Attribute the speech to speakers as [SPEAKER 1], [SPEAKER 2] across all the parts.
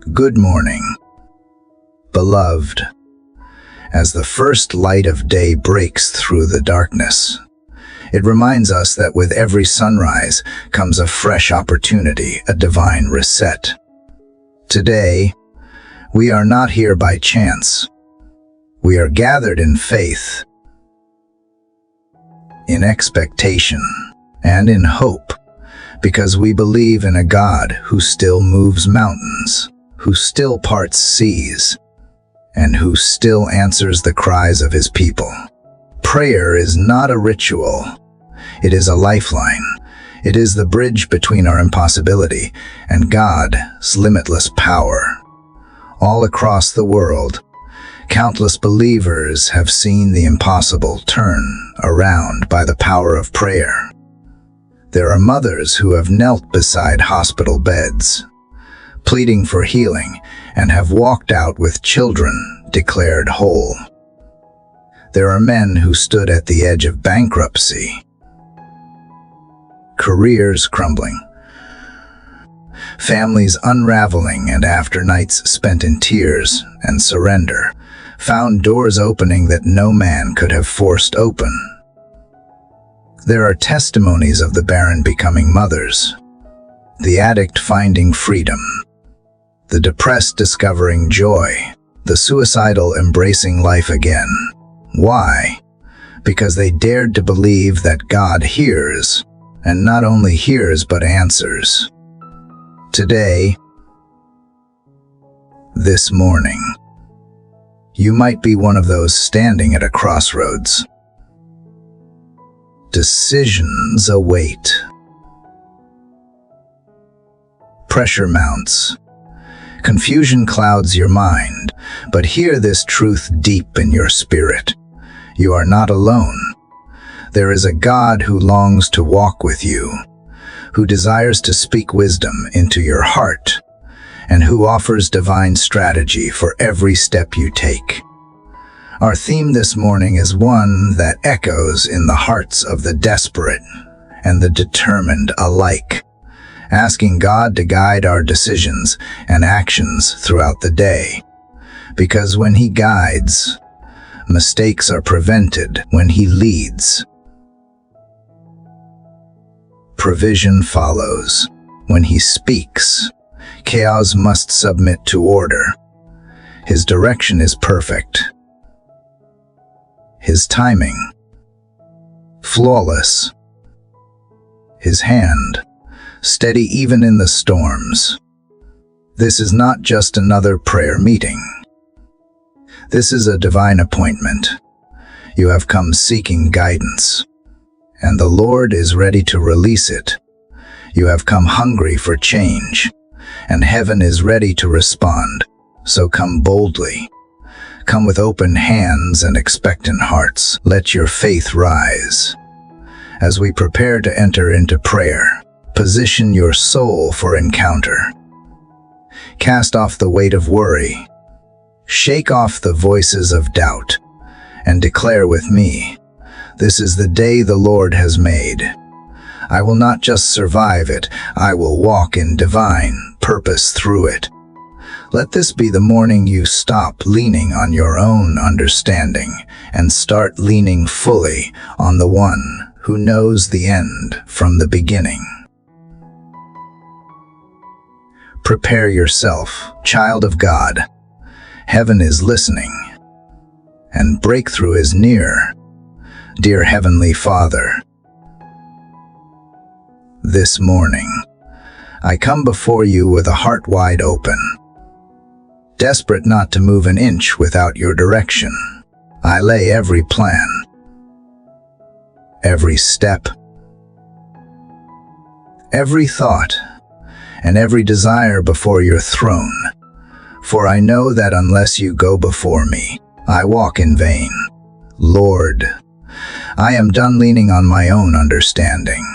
[SPEAKER 1] Good morning, beloved. As the first light of day breaks through the darkness, it reminds us that with every sunrise comes a fresh opportunity, a divine reset. Today, we are not here by chance. We are gathered in faith, in expectation, and in hope, because we believe in a God who still moves mountains, who still parts seas, and who still answers the cries of his people. Prayer is not a ritual. It is a lifeline. It is the bridge between our impossibility and God's limitless power. All across the world, countless believers have seen the impossible turn around by the power of prayer. There are mothers who have knelt beside hospital beds, pleading for healing, and have walked out with children declared whole. There are men who stood at the edge of bankruptcy, careers crumbling, families unraveling, and after nights spent in tears and surrender, found doors opening that no man could have forced open. There are testimonies of the barren becoming mothers, the addict finding freedom, the depressed discovering joy, the suicidal embracing life again. Why? Because they dared to believe that God hears, and not only hears but answers. Today, this morning, you might be one of those standing at a crossroads. Decisions await. Pressure mounts. Confusion clouds your mind, but hear this truth deep in your spirit. You are not alone. There is a God who longs to walk with you, who desires to speak wisdom into your heart, and who offers divine strategy for every step you take. Our theme this morning is one that echoes in the hearts of the desperate and the determined alike, asking God to guide our decisions and actions throughout the day. Because when He guides, mistakes are prevented. When He leads, provision follows. When He speaks, chaos must submit to order. His direction is perfect. His timing, flawless. His hand, steady even in the storms. This is not just another prayer meeting. This is a divine appointment. You have come seeking guidance, and the Lord is ready to release it. You have come hungry for change, and heaven is ready to respond. So come boldly. Come with open hands and expectant hearts. Let your faith rise. As we prepare to enter into prayer, position your soul for encounter. Cast off the weight of worry. Shake off the voices of doubt, and declare with me, "This is the day the Lord has made. I will not just survive it, I will walk in divine purpose through it." Let this be the morning you stop leaning on your own understanding and start leaning fully on the one who knows the end from the beginning. Prepare yourself, child of God. Heaven is listening, and breakthrough is near. Dear Heavenly Father, this morning, I come before you with a heart wide open, desperate not to move an inch without your direction. I lay every plan, every step, every thought, and every desire before your throne, for I know that unless you go before me, I walk in vain. Lord, I am done leaning on my own understanding.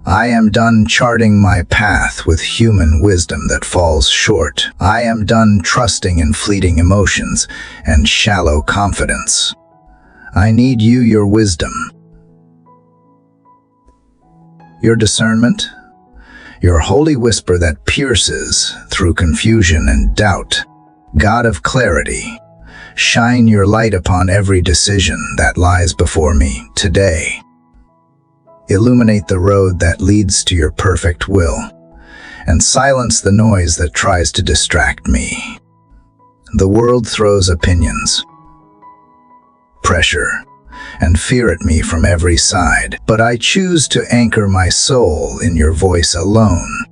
[SPEAKER 1] I am done charting my path with human wisdom that falls short. I am done trusting in fleeting emotions and shallow confidence. I need you, your wisdom, your discernment, your holy whisper that pierces through confusion and doubt. God of clarity, shine your light upon every decision that lies before me today. Illuminate the road that leads to your perfect will, and silence the noise that tries to distract me. The world throws opinions, pressure, and fear at me from every side, but I choose to anchor my soul in your voice alone.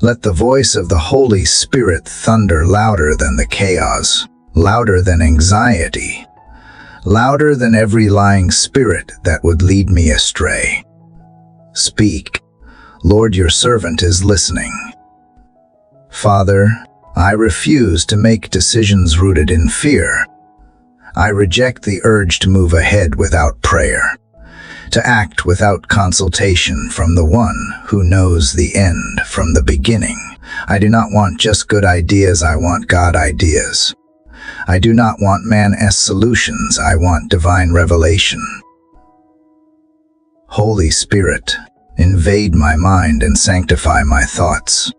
[SPEAKER 1] Let the voice of the Holy Spirit thunder louder than the chaos, louder than anxiety, louder than every lying spirit that would lead me astray. Speak, Lord, your servant is listening. Father, I refuse to make decisions rooted in fear. I reject the urge to move ahead without prayer, to act without consultation from the one who knows the end from the beginning. I do not want just good ideas, I want God ideas. I do not want man-esque solutions, I want divine revelation. Holy Spirit, invade my mind and sanctify my thoughts.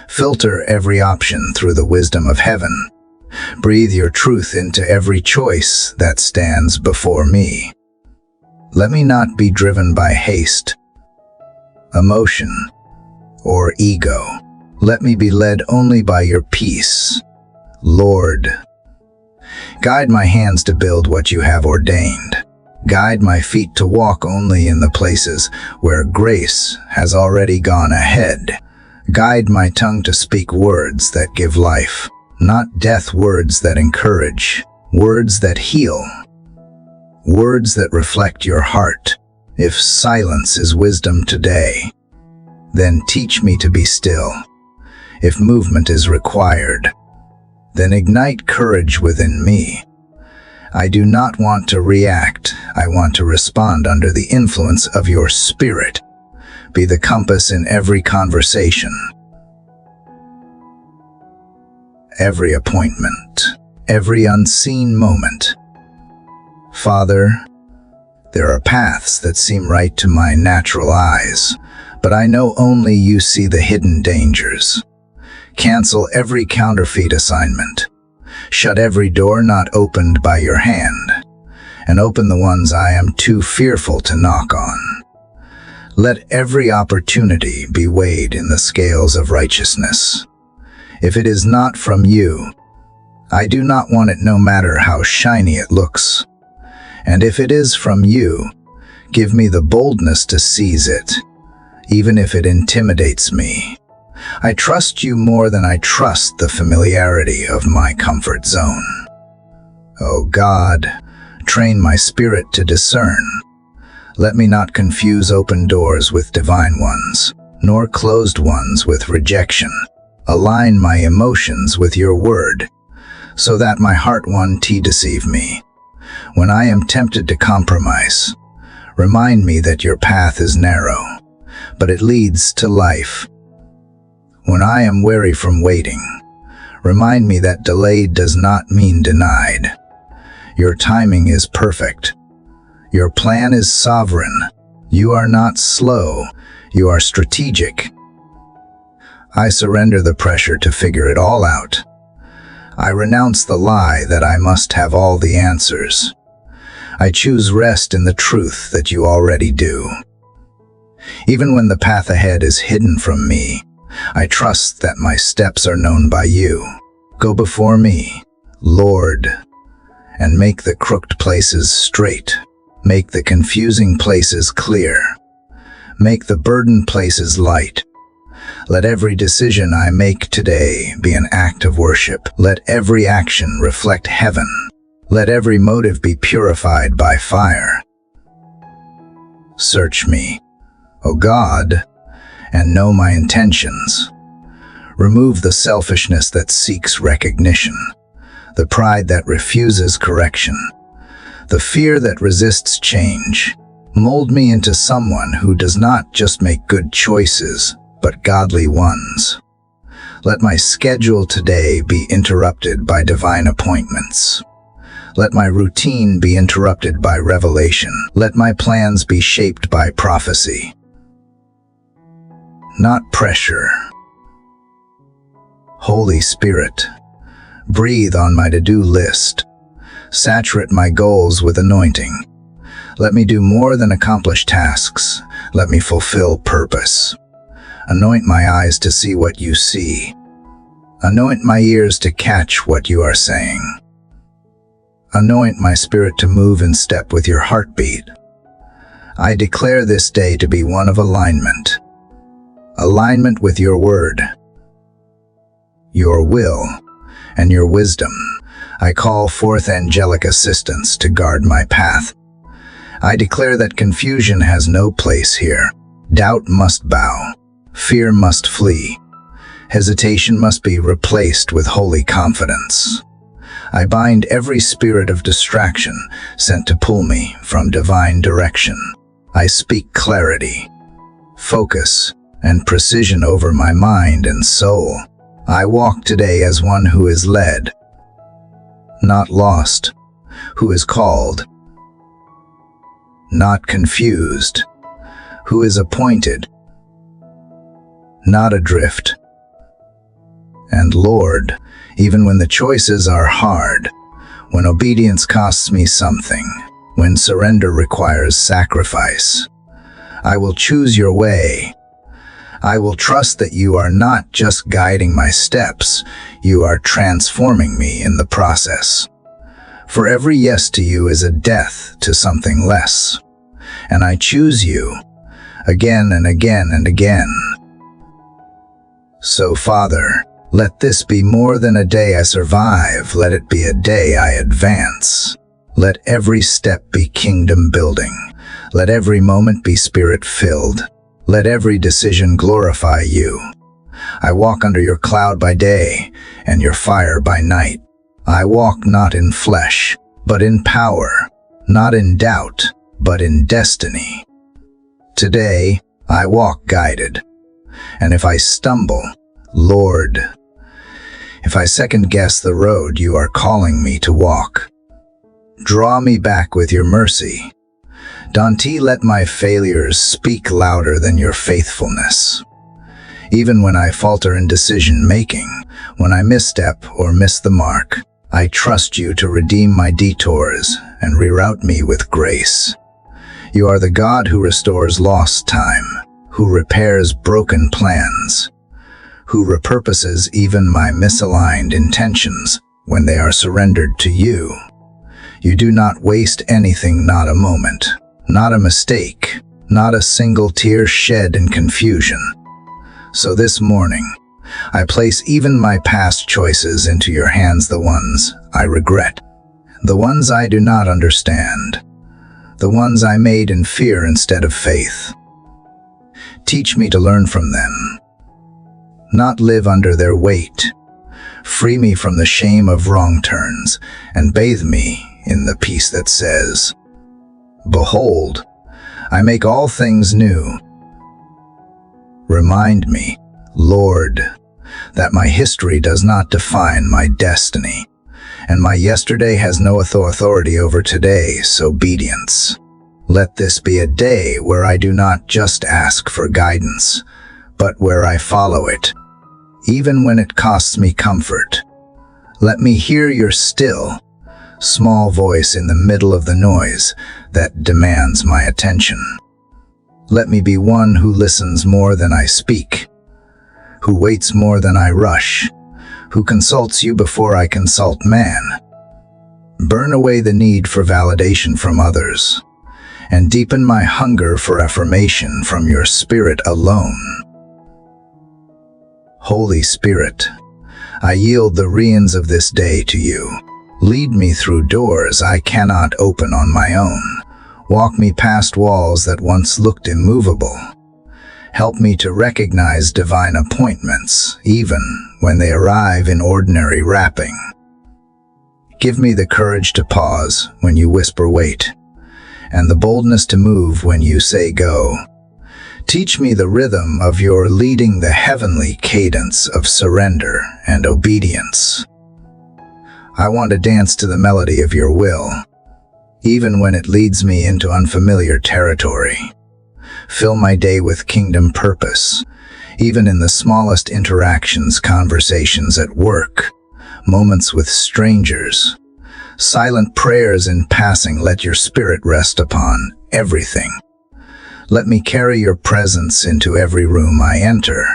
[SPEAKER 1] Filter every option through the wisdom of heaven. Breathe your truth into every choice that stands before me. Let me not be driven by haste, emotion, or ego. Let me be led only by your peace, Lord. Guide my hands to build what you have ordained. Guide my feet to walk only in the places where grace has already gone ahead. Guide my tongue to speak words that give life, not death, words that encourage, words that heal, words that reflect your heart. If silence is wisdom today, then teach me to be still. If movement is required, then ignite courage within me. I do not want to react, I want to respond under the influence of your Spirit. Be the compass in every conversation, every appointment, every unseen moment. Father, there are paths that seem right to my natural eyes, but I know only you see the hidden dangers. Cancel every counterfeit assignment. Shut every door not opened by your hand, and open the ones I am too fearful to knock on. Let every opportunity be weighed in the scales of righteousness. If it is not from you, I do not want it, no matter how shiny it looks. And if it is from you, give me the boldness to seize it, even if it intimidates me. I trust you more than I trust the familiarity of my comfort zone. O God, train my spirit to discern. Let me not confuse open doors with divine ones, nor closed ones with rejection. Align my emotions with your word, so that my heart won't deceive me. When I am tempted to compromise, remind me that your path is narrow, but it leads to life. When I am weary from waiting, remind me that delayed does not mean denied. Your timing is perfect. Your plan is sovereign. You are not slow. You are strategic. I surrender the pressure to figure it all out. I renounce the lie that I must have all the answers. I choose rest in the truth that you already do. Even when the path ahead is hidden from me, I trust that my steps are known by you. Go before me, Lord, and make the crooked places straight. Make the confusing places clear. Make the burdened places light. Let every decision I make today be an act of worship. Let every action reflect heaven. Let every motive be purified by fire. Search me, O God, and know my intentions. Remove the selfishness that seeks recognition, the pride that refuses correction, the fear that resists change. Mold me into someone who does not just make good choices, but godly ones. Let my schedule today be interrupted by divine appointments. Let my routine be interrupted by revelation. Let my plans be shaped by prophecy. not pressure. Holy Spirit, breathe on my to-do list. Saturate my goals with anointing. Let me do more than accomplish tasks. Let me fulfill purpose. Anoint my eyes to see what you see. Anoint my ears to catch what you are saying. Anoint my spirit to move in step with your heartbeat. I declare this day to be one of alignment. Alignment with your word, your will, and your wisdom. I call forth angelic assistance to guard my path. I declare that confusion has no place here. Doubt must bow. Fear must flee. Hesitation must be replaced with holy confidence. I bind every spirit of distraction sent to pull me from divine direction. I speak clarity, focus, and precision over my mind and soul. I walk today as one who is led, not lost, who is called, not confused, who is appointed, not adrift. And Lord, even when the choices are hard, when obedience costs me something, when surrender requires sacrifice, I will choose your way. I will trust that you are not just guiding my steps, you are transforming me in the process. For every yes to you is a death to something less, and I choose you again and again and again. So, Father, let this be more than a day I survive. Let it be a day I advance. Let every step be kingdom building. Let every moment be spirit-filled. Let every decision glorify you. I walk under your cloud by day and your fire by night. I walk not in flesh, but in power, not in doubt, but in destiny. Today, I walk guided. And if I stumble, Lord, if I second-guess the road you are calling me to walk, draw me back with your mercy. Don't let my failures speak louder than your faithfulness. Even when I falter in decision-making, when I misstep or miss the mark, I trust you to redeem my detours and reroute me with grace. You are the God who restores lost time, who repairs broken plans, who repurposes even my misaligned intentions when they are surrendered to you. You do not waste anything, not a moment, not a mistake, not a single tear shed in confusion. So this morning, I place even my past choices into your hands, the ones I regret, the ones I do not understand, the ones I made in fear instead of faith. Teach me to learn from them, not live under their weight. Free me from the shame of wrong turns and bathe me in the peace that says, "Behold, I make all things new." Remind me, Lord, that my history does not define my destiny, and my yesterday has no authority over today's obedience. Let this be a day where I do not just ask for guidance, but where I follow it, even when it costs me comfort. Let me hear your still, small voice in the middle of the noise that demands my attention. Let me be one who listens more than I speak, who waits more than I rush, who consults you before I consult man. Burn away the need for validation from others, and deepen my hunger for affirmation from your Spirit alone. Holy Spirit, I yield the reins of this day to you. Lead me through doors I cannot open on my own. Walk me past walls that once looked immovable. Help me to recognize divine appointments, even when they arrive in ordinary wrapping. Give me the courage to pause when you whisper wait, and the boldness to move when you say go. Teach me the rhythm of your leading, the heavenly cadence of surrender and obedience. I want to dance to the melody of your will, even when it leads me into unfamiliar territory. Fill my day with kingdom purpose, even in the smallest interactions, conversations at work, moments with strangers, silent prayers in passing. Let your spirit rest upon everything. Let me carry your presence into every room I enter.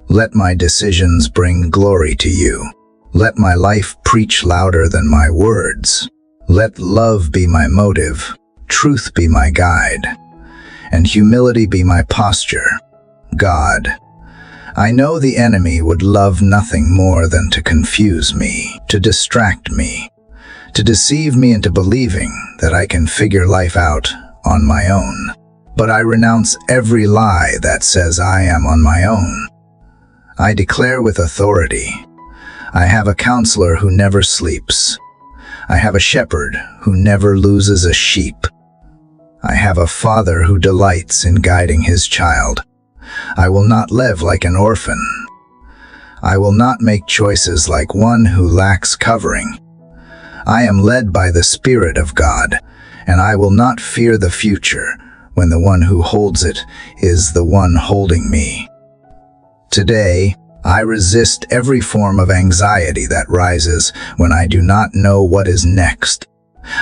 [SPEAKER 1] Let my decisions bring glory to you. Let my life preach louder than my words. Let love be my motive, truth be my guide, and humility be my posture. God, I know the enemy would love nothing more than to confuse me, to distract me, to deceive me into believing that I can figure life out on my own. But I renounce every lie that says I am on my own. I declare with authority, I have a counselor who never sleeps. I have a shepherd who never loses a sheep. I have a father who delights in guiding his child. I will not live like an orphan. I will not make choices like one who lacks covering. I am led by the Spirit of God, and I will not fear the future when the one who holds it is the one holding me. Today, I resist every form of anxiety that rises when I do not know what is next.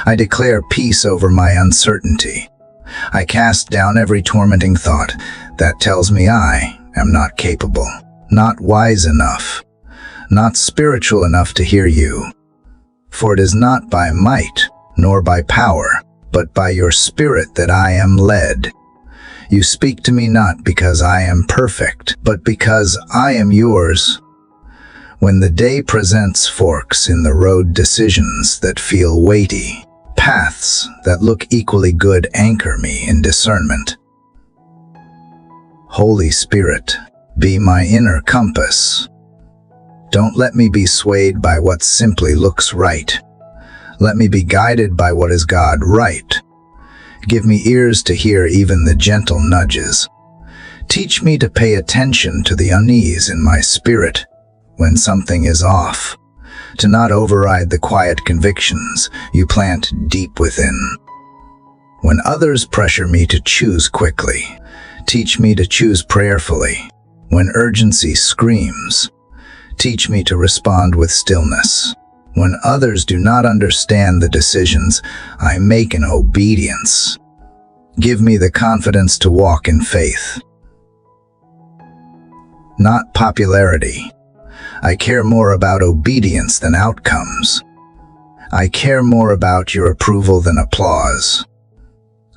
[SPEAKER 1] I declare peace over my uncertainty. I cast down every tormenting thought that tells me I am not capable, not wise enough, not spiritual enough to hear you. For it is not by might nor by power, but by your Spirit that I am led. You speak to me not because I am perfect, but because I am yours. When the day presents forks in the road, decisions that feel weighty, paths that look equally good anchor me in discernment. Holy Spirit, be my inner compass. Don't let me be swayed by what simply looks right. Let me be guided by what is God right. Give me ears to hear even the gentle nudges. Teach me to pay attention to the unease in my spirit when something is off, to not override the quiet convictions you plant deep within. When others pressure me to choose quickly, teach me to choose prayerfully. When urgency screams, teach me to respond with stillness. When others do not understand the decisions I make in obedience, give me the confidence to walk in faith. Not popularity. I care more about obedience than outcomes. I care more about your approval than applause.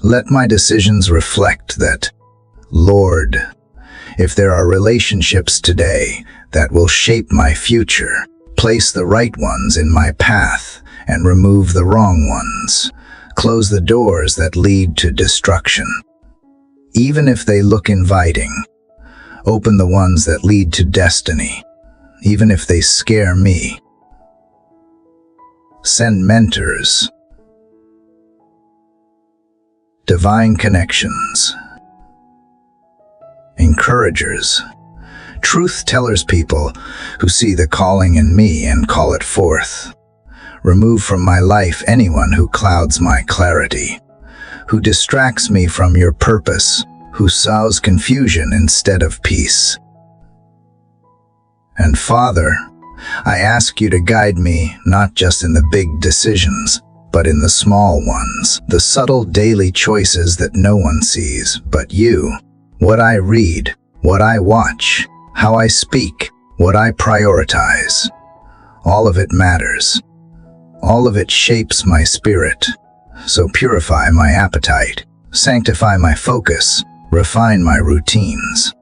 [SPEAKER 1] Let my decisions reflect that, Lord, if there are relationships today that will shape my future, place the right ones in my path and remove the wrong ones. Close the doors that lead to destruction. Even if they look inviting, open the ones that lead to destiny, even if they scare me. Send mentors, divine connections, encouragers, truth tellers, people who see the calling in me and call it forth. Remove from my life anyone who clouds my clarity, who distracts me from your purpose, who sows confusion instead of peace. And Father, I ask you to guide me not just in the big decisions, but in the small ones, the subtle daily choices that no one sees but you. What I read, what I watch, how I speak, what I prioritize. All of it matters. All of it shapes my spirit. So purify my appetite, sanctify my focus, refine my routines.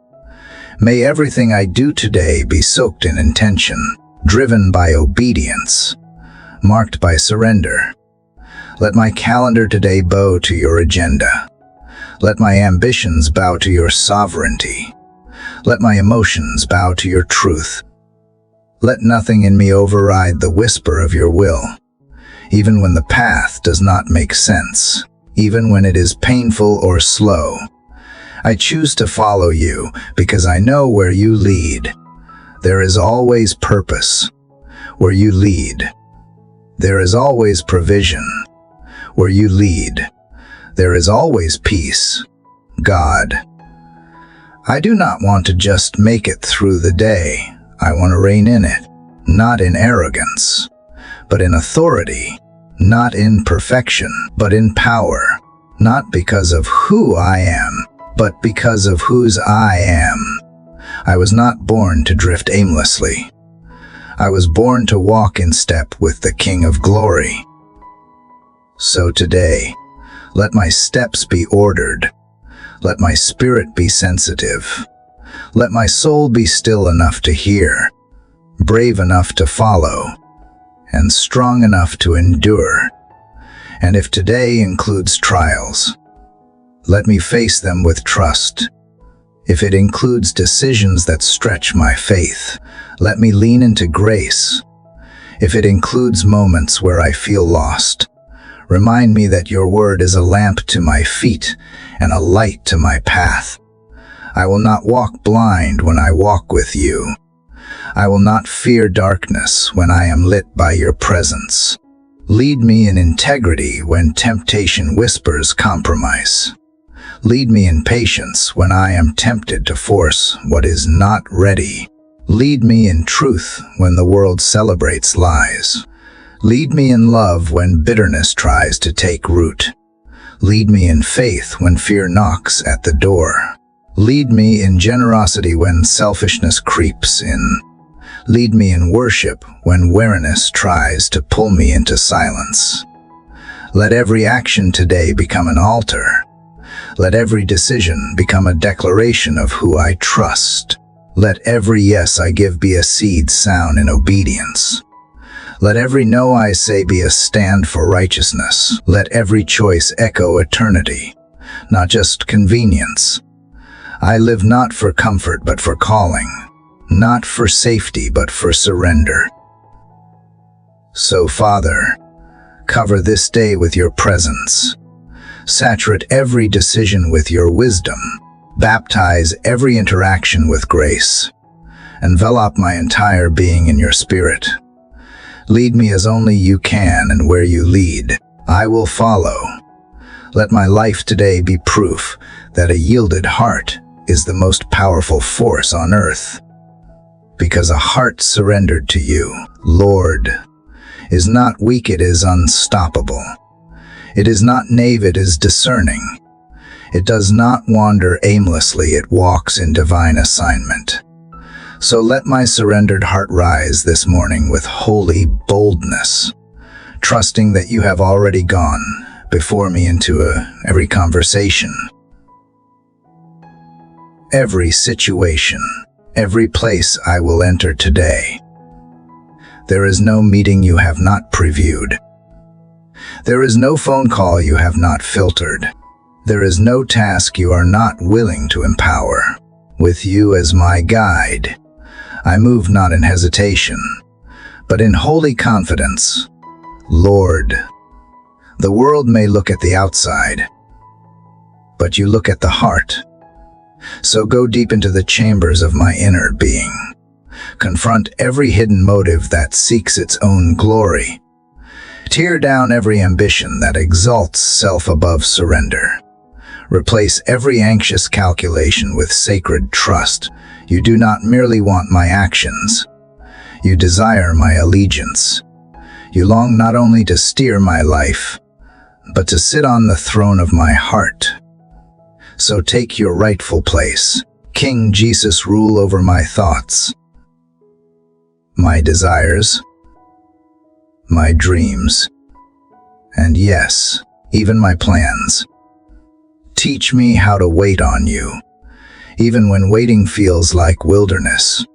[SPEAKER 1] May everything I do today be soaked in intention, driven by obedience, marked by surrender. Let my calendar today bow to your agenda. Let my ambitions bow to your sovereignty. Let my emotions bow to your truth. Let nothing in me override the whisper of your will. Even when the path does not make sense, even when it is painful or slow, I choose to follow you because I know where you lead. There is always purpose. Where you lead, there is always provision. Where you lead, there is always peace. God, I do not want to just make it through the day. I want to reign in it, not in arrogance, but in authority, not in perfection, but in power, not because of who I am, but because of whose I am. I was not born to drift aimlessly. I was born to walk in step with the King of Glory. So today, let my steps be ordered. Let my spirit be sensitive. Let my soul be still enough to hear, brave enough to follow, and strong enough to endure. And if today includes trials, let me face them with trust. If it includes decisions that stretch my faith, let me lean into grace. If it includes moments where I feel lost, remind me that your word is a lamp to my feet and a light to my path. I will not walk blind when I walk with you. I will not fear darkness when I am lit by your presence. Lead me in integrity when temptation whispers compromise. Lead me in patience when I am tempted to force what is not ready. Lead me in truth when the world celebrates lies. Lead me in love when bitterness tries to take root. Lead me in faith when fear knocks at the door. Lead me in generosity when selfishness creeps in. Lead me in worship when weariness tries to pull me into silence. Let every action today become an altar. Let every decision become a declaration of who I trust. Let every yes I give be a seed sown in obedience. Let every no I say be a stand for righteousness. Let every choice echo eternity, not just convenience. I live not for comfort but for calling, not for safety but for surrender. So, Father, cover this day with your presence. Saturate every decision with your wisdom. Baptize every interaction with grace. Envelop my entire being in your spirit. Lead me as only you can, and where you lead, I will follow. Let my life today be proof that a yielded heart is the most powerful force on earth. Because a heart surrendered to you, Lord, is not weak, it is unstoppable. It is not naive, it is discerning. It does not wander aimlessly, it walks in divine assignment. So let my surrendered heart rise this morning with holy boldness, trusting that you have already gone before me into every conversation, every situation, every place I will enter today. There is no meeting you have not previewed. There is no phone call you have not filtered. There is no task you are not willing to empower. With you as my guide, I move not in hesitation, but in holy confidence. Lord, the world may look at the outside, but you look at the heart. So go deep into the chambers of my inner being. Confront every hidden motive that seeks its own glory. Tear down every ambition that exalts self above surrender. Replace every anxious calculation with sacred trust. You do not merely want my actions. You desire my allegiance. You long not only to steer my life, but to sit on the throne of my heart. So take your rightful place. King Jesus, rule over my thoughts, my desires, my dreams, and yes, even my plans. Teach me how to wait on you, even when waiting feels like wilderness.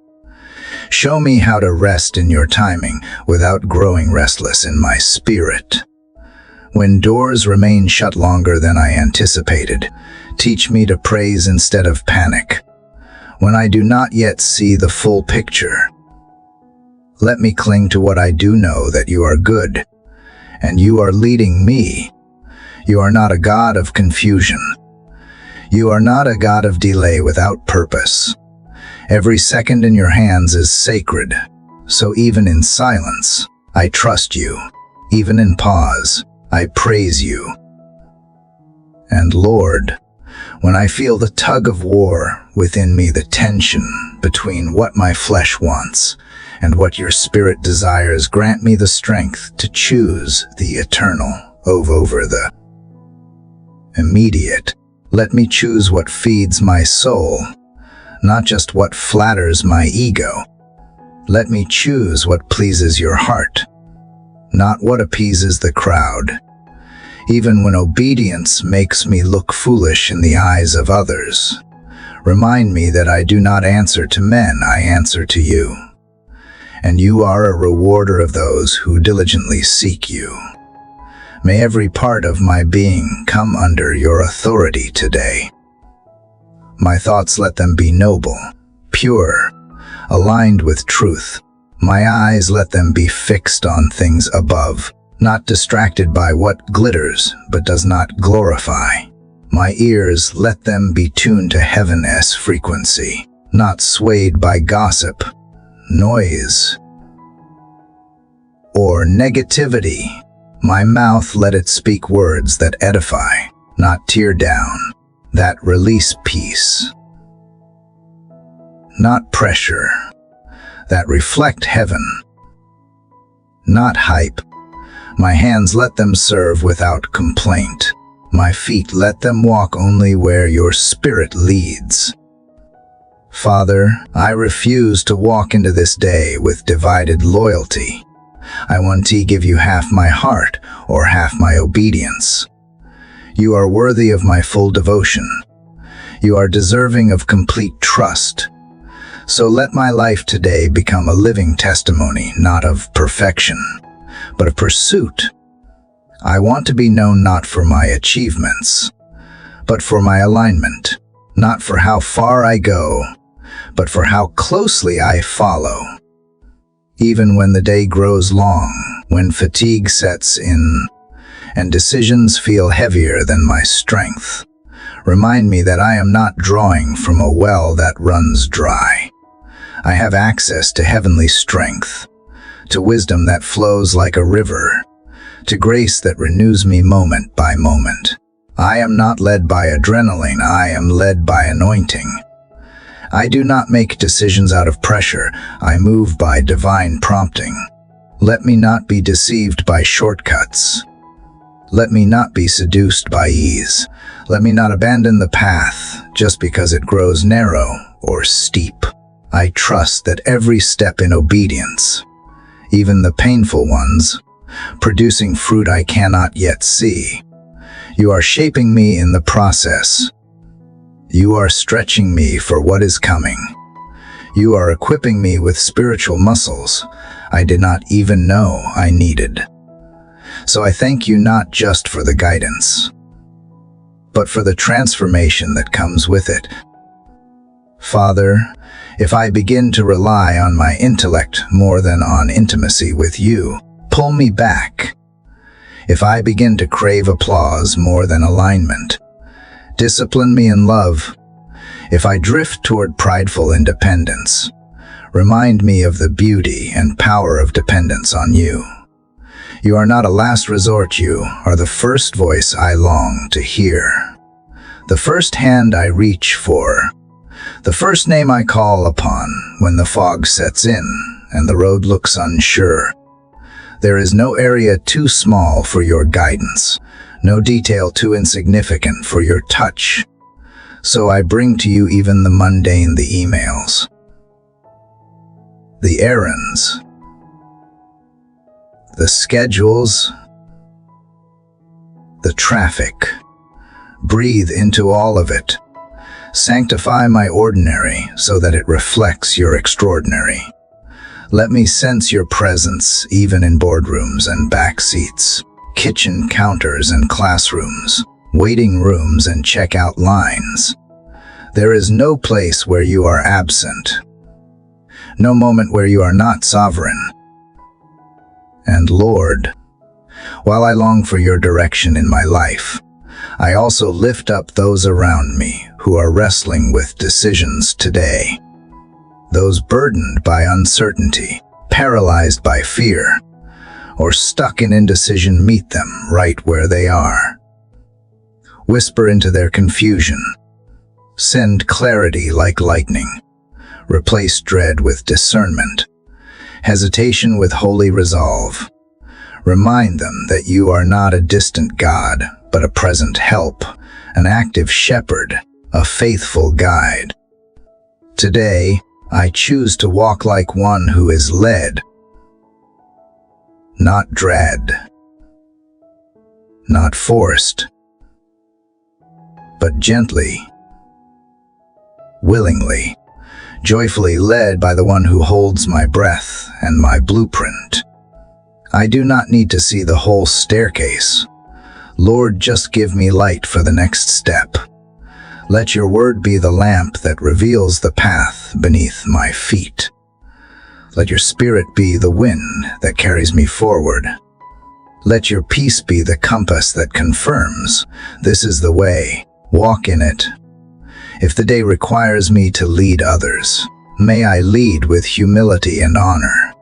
[SPEAKER 1] Show me how to rest in your timing without growing restless in my spirit. When doors remain shut longer than I anticipated, teach me to praise instead of panic. When I do not yet see the full picture, let me cling to what I do know, that you are good, and you are leading me. You are not a God of confusion. You are not a God of delay without purpose. Every second in your hands is sacred, so even in silence, I trust you. Even in pause, I praise you. And Lord, When I feel the tug of war within me, the tension between what my flesh wants and what your spirit desires, grant me the strength to choose the eternal over the immediate. Let me choose what feeds my soul, not just what flatters my ego. Let me choose what pleases your heart, not what appeases the crowd. Even when obedience makes me look foolish in the eyes of others, remind me that I do not answer to men, I answer to you. And you are a rewarder of those who diligently seek you. May every part of my being come under your authority today. My thoughts, let them be noble, pure, aligned with truth. My eyes, let them be fixed on things above, not distracted by what glitters but does not glorify. My ears, let them be tuned to heaven's frequency, not swayed by gossip, noise, or negativity. My mouth, let it speak words that edify, not tear down, that release peace, not pressure, that reflect heaven, not hype. My hands, let them serve without complaint. My feet, let them walk only where your spirit leads. Father, I refuse to walk into this day with divided loyalty. I want to give you half my heart or half my obedience. You are worthy of my full devotion. You are deserving of complete trust. So let my life today become a living testimony, not of perfection, but of pursuit. I want to be known not for my achievements, but for my alignment, not for how far I go, but for how closely I follow. Even when the day grows long, when fatigue sets in, and decisions feel heavier than my strength, remind me that I am not drawing from a well that runs dry. I have access to heavenly strength, to wisdom that flows like a river, to grace that renews me moment by moment. I am not led by adrenaline, I am led by anointing. I do not make decisions out of pressure, I move by divine prompting. Let me not be deceived by shortcuts. Let me not be seduced by ease. Let me not abandon the path just because it grows narrow or steep. I trust that every step in obedience, even the painful ones, producing fruit I cannot yet see. You are shaping me in the process. You are stretching me for what is coming. You are equipping me with spiritual muscles I did not even know I needed. So I thank you not just for the guidance, but for the transformation that comes with it. Father, if I begin to rely on my intellect more than on intimacy with you, pull me back. If I begin to crave applause more than alignment, discipline me in love. If I drift toward prideful independence, remind me of the beauty and power of dependence on you. You are not a last resort, you are the first voice I long to hear, the first hand I reach for, the first name I call upon when the fog sets in and the road looks unsure. There is no area too small for your guidance, no detail too insignificant for your touch. So I bring to you even the mundane, the emails, the errands, the schedules, the traffic. Breathe into all of it. Sanctify my ordinary so that it reflects your extraordinary. Let me sense your presence even in boardrooms and back seats, kitchen counters and classrooms, waiting rooms and checkout lines. There is no place where you are absent, no moment where you are not sovereign. And Lord, while I long for your direction in my life, I also lift up those around me who are wrestling with decisions today. Those burdened by uncertainty, paralyzed by fear, or stuck in indecision, meet them right where they are. Whisper into their confusion, Send clarity like lightning. Replace dread with discernment, hesitation with holy resolve. Remind them that you are not a distant God, but a present help, an active shepherd, a faithful guide. Today, I choose to walk like one who is led, not dread, not forced, but gently, willingly, joyfully led by the one who holds my breath and my blueprint. I do not need to see the whole staircase. Lord, just give me light for the next step. Let your word be the lamp that reveals the path beneath my feet. Let your spirit be the wind that carries me forward. Let your peace be the compass that confirms this is the way. Walk in it. If the day requires me to lead others, may I lead with humility and honor.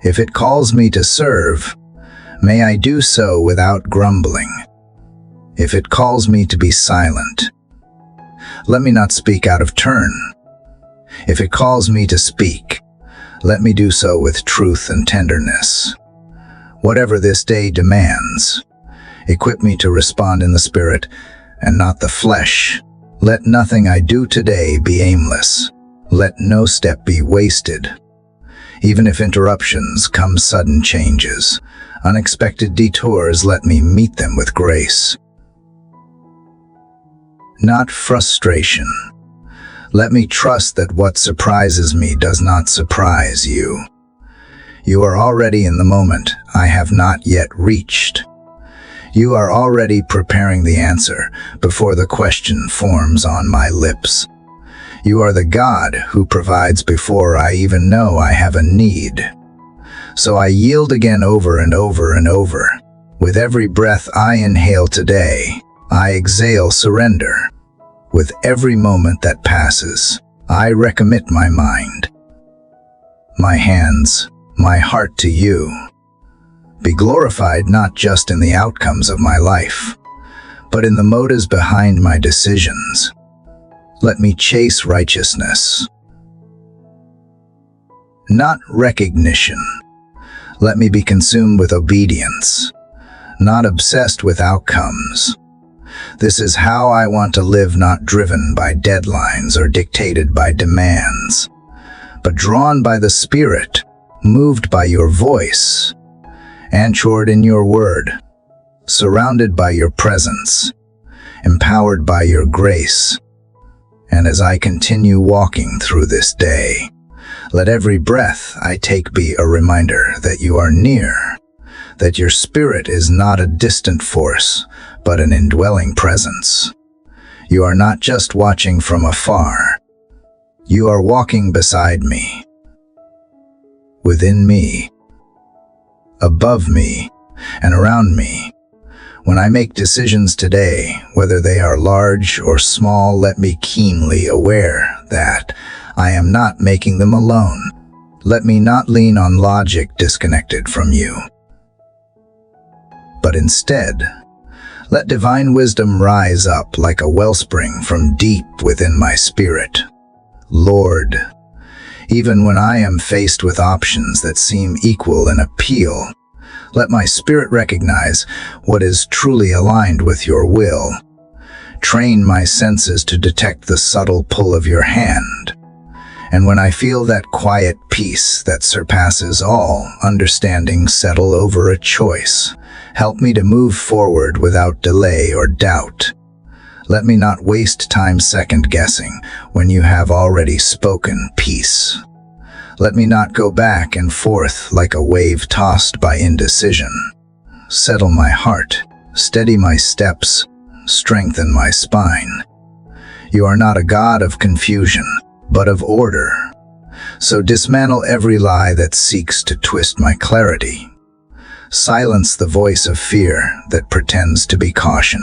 [SPEAKER 1] If it calls me to serve, may I do so without grumbling. If it calls me to be silent, let me not speak out of turn. If it calls me to speak, let me do so with truth and tenderness. Whatever this day demands, equip me to respond in the spirit and not the flesh. Let nothing I do today be aimless. Let no step be wasted. Even if interruptions come, sudden changes, unexpected detours, let me meet them with grace, not frustration. Let me trust that what surprises me does not surprise you. You are already in the moment I have not yet reached. You are already preparing the answer before the question forms on my lips. You are the God who provides before I even know I have a need. So I yield again over and over and over. With every breath I inhale today, I exhale surrender. With every moment that passes, I recommit my mind, my hands, my heart to you. Be glorified not just in the outcomes of my life, but in the motives behind my decisions. Let me chase righteousness, not recognition. Let me be consumed with obedience, not obsessed with outcomes. This is how I want to live, not driven by deadlines or dictated by demands, but drawn by the Spirit, moved by your voice, anchored in your word, surrounded by your presence, empowered by your grace. And as I continue walking through this day, let every breath I take be a reminder that you are near, that your spirit is not a distant force, but an indwelling presence. You are not just watching from afar. You are walking beside me, within me, above me, and around me. When I make decisions today, whether they are large or small, let me keenly aware that I am not making them alone. Let me not lean on logic disconnected from you, but instead, let divine wisdom rise up like a wellspring from deep within my spirit. Lord, even when I am faced with options that seem equal in appeal, let my spirit recognize what is truly aligned with your will. Train my senses to detect the subtle pull of your hand. And when I feel that quiet peace that surpasses all understanding settle over a choice, help me to move forward without delay or doubt. Let me not waste time second-guessing when you have already spoken peace. Let me not go back and forth like a wave tossed by indecision. Settle my heart, steady my steps, strengthen my spine. You are not a God of confusion, but of order. So dismantle every lie that seeks to twist my clarity. Silence the voice of fear that pretends to be caution.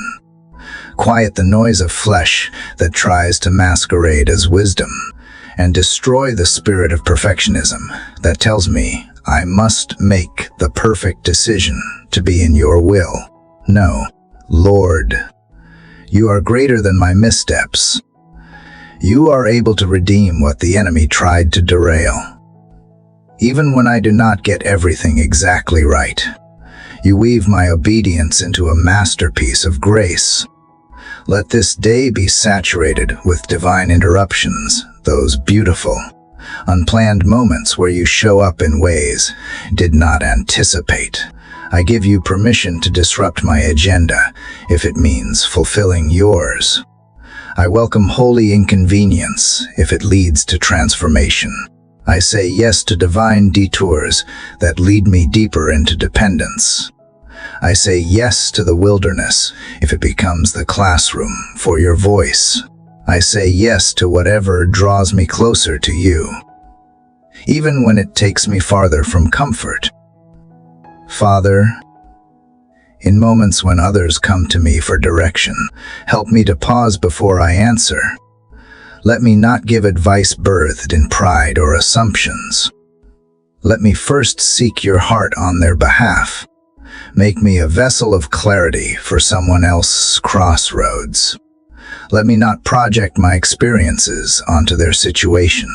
[SPEAKER 1] Quiet the noise of flesh that tries to masquerade as wisdom, and destroy the spirit of perfectionism that tells me I must make the perfect decision to be in your will. No, Lord, you are greater than my missteps. You are able to redeem what the enemy tried to derail. Even when I do not get everything exactly right, you weave my obedience into a masterpiece of grace. Let this day be saturated with divine interruptions, those beautiful, unplanned moments where you show up in ways did not anticipate. I give you permission to disrupt my agenda if it means fulfilling yours. I welcome holy inconvenience if it leads to transformation. I say yes to divine detours that lead me deeper into dependence. I say yes to the wilderness if it becomes the classroom for your voice. I say yes to whatever draws me closer to you, even when it takes me farther from comfort. Father, in moments when others come to me for direction, help me to pause before I answer. Let me not give advice birthed in pride or assumptions. Let me first seek your heart on their behalf. Make me a vessel of clarity for someone else's crossroads. Let me not project my experiences onto their situation,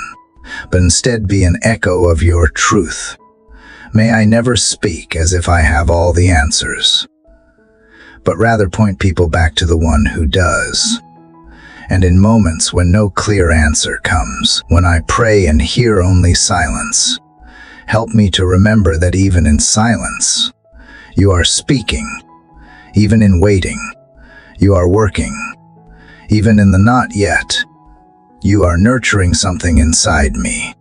[SPEAKER 1] but instead be an echo of your truth. May I never speak as if I have all the answers, but rather point people back to the one who does. And in moments when no clear answer comes, when I pray and hear only silence, help me to remember that even in silence, you are speaking. Even in waiting, you are working. Even in the not yet, you are nurturing something inside me.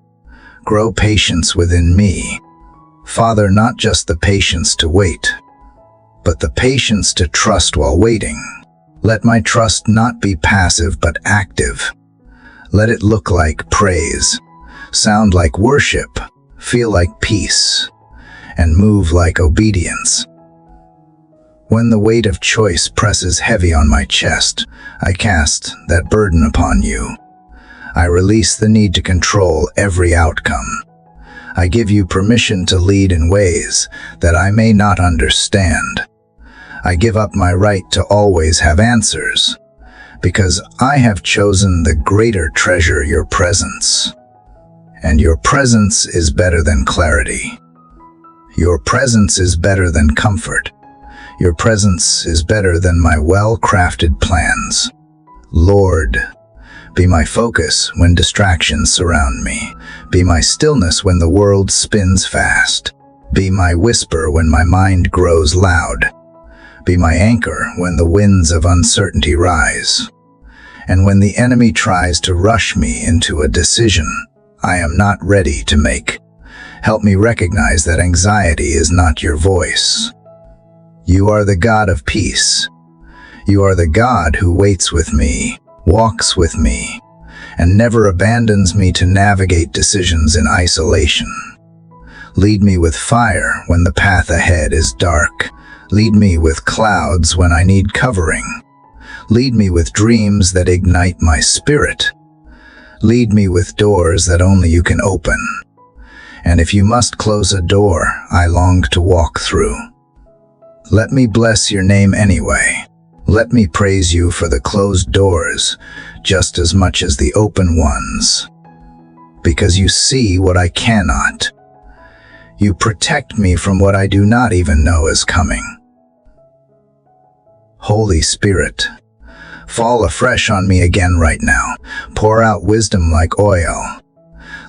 [SPEAKER 1] Grow patience within me. Father, not just the patience to wait, but the patience to trust while waiting. Let my trust not be passive but active. Let it look like praise, sound like worship, feel like peace, and move like obedience. When the weight of choice presses heavy on my chest, I cast that burden upon you. I release the need to control every outcome. I give you permission to lead in ways that I may not understand. I give up my right to always have answers, because I have chosen the greater treasure, your presence. And your presence is better than clarity. Your presence is better than comfort. Your presence is better than my well-crafted plans. Lord, be my focus when distractions surround me. Be my stillness when the world spins fast. Be my whisper when my mind grows loud. Be my anchor when the winds of uncertainty rise. And when the enemy tries to rush me into a decision I am not ready to make, help me recognize that anxiety is not your voice. You are the God of peace. You are the God who waits with me, walks with me, and never abandons me to navigate decisions in isolation. Lead me with fire when the path ahead is dark. Lead me with clouds when I need covering. Lead me with dreams that ignite my spirit. Lead me with doors that only you can open. And if you must close a door I long to walk through, let me bless your name anyway. Let me praise you for the closed doors just as much as the open ones. Because you see what I cannot. You protect me from what I do not even know is coming. Holy Spirit, fall afresh on me again right now. Pour out wisdom like oil.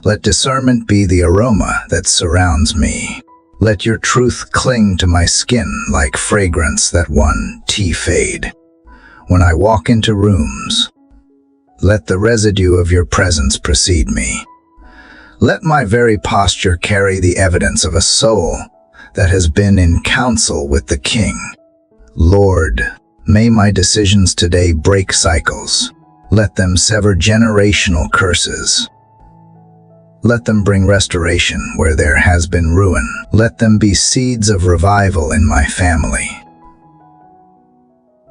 [SPEAKER 1] Let discernment be the aroma that surrounds me. Let your truth cling to my skin like fragrance that won't fade. When I walk into rooms, let the residue of your presence precede me. Let my very posture carry the evidence of a soul that has been in counsel with the King. Lord, may my decisions today break cycles. Let them sever generational curses. Let them bring restoration where there has been ruin. Let them be seeds of revival in my family,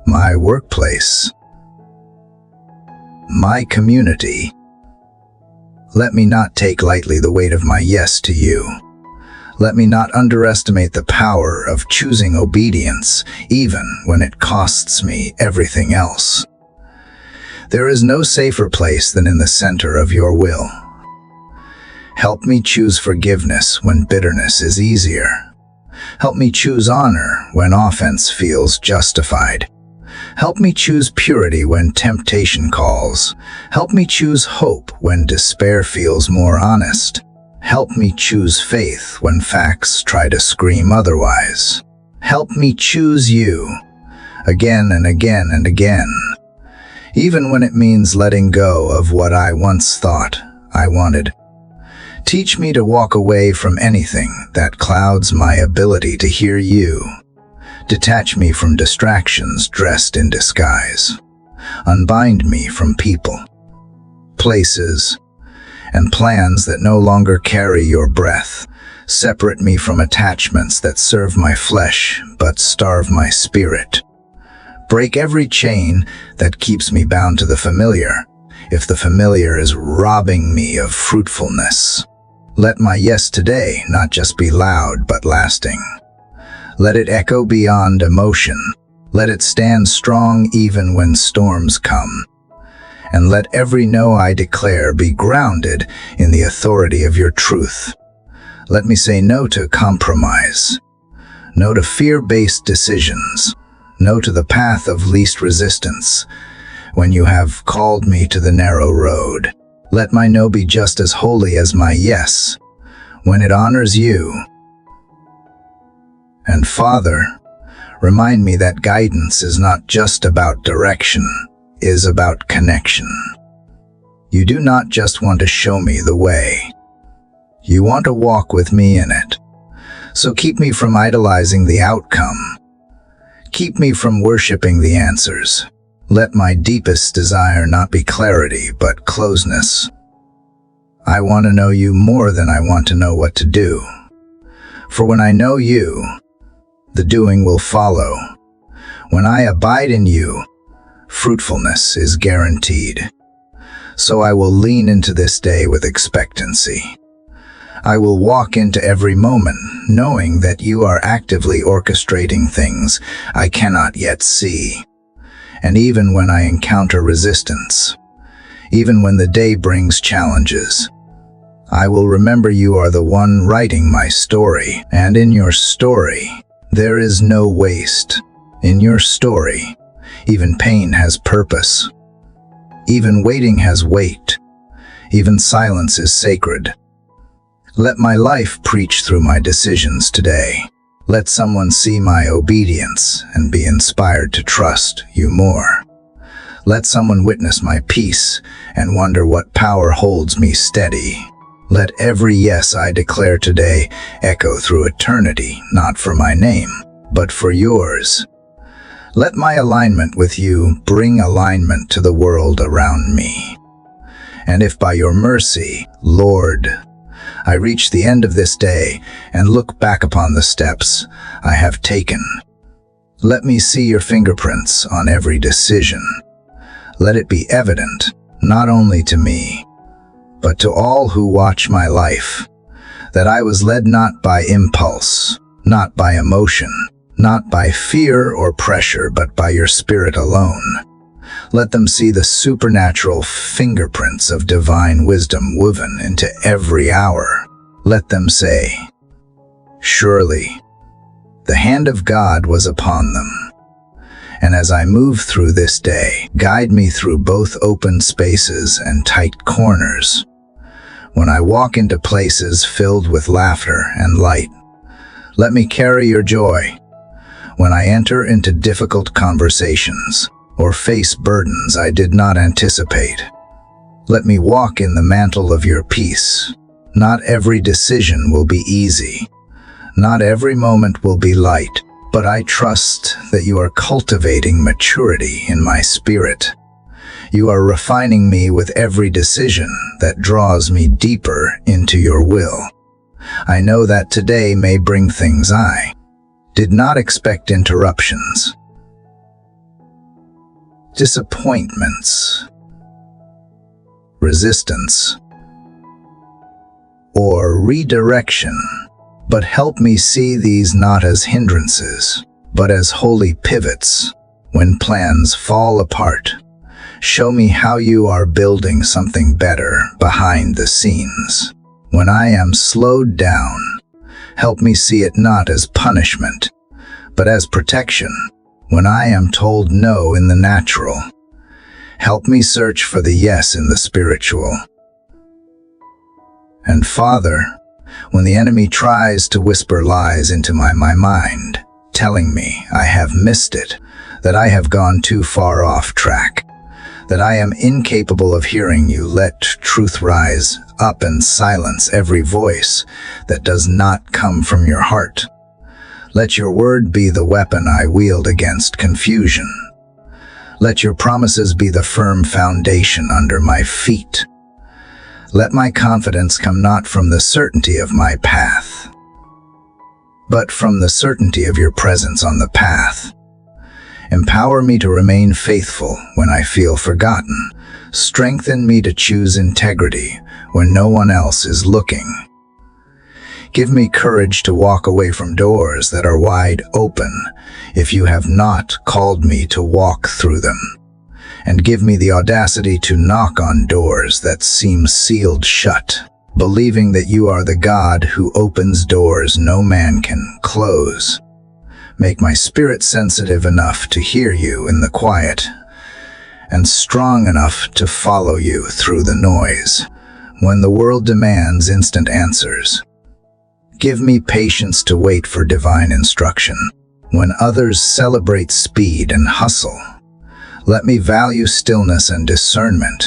[SPEAKER 1] my workplace, my community. Let me not take lightly the weight of my yes to you. Let me not underestimate the power of choosing obedience, even when it costs me everything else. There is no safer place than in the center of your will. Help me choose forgiveness when bitterness is easier. Help me choose honor when offense feels justified. Help me choose purity when temptation calls. Help me choose hope when despair feels more honest. Help me choose faith when facts try to scream otherwise. Help me choose you again and again and again, even when it means letting go of what I once thought I wanted. Teach me to walk away from anything that clouds my ability to hear you. Detach me from distractions dressed in disguise. Unbind me from people, places, and plans that no longer carry your breath. Separate me from attachments that serve my flesh but starve my spirit. Break every chain that keeps me bound to the familiar, if the familiar is robbing me of fruitfulness. Let my yes today not just be loud but lasting. Let it echo beyond emotion. Let it stand strong even when storms come. And let every no I declare be grounded in the authority of your truth. Let me say no to compromise, no to fear-based decisions, no to the path of least resistance. When you have called me to the narrow road, let my no be just as holy as my yes, when it honors you. And Father, remind me that guidance is not just about direction, it is about connection. You do not just want to show me the way. You want to walk with me in it. So keep me from idolizing the outcome. Keep me from worshiping the answers. Let my deepest desire not be clarity, but closeness. I want to know you more than I want to know what to do. For when I know you, the doing will follow. When I abide in you, fruitfulness is guaranteed. So I will lean into this day with expectancy. I will walk into every moment knowing that you are actively orchestrating things I cannot yet see. And even when I encounter resistance, even when the day brings challenges, I will remember you are the one writing my story, and in your story, there is no waste. In your story, even pain has purpose. Even waiting has weight. Even silence is sacred. Let my life preach through my decisions today. Let someone see my obedience and be inspired to trust you more. Let someone witness my peace and wonder what power holds me steady. Let every yes I declare today echo through eternity, not for my name, but for yours. Let my alignment with you bring alignment to the world around me. And if by your mercy, Lord, I reach the end of this day and look back upon the steps I have taken, let me see your fingerprints on every decision. Let it be evident, not only to me, but to all who watch my life, that I was led not by impulse, not by emotion, not by fear or pressure, but by your Spirit alone. Let them see the supernatural fingerprints of divine wisdom woven into every hour. Let them say, surely, the hand of God was upon them. And as I move through this day, guide me through both open spaces and tight corners. When I walk into places filled with laughter and light, let me carry your joy. When I enter into difficult conversations or face burdens I did not anticipate, let me walk in the mantle of your peace. Not every decision will be easy. Not every moment will be light, but I trust that you are cultivating maturity in my spirit. You are refining me with every decision that draws me deeper into your will. I know that today may bring things I did not expect: interruptions, disappointments, resistance, or redirection. But help me see these not as hindrances, but as holy pivots. When plans fall apart, Show me how you are building something better behind the scenes. When I am slowed down, help me see it not as punishment, but as protection. When I am told no in the natural, help me search for the yes in the spiritual. And Father, when the enemy tries to whisper lies into my mind, telling me I have missed it, that I have gone too far off track, that I am incapable of hearing you, let truth rise up and silence every voice that does not come from your heart. Let your word be the weapon I wield against confusion. Let your promises be the firm foundation under my feet. Let my confidence come not from the certainty of my path, but from the certainty of your presence on the path. Empower me to remain faithful when I feel forgotten. Strengthen me to choose integrity when no one else is looking. Give me courage to walk away from doors that are wide open if you have not called me to walk through them. And give me the audacity to knock on doors that seem sealed shut, believing that you are the God who opens doors no man can close. Make my spirit sensitive enough to hear you in the quiet, and strong enough to follow you through the noise when the world demands instant answers. Give me patience to wait for divine instruction. When others celebrate speed and hustle, let me value stillness and discernment.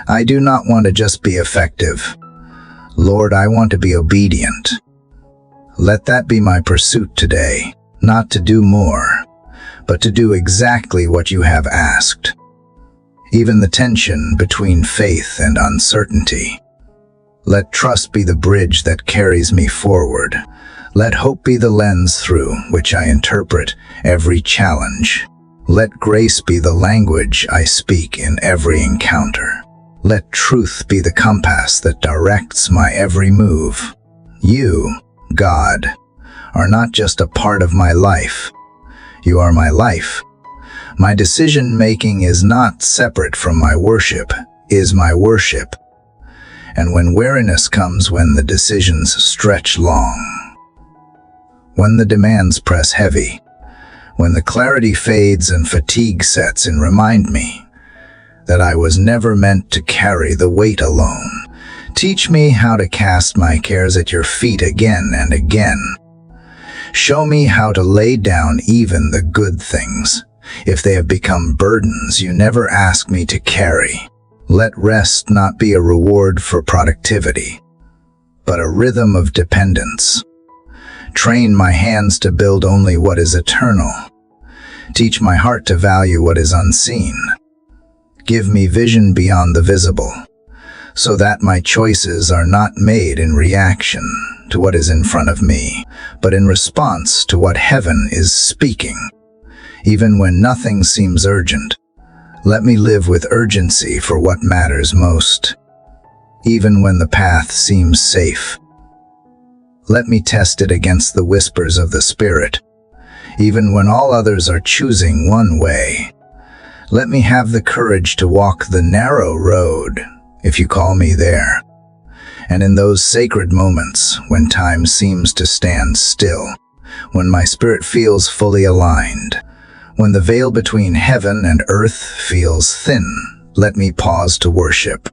[SPEAKER 1] I do not want to just be effective. Lord, I want to be obedient. Let that be my pursuit today, not to do more, but to do exactly what you have asked. Even the tension between faith and uncertainty. Let trust be the bridge that carries me forward. Let hope be the lens through which I interpret every challenge. Let grace be the language I speak in every encounter. Let truth be the compass that directs my every move. You, God, are not just a part of my life. You are my life. My decision-making is not separate from my worship, is my worship. And when weariness comes, when the decisions stretch long, when the demands press heavy, when the clarity fades and fatigue sets in, remind me that I was never meant to carry the weight alone. Teach me how to cast my cares at your feet again and again. Show me how to lay down even the good things, if they have become burdens you never asked me to carry. Let rest not be a reward for productivity, but a rhythm of dependence. Train my hands to build only what is eternal. Teach my heart to value what is unseen. Give me vision beyond the visible, so that my choices are not made in reaction to what is in front of me, but in response to what heaven is speaking. Even when nothing seems urgent, let me live with urgency for what matters most. Even when the path seems safe, let me test it against the whispers of the Spirit. Even when all others are choosing one way, let me have the courage to walk the narrow road if you call me there. And in those sacred moments when time seems to stand still, when my spirit feels fully aligned, when the veil between heaven and earth feels thin, let me pause to worship.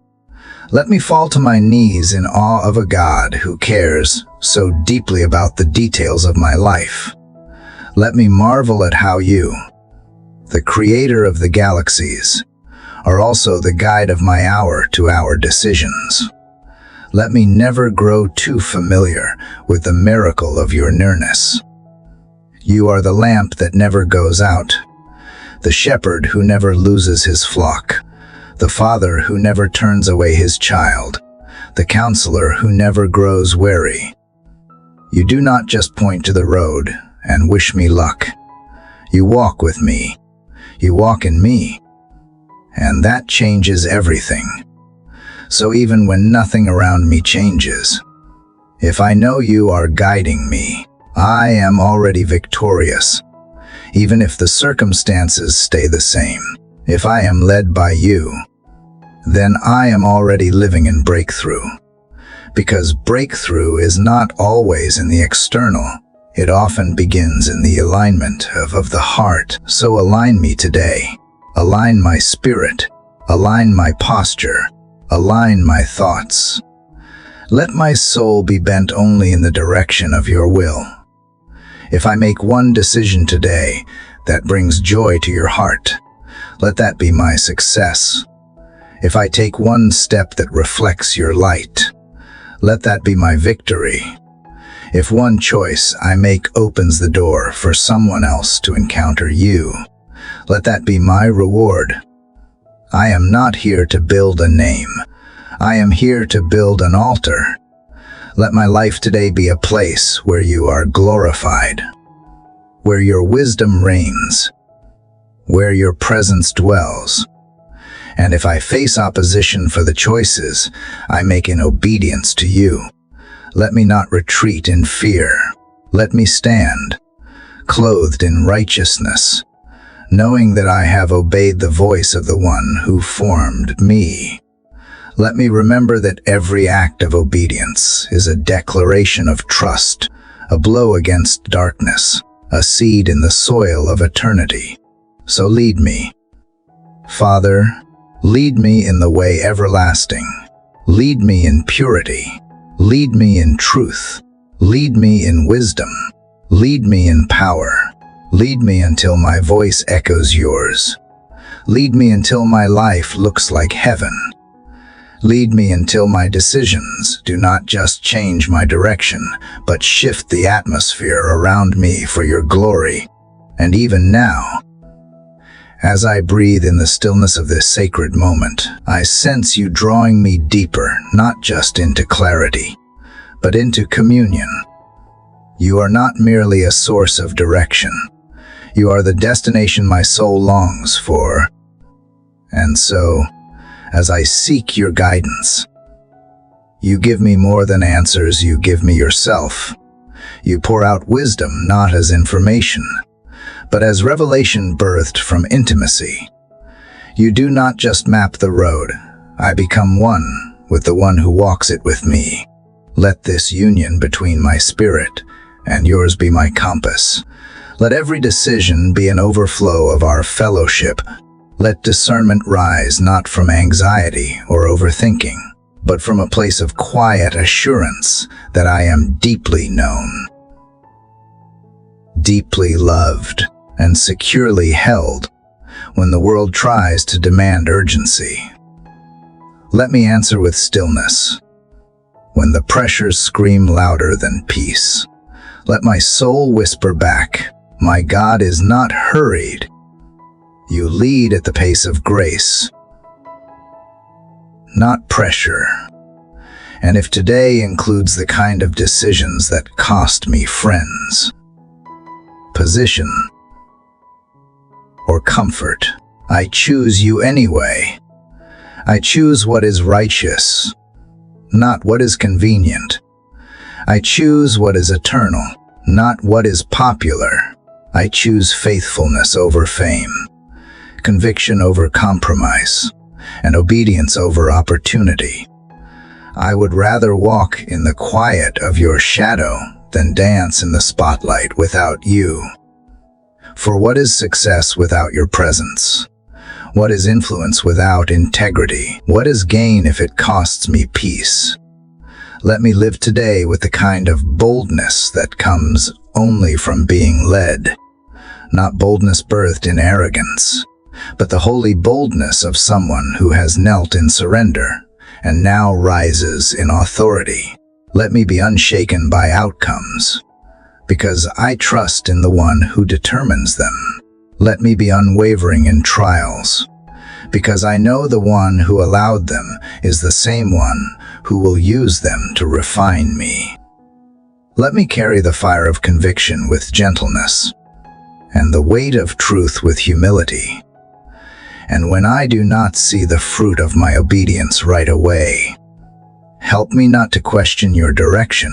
[SPEAKER 1] Let me fall to my knees in awe of a God who cares so deeply about the details of my life. Let me marvel at how you, the creator of the galaxies, are also the guide of my hour-to-hour decisions. Let me never grow too familiar with the miracle of your nearness. You are the lamp that never goes out, the shepherd who never loses his flock, the father who never turns away his child, the counselor who never grows weary. You do not just point to the road and wish me luck. You walk with me. You walk in me. And that changes everything. So even when nothing around me changes, if I know you are guiding me, I am already victorious, even if the circumstances stay the same. If I am led by you, then I am already living in breakthrough. Because breakthrough is not always in the external. It often begins in the alignment of the heart. So align me today. Align my spirit. Align my posture. Align my thoughts. Let my soul be bent only in the direction of your will. If I make one decision today that brings joy to your heart, let that be my success. If I take one step that reflects your light, let that be my victory. If one choice I make opens the door for someone else to encounter you, let that be my reward. I am not here to build a name. I am here to build an altar. Let my life today be a place where you are glorified, where your wisdom reigns, where your presence dwells. And if I face opposition for the choices I make in obedience to you, let me not retreat in fear. Let me stand, clothed in righteousness, knowing that I have obeyed the voice of the one who formed me. Let me remember that every act of obedience is a declaration of trust, a blow against darkness, a seed in the soil of eternity. So lead me, Father. Lead me in the way everlasting. Lead me in purity. Lead me in truth. Lead me in wisdom. Lead me in power. Lead me until my voice echoes yours. Lead me until my life looks like heaven. Lead me until my decisions do not just change my direction, but shift the atmosphere around me for your glory. And even now, as I breathe in the stillness of this sacred moment, I sense you drawing me deeper, not just into clarity, but into communion. You are not merely a source of direction. You are the destination my soul longs for. And so, as I seek your guidance, you give me more than answers, you give me yourself. You pour out wisdom not as information, but as revelation birthed from intimacy. You do not just map the road. I become one with the one who walks it with me. Let this union between my spirit and yours be my compass. Let every decision be an overflow of our fellowship. Let discernment rise not from anxiety or overthinking, but from a place of quiet assurance that I am deeply known, deeply loved, and securely held when the world tries to demand urgency. Let me answer with stillness when the pressures scream louder than peace. Let my soul whisper back, my God is not hurried. You lead at the pace of grace, not pressure. And if today includes the kind of decisions that cost me friends, position, or comfort, I choose you anyway. I choose what is righteous, not what is convenient. I choose what is eternal, not what is popular. I choose faithfulness over fame, conviction over compromise, and obedience over opportunity. I would rather walk in the quiet of your shadow than dance in the spotlight without you. For what is success without your presence? What is influence without integrity? What is gain if it costs me peace? Let me live today with the kind of boldness that comes only from being led, not boldness birthed in arrogance, but the holy boldness of someone who has knelt in surrender and now rises in authority. Let me be unshaken by outcomes, because I trust in the one who determines them. Let me be unwavering in trials, because I know the one who allowed them is the same one who will use them to refine me. Let me carry the fire of conviction with gentleness, and the weight of truth with humility. And when I do not see the fruit of my obedience right away, help me not to question your direction.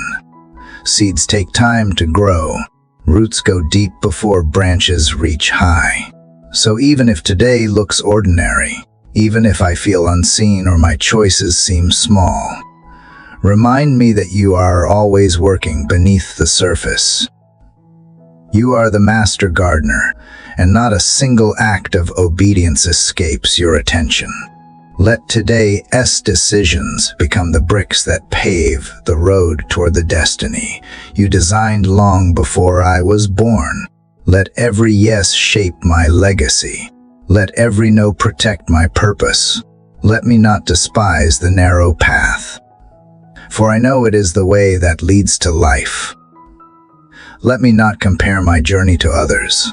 [SPEAKER 1] Seeds take time to grow. Roots go deep before branches reach high. So even if today looks ordinary, even if I feel unseen or my choices seem small, remind me that you are always working beneath the surface. You are the master gardener, and not a single act of obedience escapes your attention. Let today's decisions become the bricks that pave the road toward the destiny you designed long before I was born. Let every yes shape my legacy. Let every no protect my purpose. Let me not despise the narrow path, for I know it is the way that leads to life. Let me not compare my journey to others,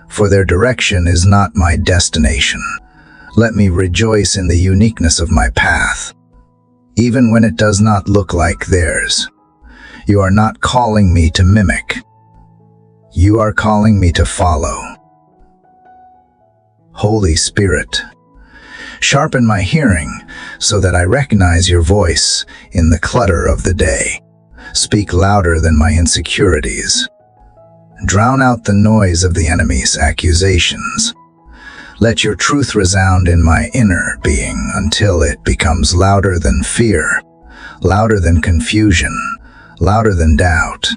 [SPEAKER 1] for their direction is not my destination. Let me rejoice in the uniqueness of my path, even when it does not look like theirs. You are not calling me to mimic. You are calling me to follow. Holy Spirit, sharpen my hearing so that I recognize your voice in the clutter of the day. Speak louder than my insecurities. Drown out the noise of the enemy's accusations. Let your truth resound in my inner being until it becomes louder than fear, louder than confusion, louder than doubt.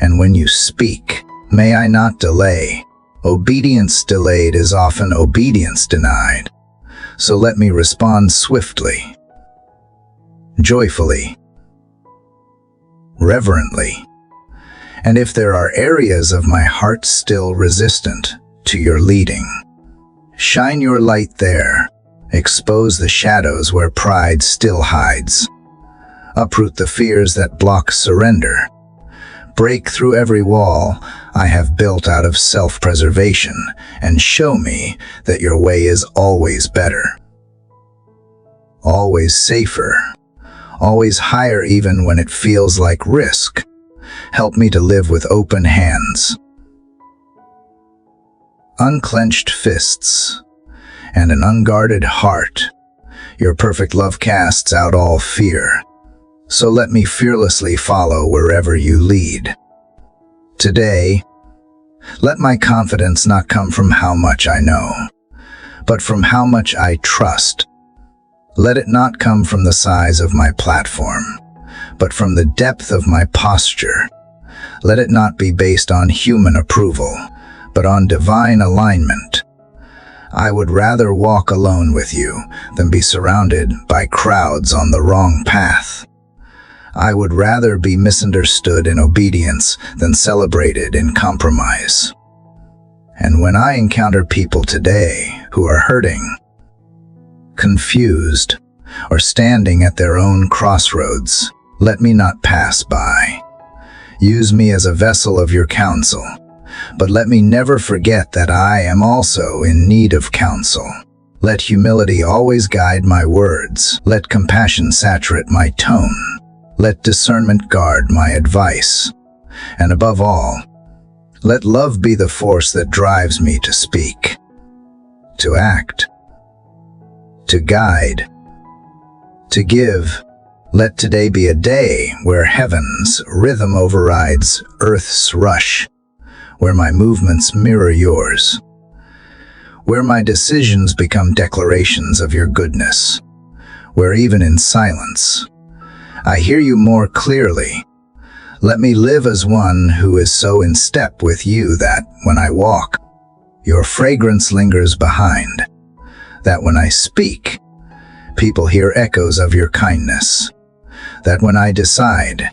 [SPEAKER 1] And when you speak, may I not delay. Obedience delayed is often obedience denied. So let me respond swiftly, joyfully, reverently. And if there are areas of my heart still resistant to your leading, shine your light there. Expose the shadows where pride still hides. Uproot the fears that block surrender. Break through every wall I have built out of self-preservation and show me that your way is always better, always safer, always higher even when it feels like risk. Help me to live with open hands, unclenched fists, and an unguarded heart. Your perfect love casts out all fear, so let me fearlessly follow wherever you lead. Today, let my confidence not come from how much I know, but from how much I trust. Let it not come from the size of my platform, but from the depth of my posture. Let it not be based on human approval, but on divine alignment. I would rather walk alone with you than be surrounded by crowds on the wrong path. I would rather be misunderstood in obedience than celebrated in compromise. And when I encounter people today who are hurting, confused, or standing at their own crossroads, let me not pass by. Use me as a vessel of your counsel, but let me never forget that I am also in need of counsel. Let humility always guide my words. Let compassion saturate my tone. Let discernment guard my advice. And above all, let love be the force that drives me to speak, to act, to guide, to give. Let today be a day where heaven's rhythm overrides earth's rush, where my movements mirror yours, where my decisions become declarations of your goodness, where even in silence, I hear you more clearly. Let me live as one who is so in step with you that when I walk, your fragrance lingers behind, that when I speak, people hear echoes of your kindness, that when I decide,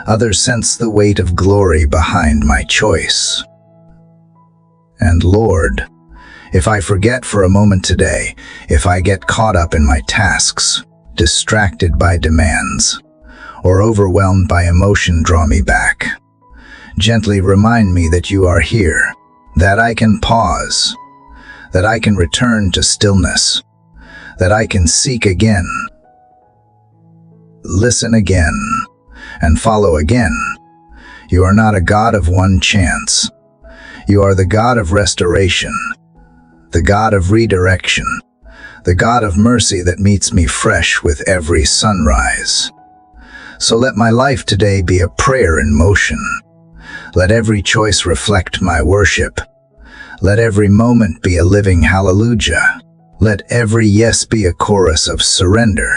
[SPEAKER 1] others sense the weight of glory behind my choice. And Lord, if I forget for a moment today, if I get caught up in my tasks, distracted by demands, or overwhelmed by emotion, draw me back. Gently remind me that you are here, that I can pause, that I can return to stillness, that I can seek again, listen again, and follow again. You are not a God of one chance. You are the God of restoration, the God of redirection, the God of mercy that meets me fresh with every sunrise. So let my life today be a prayer in motion. Let every choice reflect my worship. Let every moment be a living hallelujah. Let every yes be a chorus of surrender.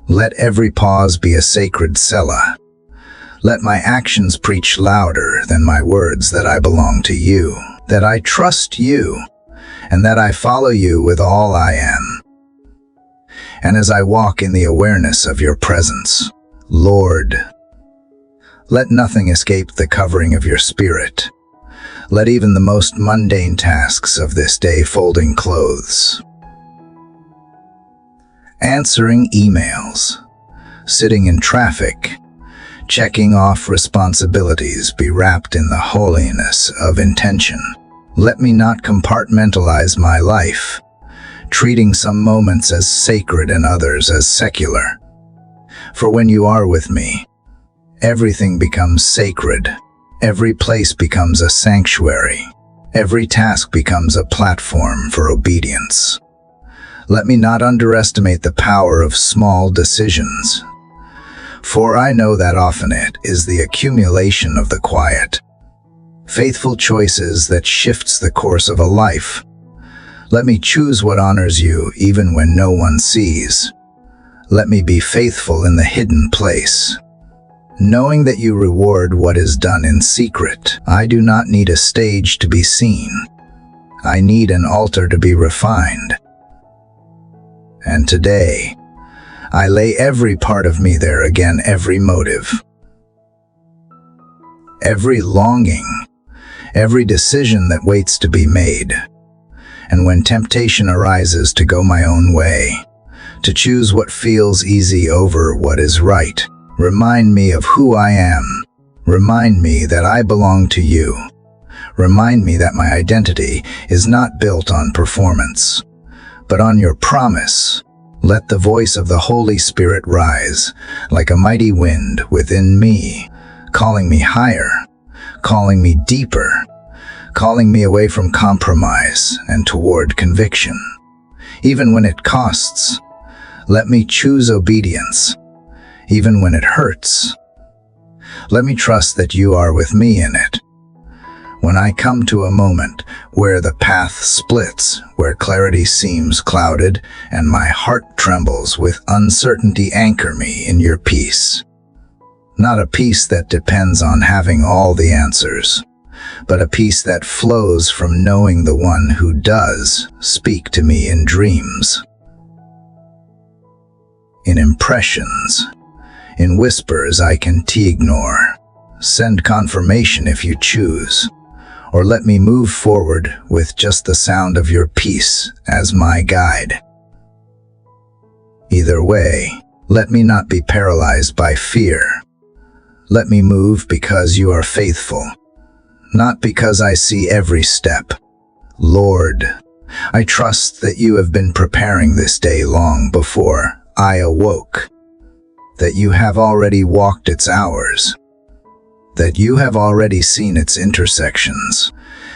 [SPEAKER 1] Let every pause be a sacred selah. Let my actions preach louder than my words that I belong to you, that I trust you, and that I follow you with all I am. And as I walk in the awareness of your presence, Lord, let nothing escape the covering of your spirit. Let even the most mundane tasks of this day, folding clothes, answering emails, sitting in traffic, checking off responsibilities, be wrapped in the holiness of intention. Let me not compartmentalize my life, treating some moments as sacred and others as secular. For when you are with me, everything becomes sacred. Every place becomes a sanctuary. Every task becomes a platform for obedience. Let me not underestimate the power of small decisions, for I know that often it is the accumulation of the quiet, faithful choices that shifts the course of a life. Let me choose what honors you even when no one sees. Let me be faithful in the hidden place, knowing that you reward what is done in secret. I do not need a stage to be seen. I need an altar to be refined. And today, I lay every part of me there again, every motive, every longing, every decision that waits to be made. And when temptation arises to go my own way, to choose what feels easy over what is right, remind me of who I am. Remind me that I belong to you. Remind me that my identity is not built on performance, but on your promise. Let the voice of the Holy Spirit rise like a mighty wind within me, calling me higher, calling me deeper, calling me away from compromise and toward conviction. Even when it costs, let me choose obedience. Even when it hurts, let me trust that you are with me in it. When I come to a moment where the path splits, where clarity seems clouded, and my heart trembles with uncertainty, anchor me in your peace. Not a peace that depends on having all the answers, but a peace that flows from knowing the one who does speak to me in dreams, in impressions, in whispers I can ignore. Send confirmation if you choose, or let me move forward with just the sound of your peace as my guide. Either way, let me not be paralyzed by fear. Let me move because you are faithful, not because I see every step. Lord, I trust that you have been preparing this day long before I awoke, that you have already walked its hours, that you have already seen its intersections,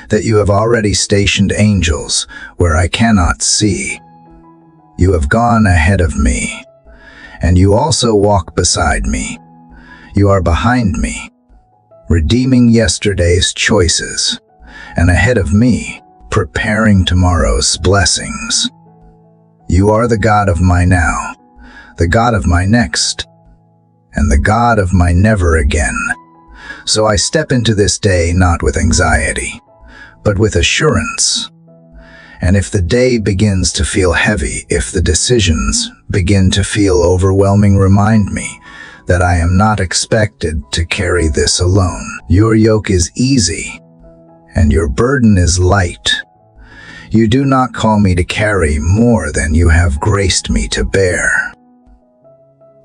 [SPEAKER 1] that you have already stationed angels where I cannot see. You have gone ahead of me, and you also walk beside me. You are behind me, redeeming yesterday's choices, and ahead of me, preparing tomorrow's blessings. You are the God of my now, the God of my next, and the God of my never again. So I step into this day not with anxiety, but with assurance. And if the day begins to feel heavy, if the decisions begin to feel overwhelming, remind me that I am not expected to carry this alone. Your yoke is easy, and your burden is light. You do not call me to carry more than you have graced me to bear.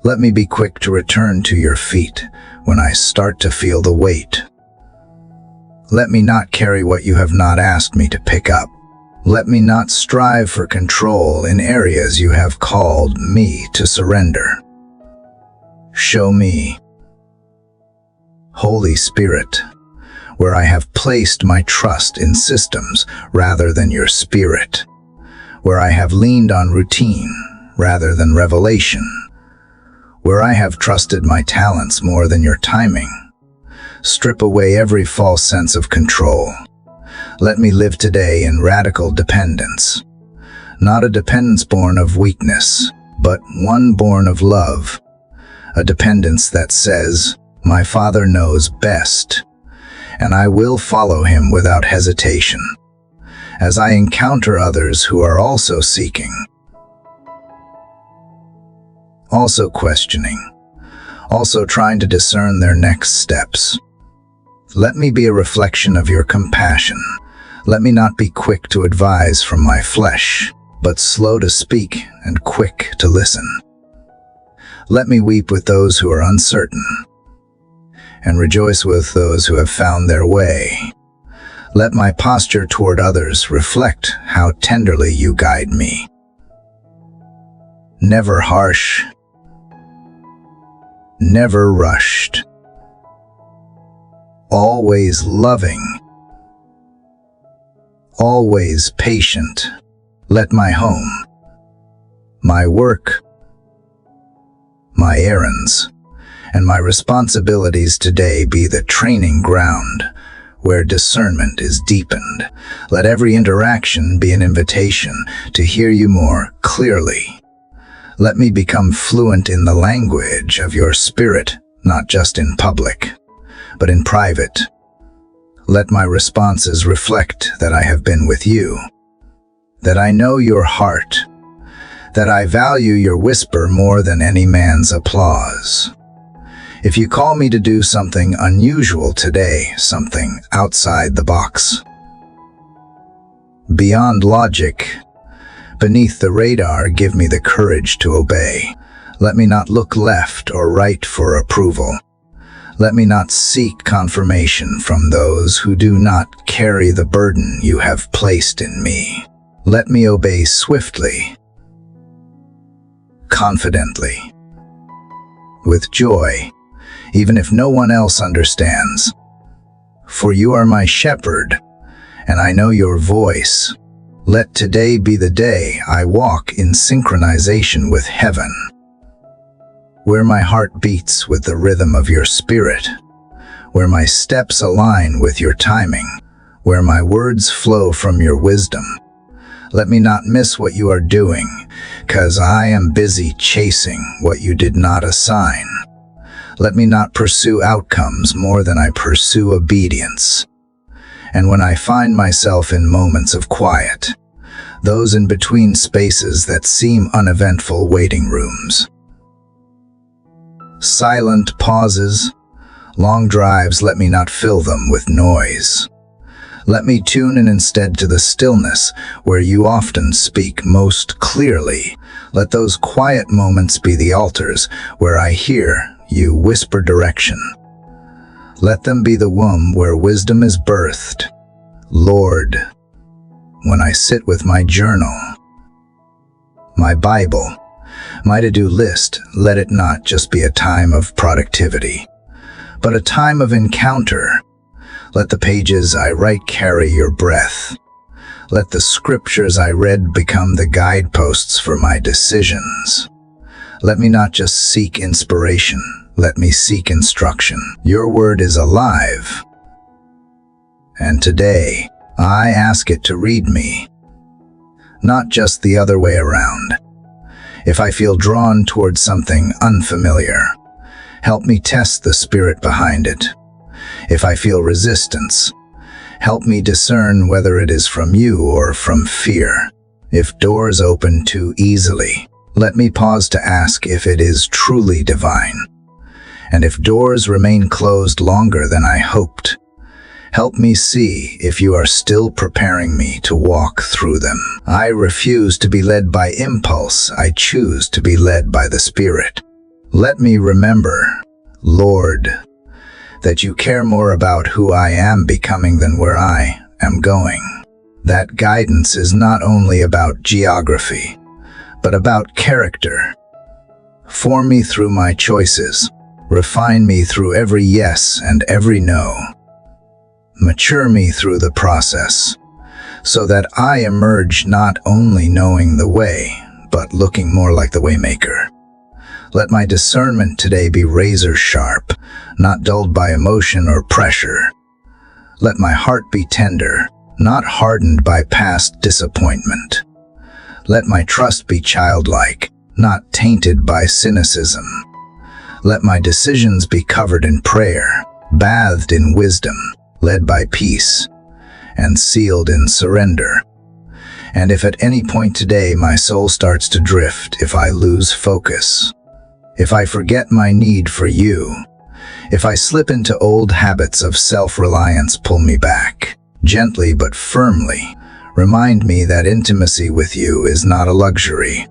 [SPEAKER 1] Let me be quick to return to your feet when I start to feel the weight. Let me not carry what you have not asked me to pick up. Let me not strive for control in areas you have called me to surrender. Show me, Holy Spirit, where I have placed my trust in systems rather than your spirit, where I have leaned on routine rather than revelation, where I have trusted my talents more than your timing. Strip away every false sense of control. Let me live today in radical dependence. Not a dependence born of weakness, but one born of love. A dependence that says, "My Father knows best, and I will follow him without hesitation." As I encounter others who are also seeking, also questioning, also trying to discern their next steps, let me be a reflection of your compassion. Let me not be quick to advise from my flesh, but slow to speak and quick to listen. Let me weep with those who are uncertain, and rejoice with those who have found their way. Let my posture toward others reflect how tenderly you guide me. Never harsh, never rushed, always loving, always patient. Let my home, my work, my errands, and my responsibilities today be the training ground where discernment is deepened. Let every interaction be an invitation to hear you more clearly. Let me become fluent in the language of your spirit, not just in public, but in private. Let my responses reflect that I have been with you, that I know your heart, that I value your whisper more than any man's applause. If you call me to do something unusual today, something outside the box, beyond logic, beneath the radar, give me the courage to obey. Let me not look left or right for approval. Let me not seek confirmation from those who do not carry the burden you have placed in me. Let me obey swiftly, confidently, with joy, even if no one else understands. For you are my shepherd, and I know your voice. Let today be the day I walk in synchronization with heaven, where my heart beats with the rhythm of your spirit, where my steps align with your timing, where my words flow from your wisdom. Let me not miss what you are doing, 'cause I am busy chasing what you did not assign. Let me not pursue outcomes more than I pursue obedience. And when I find myself in moments of quiet, those in between spaces that seem uneventful waiting rooms, silent pauses, long drives, let me not fill them with noise. Let me tune in instead to the stillness where you often speak most clearly. Let those quiet moments be the altars where I hear you whisper direction. Let them be the womb where wisdom is birthed. Lord, when I sit with my journal, my Bible, my to-do list, let it not just be a time of productivity, but a time of encounter. Let the pages I write carry your breath. Let the scriptures I read become the guideposts for my decisions. Let me not just seek inspiration, let me seek instruction. Your word is alive, and today I ask it to read me, not just the other way around. If I feel drawn towards something unfamiliar, help me test the spirit behind it. If I feel resistance, help me discern whether it is from you or from fear. If doors open too easily, let me pause to ask if it is truly divine. And if doors remain closed longer than I hoped, help me see if you are still preparing me to walk through them. I refuse to be led by impulse. I choose to be led by the Spirit. Let me remember, Lord, that you care more about who I am becoming than where I am going. That guidance is not only about geography, but about character. Form me through my choices. Refine me through every yes and every no. Mature me through the process, so that I emerge not only knowing the way, but looking more like the waymaker. Let my discernment today be razor sharp, not dulled by emotion or pressure. Let my heart be tender, not hardened by past disappointment. Let my trust be childlike, not tainted by cynicism. Let my decisions be covered in prayer, bathed in wisdom, led by peace, and sealed in surrender. And if at any point today my soul starts to drift, if I lose focus, if I forget my need for you, if I slip into old habits of self-reliance, pull me back, gently but firmly. Remind me that intimacy with you is not a luxury,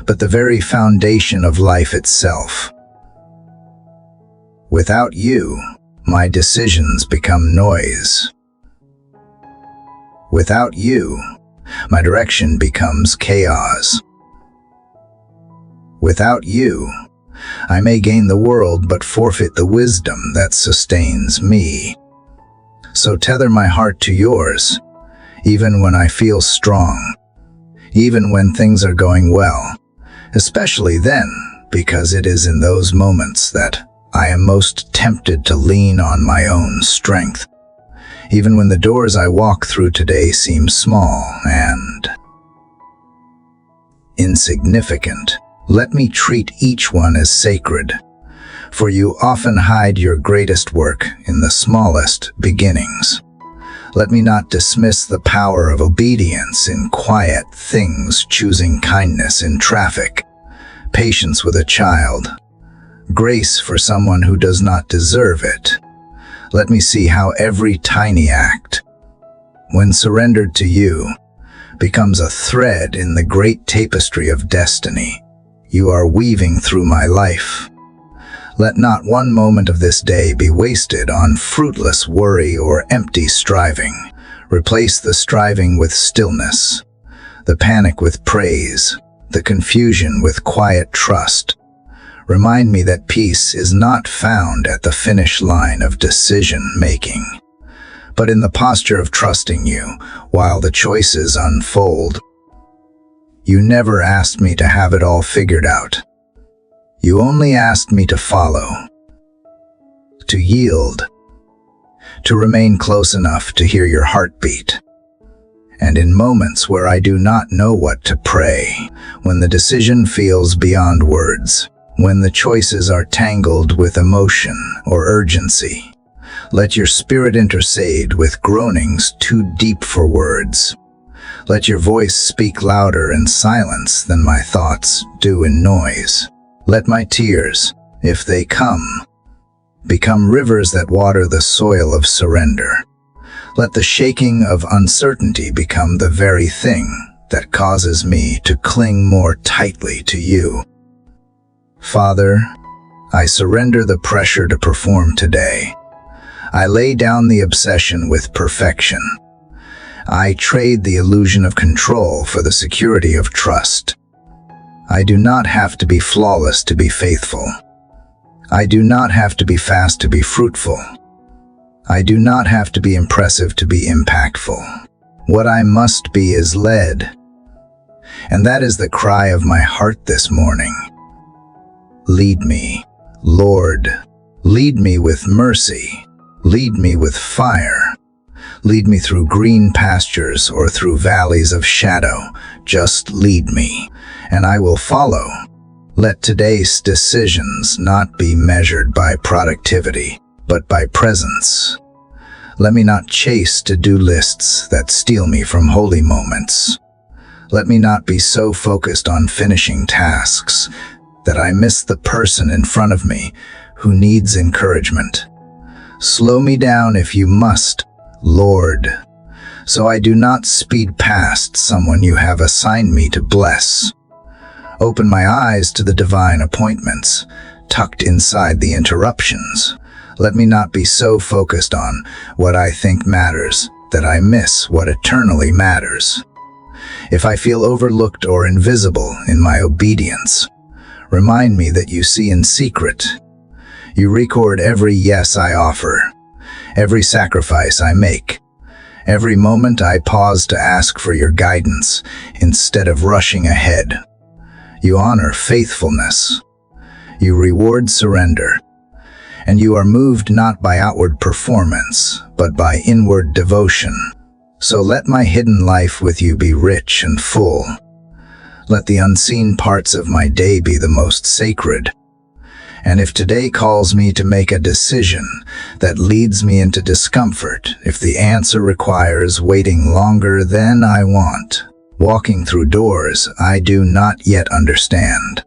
[SPEAKER 1] but the very foundation of life itself. Without you, my decisions become noise. Without you, my direction becomes chaos. Without you, I may gain the world but forfeit the wisdom that sustains me. So tether my heart to yours, even when I feel strong, even when things are going well, especially then, because it is in those moments that I am most tempted to lean on my own strength. Even when the doors I walk through today seem small and insignificant, let me treat each one as sacred, for you often hide your greatest work in the smallest beginnings. Let me not dismiss the power of obedience in quiet things, choosing kindness in traffic, patience with a child, grace for someone who does not deserve it. Let me see how every tiny act, when surrendered to you, becomes a thread in the great tapestry of destiny you are weaving through my life. Let not one moment of this day be wasted on fruitless worry or empty striving. Replace the striving with stillness, the panic with praise, the confusion with quiet trust. Remind me that peace is not found at the finish line of decision-making, but in the posture of trusting you while the choices unfold. You never asked me to have it all figured out. You only asked me to follow, to yield, to remain close enough to hear your heartbeat. And in moments where I do not know what to pray, when the decision feels beyond words, when the choices are tangled with emotion or urgency, let your spirit intercede with groanings too deep for words. Let your voice speak louder in silence than my thoughts do in noise. Let my tears, if they come, become rivers that water the soil of surrender. Let the shaking of uncertainty become the very thing that causes me to cling more tightly to you. Father, I surrender the pressure to perform today. I lay down the obsession with perfection. I trade the illusion of control for the security of trust. I do not have to be flawless to be faithful. I do not have to be fast to be fruitful. I do not have to be impressive to be impactful. What I must be is led. And that is the cry of my heart this morning. Lead me, Lord. Lead me with mercy. Lead me with fire. Lead me through green pastures or through valleys of shadow. Just lead me, and I will follow. Let today's decisions not be measured by productivity, but by presence. Let me not chase to-do lists that steal me from holy moments. Let me not be so focused on finishing tasks that I miss the person in front of me who needs encouragement. Slow me down if you must, Lord, so I do not speed past someone you have assigned me to bless. Open my eyes to the divine appointments, tucked inside the interruptions. Let me not be so focused on what I think matters that I miss what eternally matters. If I feel overlooked or invisible in my obedience, remind me that you see in secret. You record every yes I offer, every sacrifice I make, every moment I pause to ask for your guidance instead of rushing ahead. You honor faithfulness. You reward surrender. And you are moved not by outward performance, but by inward devotion. So let my hidden life with you be rich and full. Let the unseen parts of my day be the most sacred. And if today calls me to make a decision that leads me into discomfort, if the answer requires waiting longer than I want, walking through doors I do not yet understand,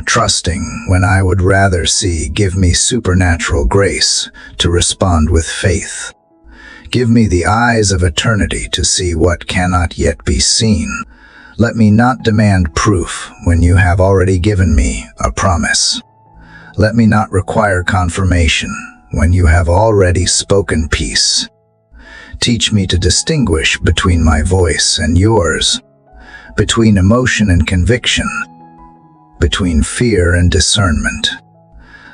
[SPEAKER 1] trusting when I would rather see, give me supernatural grace to respond with faith. Give me the eyes of eternity to see what cannot yet be seen. Let me not demand proof when you have already given me a promise. Let me not require confirmation when you have already spoken peace. Teach me to distinguish between my voice and yours, between emotion and conviction, between fear and discernment.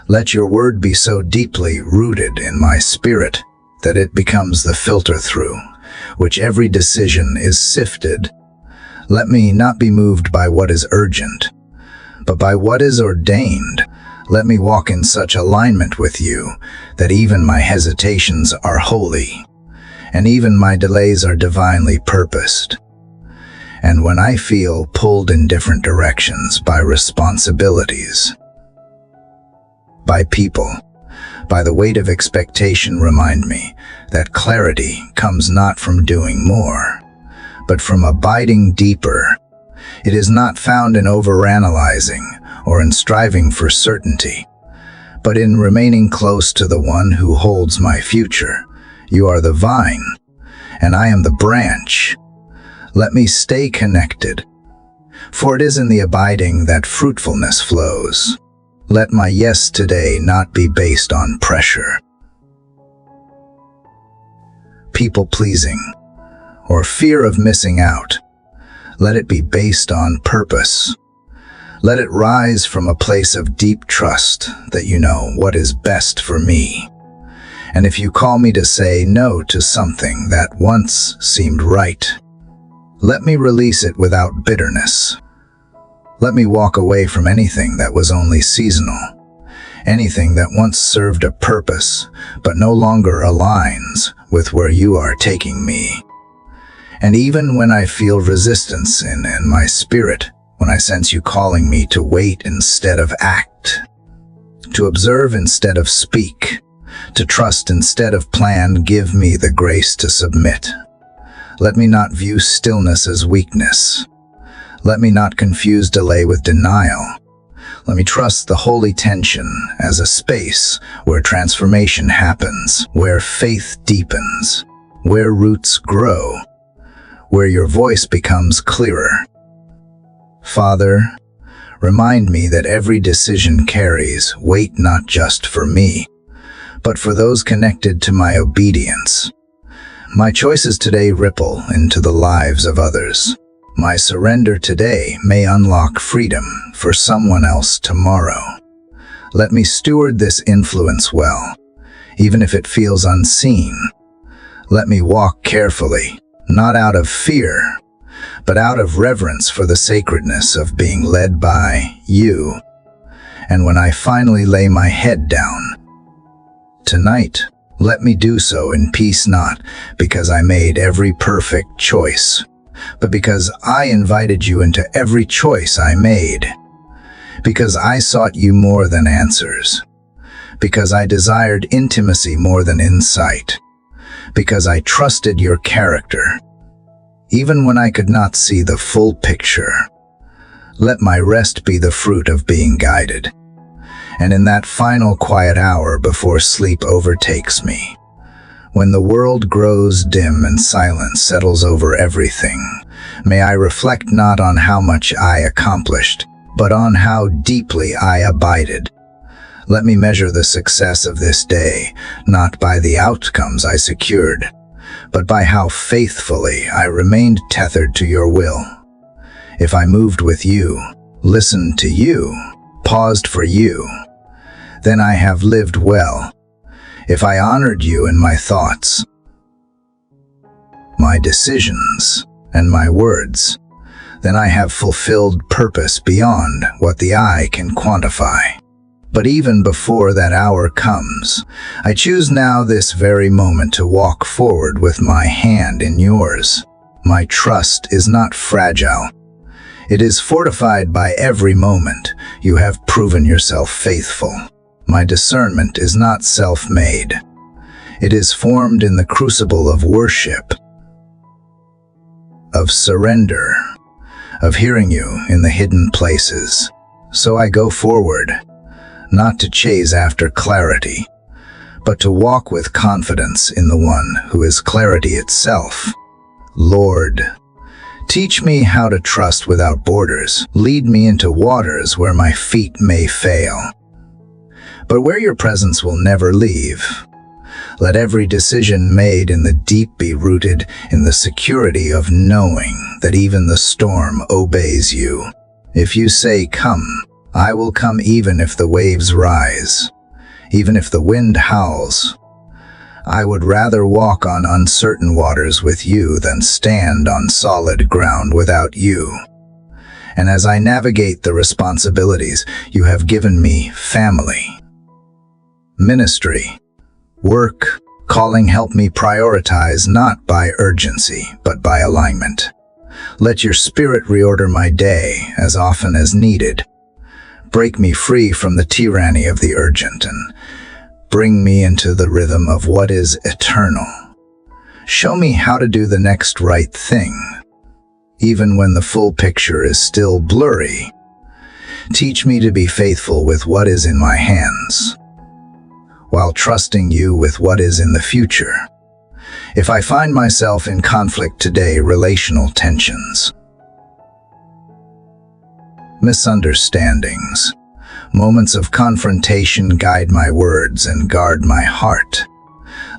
[SPEAKER 1] Let your word be so deeply rooted in my spirit that it becomes the filter through which every decision is sifted. Let me not be moved by what is urgent, but by what is ordained. Let me walk in such alignment with you that even my hesitations are holy, and even my delays are divinely purposed. And when I feel pulled in different directions by responsibilities, by people, by the weight of expectation, remind me that clarity comes not from doing more, but from abiding deeper. It is not found in overanalyzing or in striving for certainty, but in remaining close to the one who holds my future. You are the vine, and I am the branch. Let me stay connected, for it is in the abiding that fruitfulness flows. Let my yes today not be based on pressure, people-pleasing, or fear of missing out. Let it be based on purpose. Let it rise from a place of deep trust that you know what is best for me. And if you call me to say no to something that once seemed right, let me release it without bitterness. Let me walk away from anything that was only seasonal, anything that once served a purpose but no longer aligns with where you are taking me. And even when I feel resistance in my spirit, when I sense you calling me to wait instead of act, to observe instead of speak, to trust instead of plan, give me the grace to submit. Let me not view stillness as weakness. Let me not confuse delay with denial. Let me trust the holy tension as a space where transformation happens, where faith deepens, where roots grow, where your voice becomes clearer. Father, remind me that every decision carries weight not just for me, but for those connected to my obedience. My choices today ripple into the lives of others. My surrender today may unlock freedom for someone else tomorrow. Let me steward this influence well, even if it feels unseen. Let me walk carefully, not out of fear, but out of reverence for the sacredness of being led by you. And when I finally lay my head down tonight, let me do so in peace, not because I made every perfect choice, but because I invited you into every choice I made, because I sought you more than answers, because I desired intimacy more than insight, because I trusted your character, even when I could not see the full picture. Let my rest be the fruit of being guided. And in that final quiet hour before sleep overtakes me, when the world grows dim and silence settles over everything, may I reflect not on how much I accomplished, but on how deeply I abided. Let me measure the success of this day, not by the outcomes I secured, but by how faithfully I remained tethered to your will. If I moved with you, listened to you, paused for you, then I have lived well. If I honored you in my thoughts, my decisions, and my words, then I have fulfilled purpose beyond what the eye can quantify. But even before that hour comes, I choose now this very moment to walk forward with my hand in yours. My trust is not fragile. It is fortified by every moment you have proven yourself faithful. My discernment is not self-made. It is formed in the crucible of worship, of surrender, of hearing you in the hidden places. So I go forward, not to chase after clarity, but to walk with confidence in the one who is clarity itself. Lord, teach me how to trust without borders. Lead me into waters where my feet may fail, but where your presence will never leave. Let every decision made in the deep be rooted in the security of knowing that even the storm obeys you. If you say, "Come," I will come, even if the waves rise, even if the wind howls. I would rather walk on uncertain waters with you than stand on solid ground without you. And as I navigate the responsibilities you have given me, family, ministry, work, calling, help me prioritize not by urgency, but by alignment. Let your spirit reorder my day as often as needed. Break me free from the tyranny of the urgent and bring me into the rhythm of what is eternal. Show me how to do the next right thing, even when the full picture is still blurry. Teach me to be faithful with what is in my hands, while trusting you with what is in the future. If I find myself in conflict today, relational tensions, misunderstandings, moments of confrontation, guide my words and guard my heart.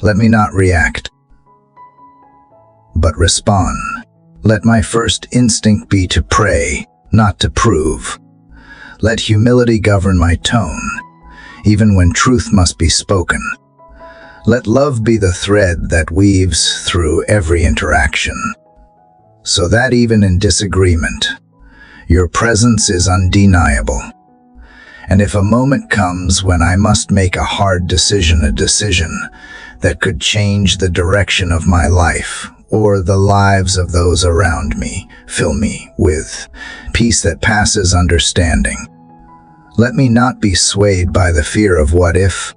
[SPEAKER 1] Let me not react, but respond. Let my first instinct be to pray, not to prove. Let humility govern my tone, even when truth must be spoken. Let love be the thread that weaves through every interaction, so that even in disagreement, your presence is undeniable. And if a moment comes when I must make a hard decision, a decision that could change the direction of my life or the lives of those around me, fill me with peace that passes understanding. Let me not be swayed by the fear of what if,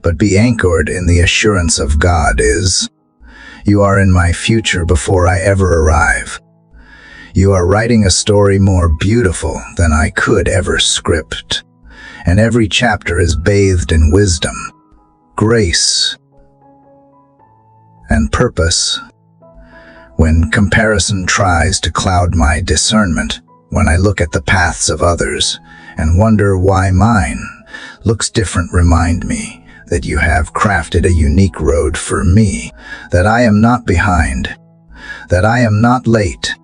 [SPEAKER 1] but be anchored in the assurance of God is. You are in my future before I ever arrive. You are writing a story more beautiful than I could ever script, and every chapter is bathed in wisdom, grace, and purpose. When comparison tries to cloud my discernment, when I look at the paths of others and wonder why mine looks different, remind me that you have crafted a unique road for me, that I am not behind, that I am not late,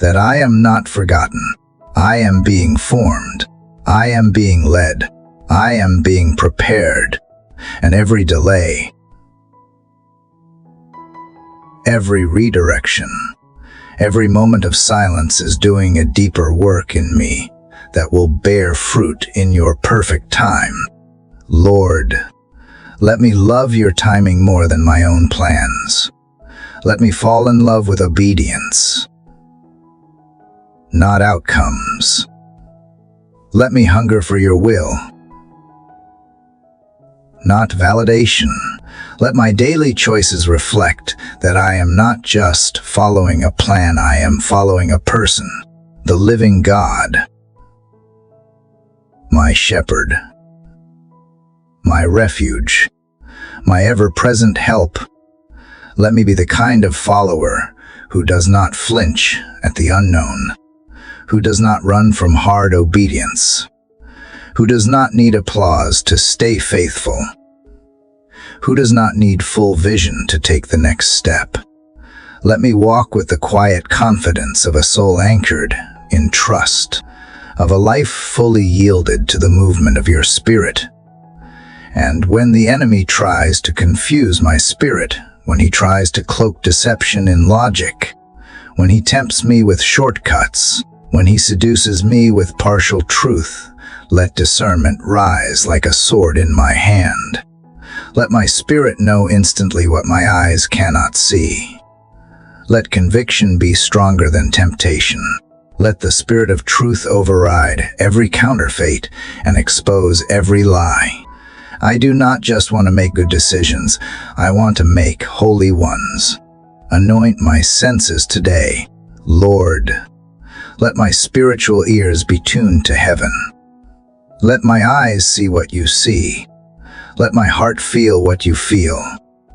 [SPEAKER 1] that I am not forgotten. I am being formed. I am being led. I am being prepared. And every delay, every redirection, every moment of silence is doing a deeper work in me that will bear fruit in your perfect time. Lord, let me love your timing more than my own plans. Let me fall in love with obedience, not outcomes. Let me hunger for your will, not validation. Let my daily choices reflect that I am not just following a plan, I am following a person, the living God, my shepherd, my refuge, my ever-present help. Let me be the kind of follower who does not flinch at the unknown, who does not run from hard obedience, who does not need applause to stay faithful, who does not need full vision to take the next step. Let me walk with the quiet confidence of a soul anchored in trust, of a life fully yielded to the movement of your spirit. And when the enemy tries to confuse my spirit, when he tries to cloak deception in logic, when he tempts me with shortcuts, when he seduces me with partial truth, Let discernment rise like a sword in my hand. Let my spirit know instantly what my eyes cannot see. Let conviction be stronger than temptation. Let the spirit of truth override every counterfeit and expose every lie. I do not just want to make good decisions, I want to make holy ones. Anoint my senses today, Lord. Let my spiritual ears be tuned to heaven. Let my eyes see what you see. Let my heart feel what you feel.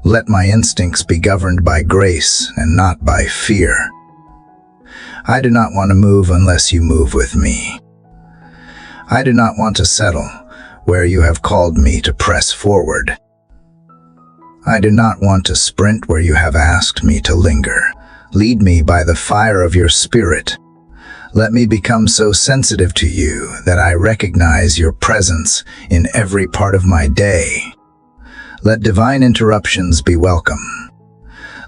[SPEAKER 1] Let my instincts be governed by grace and not by fear. I do not want to move unless you move with me. I do not want to settle where you have called me to press forward. I do not want to sprint where you have asked me to linger. Lead me by the fire of your spirit. Let me become so sensitive to you that I recognize your presence in every part of my day. Let divine interruptions be welcome.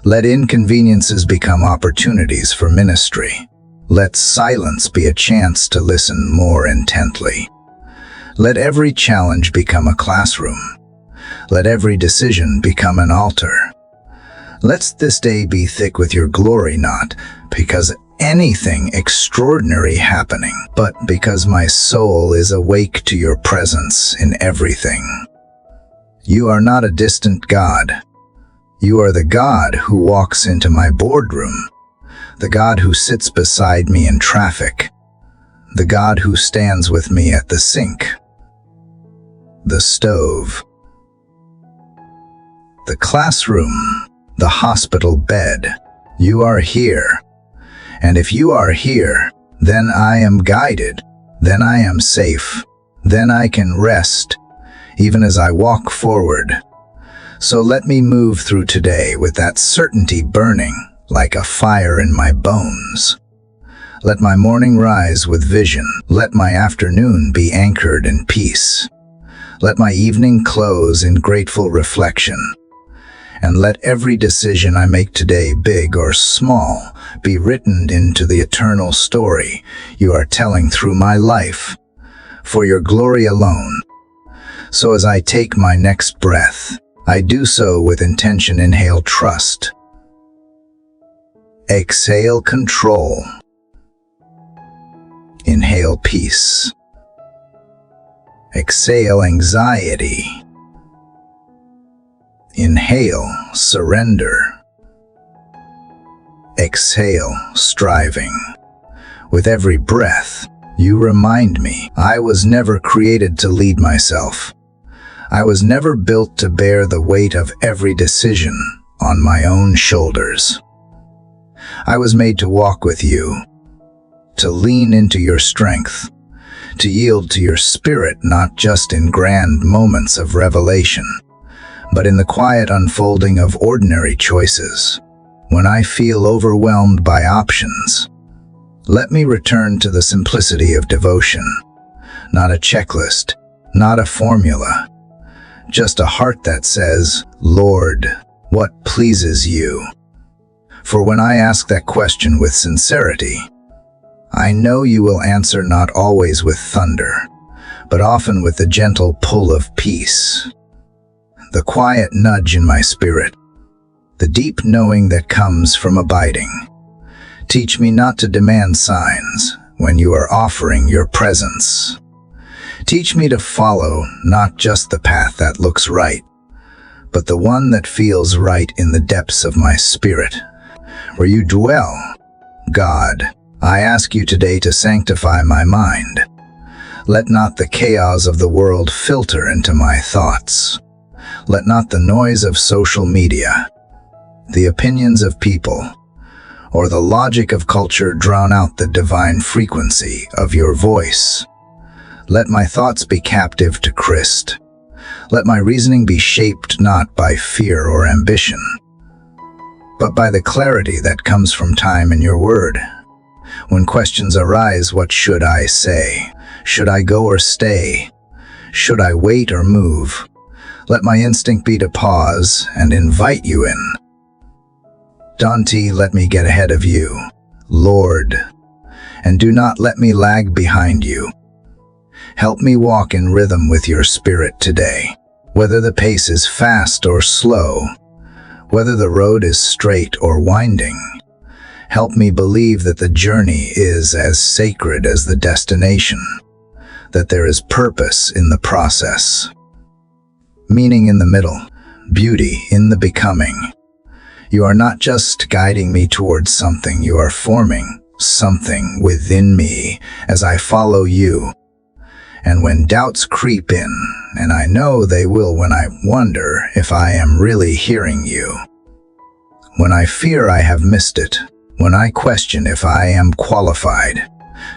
[SPEAKER 1] Let inconveniences become opportunities for ministry. Let silence be a chance to listen more intently. Let every challenge become a classroom. Let every decision become an altar. Let this day be thick with your glory, not because anything extraordinary happening, but because my soul is awake to your presence in everything. You are not a distant God. You are the God who walks into my boardroom, the God who sits beside me in traffic, the God who stands with me at the sink, the stove, the classroom, the hospital bed. You are here. And if you are here, then I am guided, then I am safe, then I can rest, even as I walk forward. So let me move through today with that certainty burning like a fire in my bones. Let my morning rise with vision. Let my afternoon be anchored in peace. Let my evening close in grateful reflection. And let every decision I make today, big or small, be written into the eternal story you are telling through my life, for your glory alone. So as I take my next breath, I do so with intention. Inhale trust. Exhale control. Inhale peace. Exhale anxiety. Inhale surrender. Exhale striving. With every breath, you remind me I was never created to lead myself. I was never built to bear the weight of every decision on my own shoulders. I was made to walk with you, to lean into your strength, to yield to your spirit, not just in grand moments of revelation, but in the quiet unfolding of ordinary choices. When I feel overwhelmed by options, let me return to the simplicity of devotion. Not a checklist, not a formula, just a heart that says, Lord, what pleases you? For when I ask that question with sincerity, I know you will answer, not always with thunder, but often with the gentle pull of peace. The quiet nudge in my spirit, the deep knowing that comes from abiding. Teach me not to demand signs when you are offering your presence. Teach me to follow not just the path that looks right, but the one that feels right in the depths of my spirit, where you dwell. God, I ask you today to sanctify my mind. Let not the chaos of the world filter into my thoughts. Let not the noise of social media, the opinions of people, or the logic of culture drown out the divine frequency of your voice. Let my thoughts be captive to Christ. Let my reasoning be shaped not by fear or ambition, but by the clarity that comes from time in your word. When questions arise, what should I say? Should I go or stay? Should I wait or move? Let my instinct be to pause and invite you in. Dante, let me get ahead of you, Lord, and do not let me lag behind you. Help me walk in rhythm with your spirit today. Whether the pace is fast or slow, whether the road is straight or winding, help me believe that the journey is as sacred as the destination, that there is purpose in the process, meaning in the middle, beauty in the becoming. You are not just guiding me towards something, you are forming something within me as I follow you. And when doubts creep in, and I know they will when I wonder if I am really hearing you, when I fear I have missed it, when I question if I am qualified,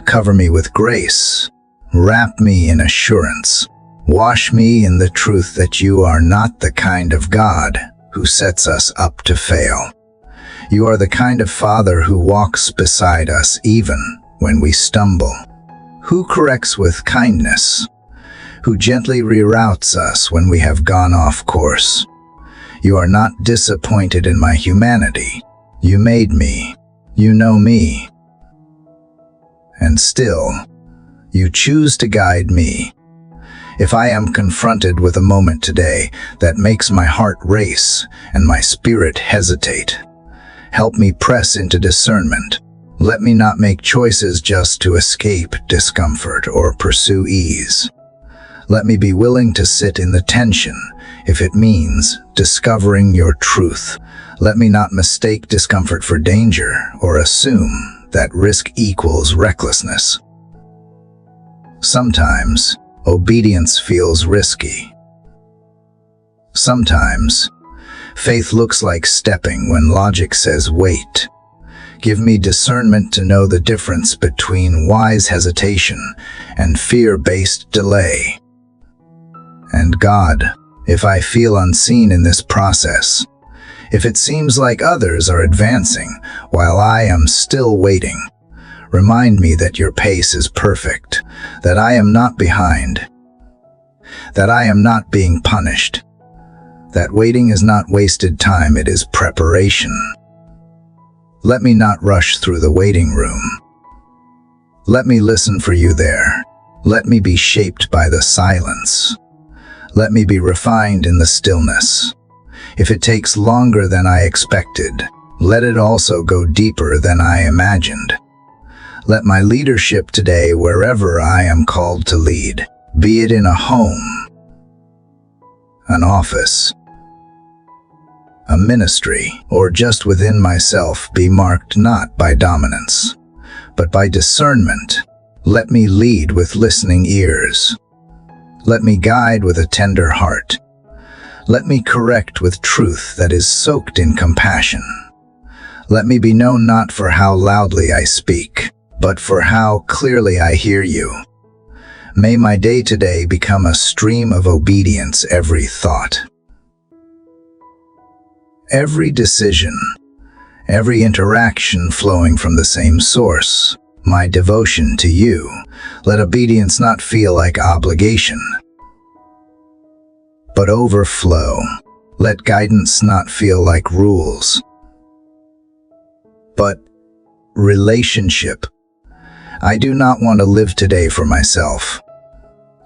[SPEAKER 1] cover me with grace, wrap me in assurance, wash me in the truth that you are not the kind of God who sets us up to fail. You are the kind of Father who walks beside us even when we stumble, who corrects with kindness, who gently reroutes us when we have gone off course. You are not disappointed in my humanity. You made me. You know me. And still, you choose to guide me. If I am confronted with a moment today that makes my heart race and my spirit hesitate, help me press into discernment. Let me not make choices just to escape discomfort or pursue ease. Let me be willing to sit in the tension if it means discovering your truth. Let me not mistake discomfort for danger or assume that risk equals recklessness. Sometimes, obedience feels risky. Sometimes, faith looks like stepping when logic says wait. Give me discernment to know the difference between wise hesitation and fear-based delay. And God, if I feel unseen in this process, if it seems like others are advancing while I am still waiting, remind me that your pace is perfect, that I am not behind, that I am not being punished, that waiting is not wasted time, it is preparation. Let me not rush through the waiting room. Let me listen for you there. Let me be shaped by the silence. Let me be refined in the stillness. If it takes longer than I expected, let it also go deeper than I imagined. Let my leadership today, wherever I am called to lead, be it in a home, an office, a ministry, or just within myself, be marked not by dominance, but by discernment. Let me lead with listening ears. Let me guide with a tender heart. Let me correct with truth that is soaked in compassion. Let me be known not for how loudly I speak, but for how clearly I hear you. May my day today become a stream of obedience, every thought, every decision, every interaction flowing from the same source, my devotion to you. Let obedience not feel like obligation, but overflow. Let guidance not feel like rules, but relationship. I do not want to live today for myself.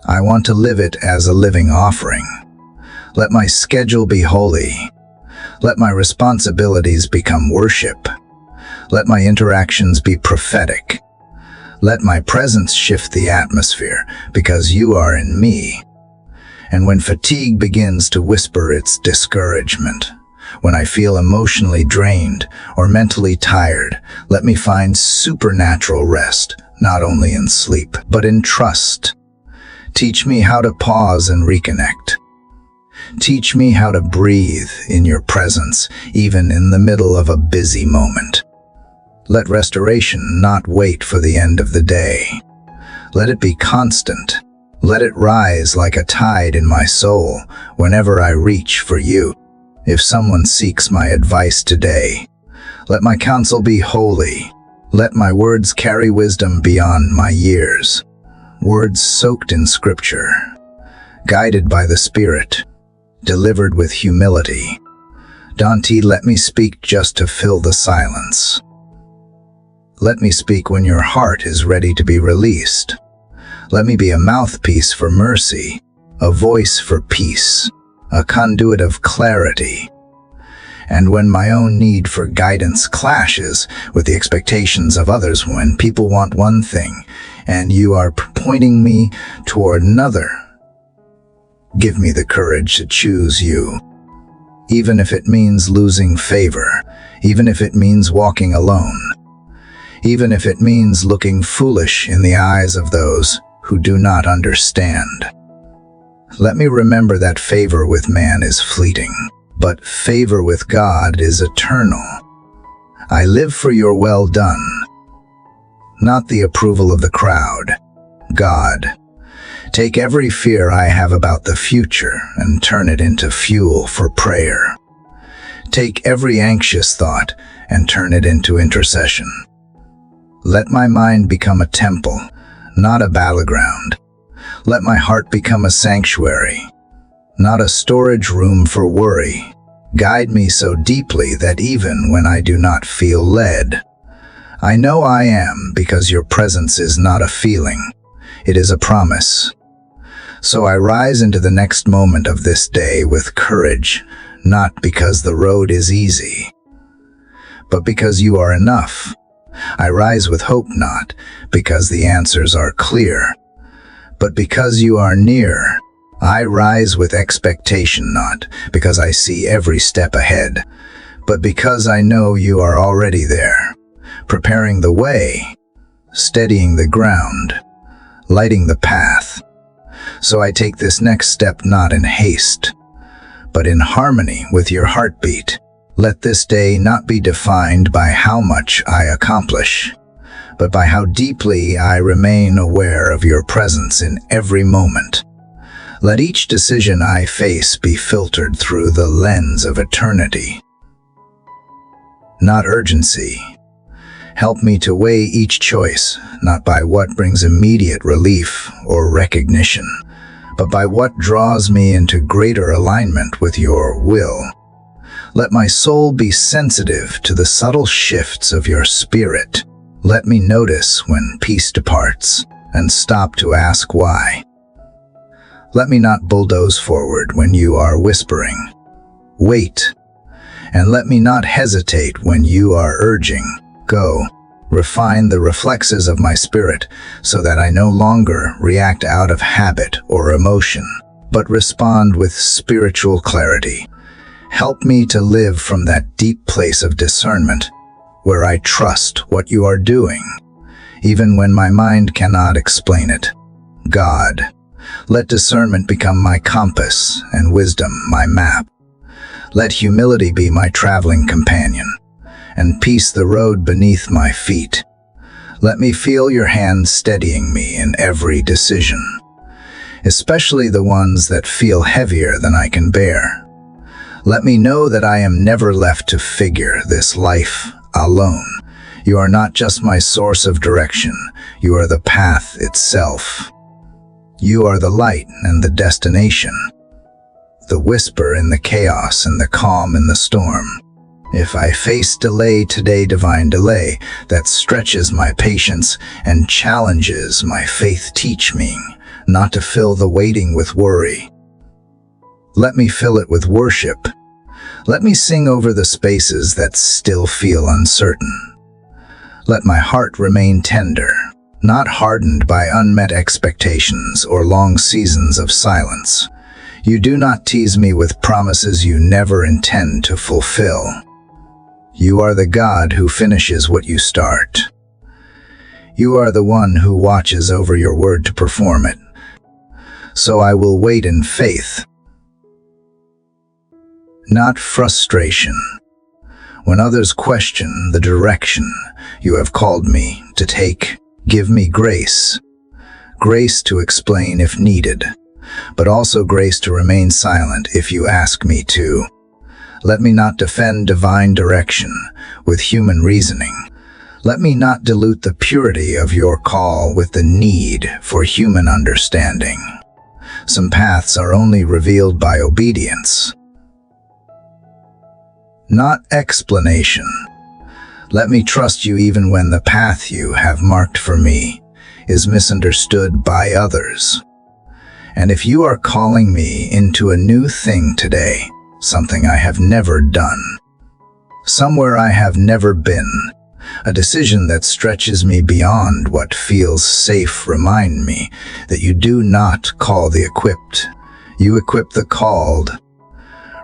[SPEAKER 1] I want to live it as a living offering. Let my schedule be holy. Let my responsibilities become worship. Let my interactions be prophetic. Let my presence shift the atmosphere, because you are in me. And when fatigue begins to whisper its discouragement, when I feel emotionally drained or mentally tired, let me find supernatural rest, not only in sleep, but in trust. Teach me how to pause and reconnect. Teach me how to breathe in your presence, even in the middle of a busy moment. Let restoration not wait for the end of the day. Let it be constant. Let it rise like a tide in my soul whenever I reach for you. If someone seeks my advice today, let my counsel be holy. Let my words carry wisdom beyond my years. Words soaked in scripture, guided by the Spirit, delivered with humility. Dante, let me speak just to fill the silence. Let me speak when your heart is ready to be released. Let me be a mouthpiece for mercy, a voice for peace, a conduit of clarity. And when my own need for guidance clashes with the expectations of others, when people want one thing and you are pointing me toward another, give me the courage to choose you. Even if it means losing favor, even if it means walking alone, even if it means looking foolish in the eyes of those who do not understand. Let me remember that favor with man is fleeting, but favor with God is eternal. I live for your well done, not the approval of the crowd. God, take every fear I have about the future and turn it into fuel for prayer. Take every anxious thought and turn it into intercession. Let my mind become a temple, not a battleground. Let my heart become a sanctuary, not a storage room for worry. Guide me so deeply that even when I do not feel led, I know I am, because your presence is not a feeling, it is a promise. So I rise into the next moment of this day with courage, not because the road is easy, but because you are enough. I rise with hope, not because the answers are clear, but because you are near. I rise with expectation, not because I see every step ahead, but because I know you are already there, preparing the way, steadying the ground, lighting the path. So I take this next step not in haste, but in harmony with your heartbeat. Let this day not be defined by how much I accomplish, but by how deeply I remain aware of your presence in every moment. Let each decision I face be filtered through the lens of eternity, not urgency. Help me to weigh each choice, not by what brings immediate relief or recognition, but by what draws me into greater alignment with your will. Let my soul be sensitive to the subtle shifts of your spirit. Let me notice when peace departs and stop to ask why. Let me not bulldoze forward when you are whispering, wait, and let me not hesitate when you are urging, go. Refine the reflexes of my spirit so that I no longer react out of habit or emotion, but respond with spiritual clarity. Help me to live from that deep place of discernment where I trust what you are doing, even when my mind cannot explain it. God, let discernment become my compass and wisdom my map. Let humility be my traveling companion, and peace the road beneath my feet. Let me feel your hand steadying me in every decision, especially the ones that feel heavier than I can bear. Let me know that I am never left to figure this life alone. You are not just my source of direction, you are the path itself. You are the light and the destination, the whisper in the chaos and the calm in the storm. If I face delay today, divine delay, that stretches my patience and challenges my faith, teach me not to fill the waiting with worry. Let me fill it with worship. Let me sing over the spaces that still feel uncertain. Let my heart remain tender, not hardened by unmet expectations or long seasons of silence. You do not tease me with promises you never intend to fulfill. You are the God who finishes what you start. You are the one who watches over your word to perform it. So I will wait in faith, not frustration. When others question the direction you have called me to take, give me grace. Grace to explain if needed, but also grace to remain silent if you ask me to. Let me not defend divine direction with human reasoning. Let me not dilute the purity of your call with the need for human understanding. Some paths are only revealed by obedience, not explanation. Let me trust you even when the path you have marked for me is misunderstood by others. And if you are calling me into a new thing today, something I have never done, somewhere I have never been, a decision that stretches me beyond what feels safe, remind me that you do not call the equipped, you equip the called.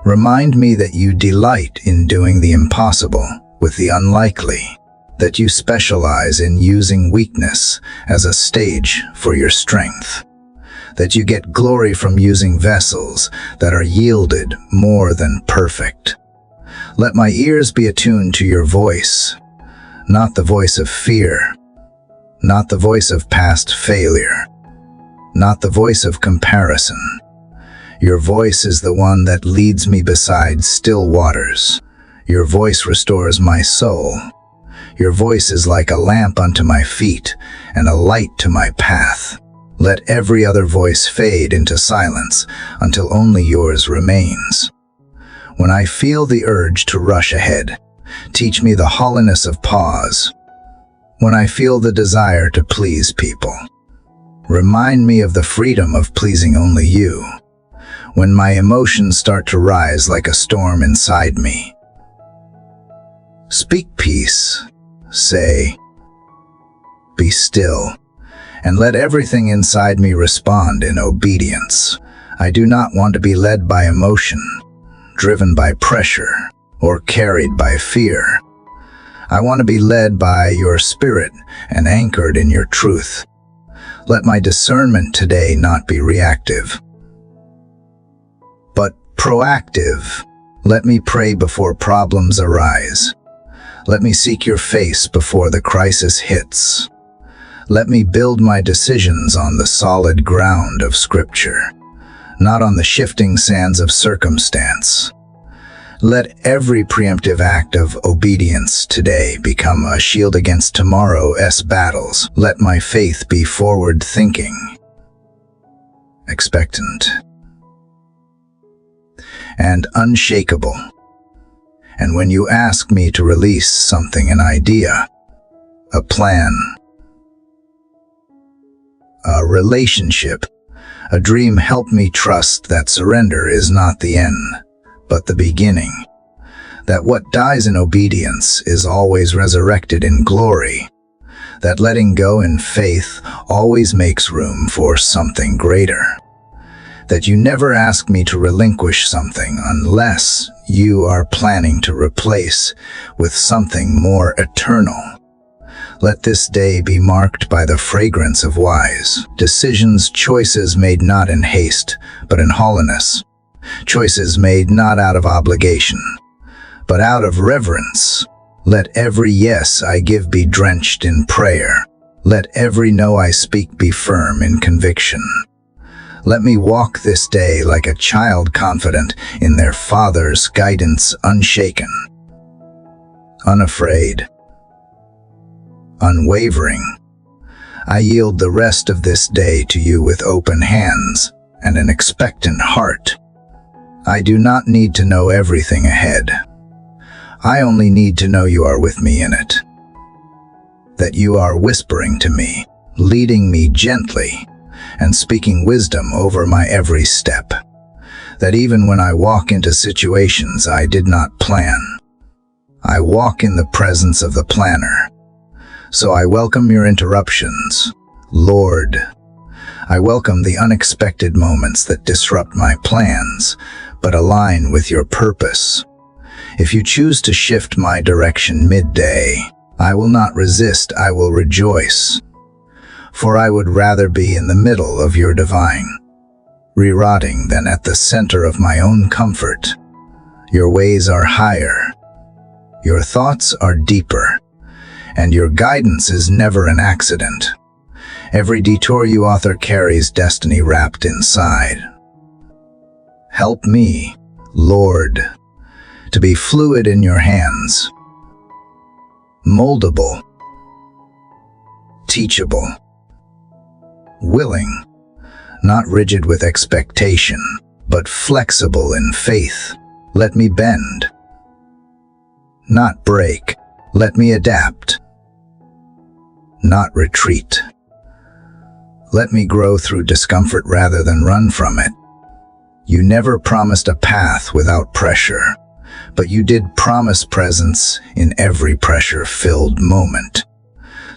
[SPEAKER 1] Remind me that you delight in doing the impossible with the unlikely, that you specialize in using weakness as a stage for your strength, that you get glory from using vessels that are yielded more than perfect. Let my ears be attuned to your voice, not the voice of fear, not the voice of past failure, not the voice of comparison. Your voice is the one that leads me beside still waters. Your voice restores my soul. Your voice is like a lamp unto my feet and a light to my path. Let every other voice fade into silence until only yours remains. When I feel the urge to rush ahead, teach me the holiness of pause. When I feel the desire to please people, remind me of the freedom of pleasing only you. When my emotions start to rise like a storm inside me, speak peace, say, be still, and let everything inside me respond in obedience. I do not want to be led by emotion, driven by pressure, or carried by fear. I want to be led by your spirit and anchored in your truth. Let my discernment today not be reactive, but proactive. Let me pray before problems arise. Let me seek your face before the crisis hits. Let me build my decisions on the solid ground of Scripture, not on the shifting sands of circumstance. Let every preemptive act of obedience today become a shield against tomorrow's battles. Let my faith be forward-thinking, expectant, and unshakable. And when you ask me to release something, an idea, a plan, a relationship, a dream, help me trust that surrender is not the end, but the beginning. That what dies in obedience is always resurrected in glory. That letting go in faith always makes room for something greater. That you never ask me to relinquish something unless you are planning to replace with something more eternal. Let this day be marked by the fragrance of wise decisions, choices made not in haste, but in holiness. Choices made not out of obligation, but out of reverence. Let every yes I give be drenched in prayer. Let every no I speak be firm in conviction. Let me walk this day like a child, confident in their Father's guidance, unshaken, unafraid, unwavering. I yield the rest of this day to you with open hands and an expectant heart. I do not need to know everything ahead. I only need to know you are with me in it. That you are whispering to me, leading me gently, and speaking wisdom over my every step. That even when I walk into situations I did not plan, I walk in the presence of the planner. So I welcome your interruptions, Lord. I welcome the unexpected moments that disrupt my plans, but align with your purpose. If you choose to shift my direction midday, I will not resist, I will rejoice. For I would rather be in the middle of your divine rerouting than at the center of my own comfort. Your ways are higher, your thoughts are deeper, and your guidance is never an accident. Every detour you author carries destiny wrapped inside. Help me, Lord, to be fluid in your hands, moldable, teachable, willing, not rigid with expectation, but flexible in faith. Let me bend, not break. Let me adapt, not retreat. Let me grow through discomfort rather than run from it. You never promised a path without pressure, but you did promise presence in every pressure-filled moment.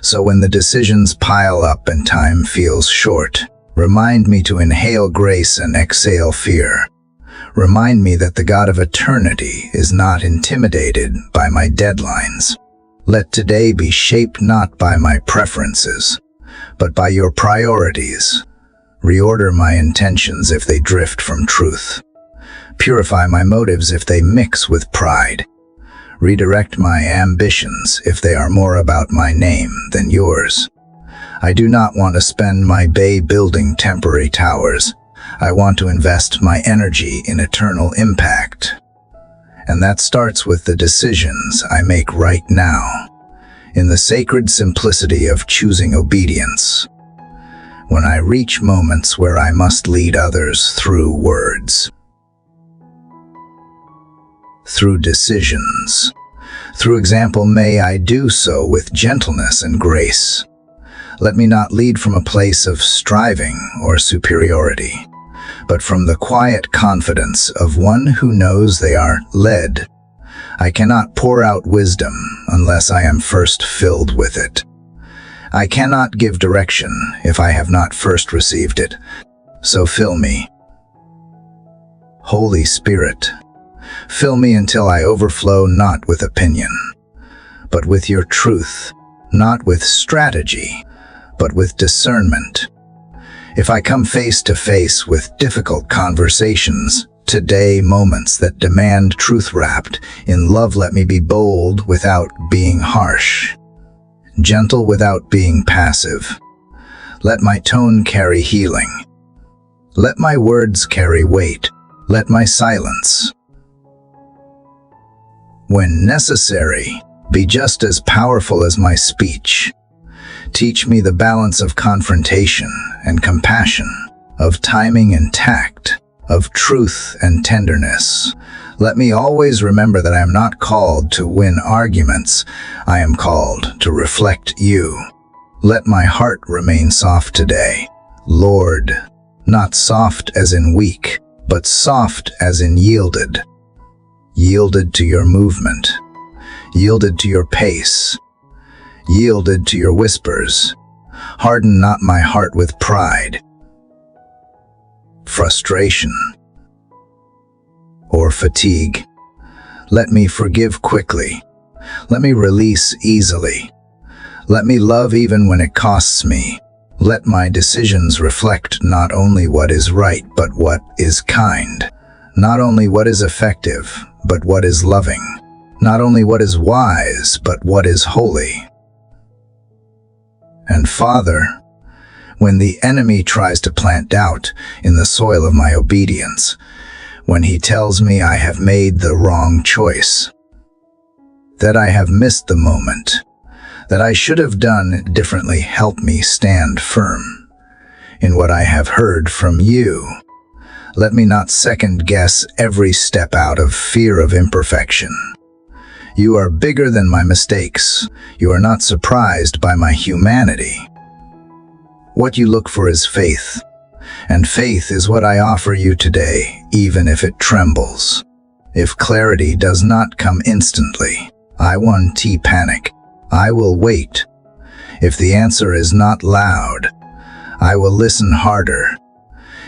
[SPEAKER 1] So when the decisions pile up and time feels short, remind me to inhale grace and exhale fear. Remind me that the God of eternity is not intimidated by my deadlines. Let today be shaped not by my preferences, but by your priorities. Reorder my intentions if they drift from truth. Purify my motives if they mix with pride. Redirect my ambitions if they are more about my name than yours. I do not want to spend my day building temporary towers. I want to invest my energy in eternal impact. And that starts with the decisions I make right now, in the sacred simplicity of choosing obedience. When I reach moments where I must lead others through words, through decisions, through example, may I do so with gentleness and grace. Let me not lead from a place of striving or superiority, but from the quiet confidence of one who knows they are led. I cannot pour out wisdom unless I am first filled with it. I cannot give direction if I have not first received it. So fill me. Holy Spirit, fill me until I overflow, not with opinion, but with your truth, not with strategy, but with discernment. If I come face to face with difficult conversations, today moments that demand truth wrapped in love, let me be bold without being harsh, gentle without being passive. Let my tone carry healing. Let my words carry weight. Let my silence, when necessary, be just as powerful as my speech. Teach me the balance of confrontation and compassion, of timing and tact, of truth and tenderness. Let me always remember that I am not called to win arguments. I am called to reflect you. Let my heart remain soft today, Lord, not soft as in weak, but soft as in yielded. Yielded to your movement, yielded to your pace, yielded to your whispers. Harden not my heart with pride, frustration, or fatigue. Let me forgive quickly. Let me release easily. Let me love even when it costs me. Let my decisions reflect not only what is right, but what is kind. Not only what is effective, but what is loving. Not only what is wise, but what is holy. And Father, when the enemy tries to plant doubt in the soil of my obedience, when he tells me I have made the wrong choice, that I have missed the moment, that I should have done differently, help me stand firm in what I have heard from you. Let me not second-guess every step out of fear of imperfection. You are bigger than my mistakes. You are not surprised by my humanity. What you look for is faith, and faith is what I offer you today, even if it trembles. If clarity does not come instantly, I won't panic. I will wait. If the answer is not loud, I will listen harder.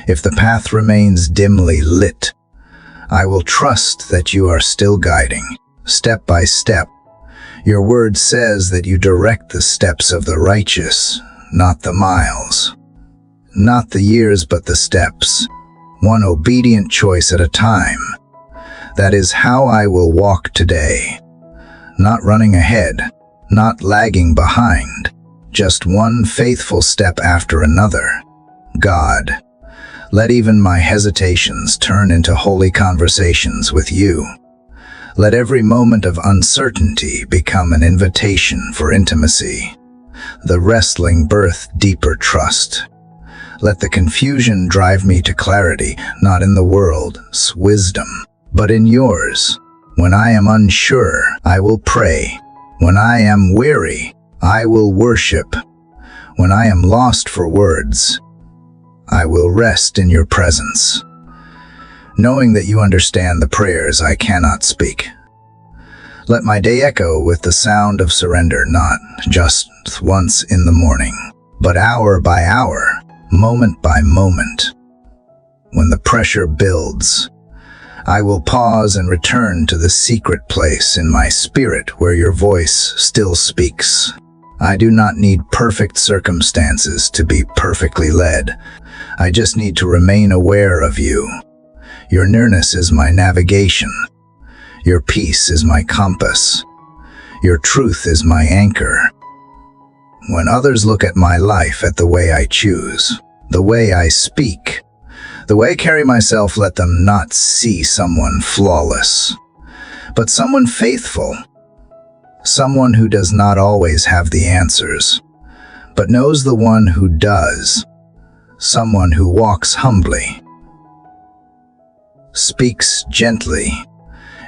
[SPEAKER 1] If the path remains dimly lit, I will trust that you are still guiding, step by step. Your word says that you direct the steps of the righteous, not the miles. Not the years, but the steps, one obedient choice at a time. That is how I will walk today. Not running ahead, not lagging behind, just one faithful step after another. God, let even my hesitations turn into holy conversations with you. Let every moment of uncertainty become an invitation for intimacy. The wrestling birth deeper trust. Let the confusion drive me to clarity, not in the world's wisdom, but in yours. When I am unsure, I will pray. When I am weary, I will worship. When I am lost for words, I will rest in your presence, knowing that you understand the prayers I cannot speak. Let my day echo with the sound of surrender, not just once in the morning, but hour by hour, moment by moment. When the pressure builds, I will pause and return to the secret place in my spirit where your voice still speaks. I do not need perfect circumstances to be perfectly led. I just need to remain aware of you. Your nearness is my navigation. Your peace is my compass. Your truth is my anchor. When others look at my life, at the way I choose, the way I speak, the way I carry myself, let them not see someone flawless, but someone faithful, someone who does not always have the answers, but knows the one who does, someone who walks humbly, speaks gently,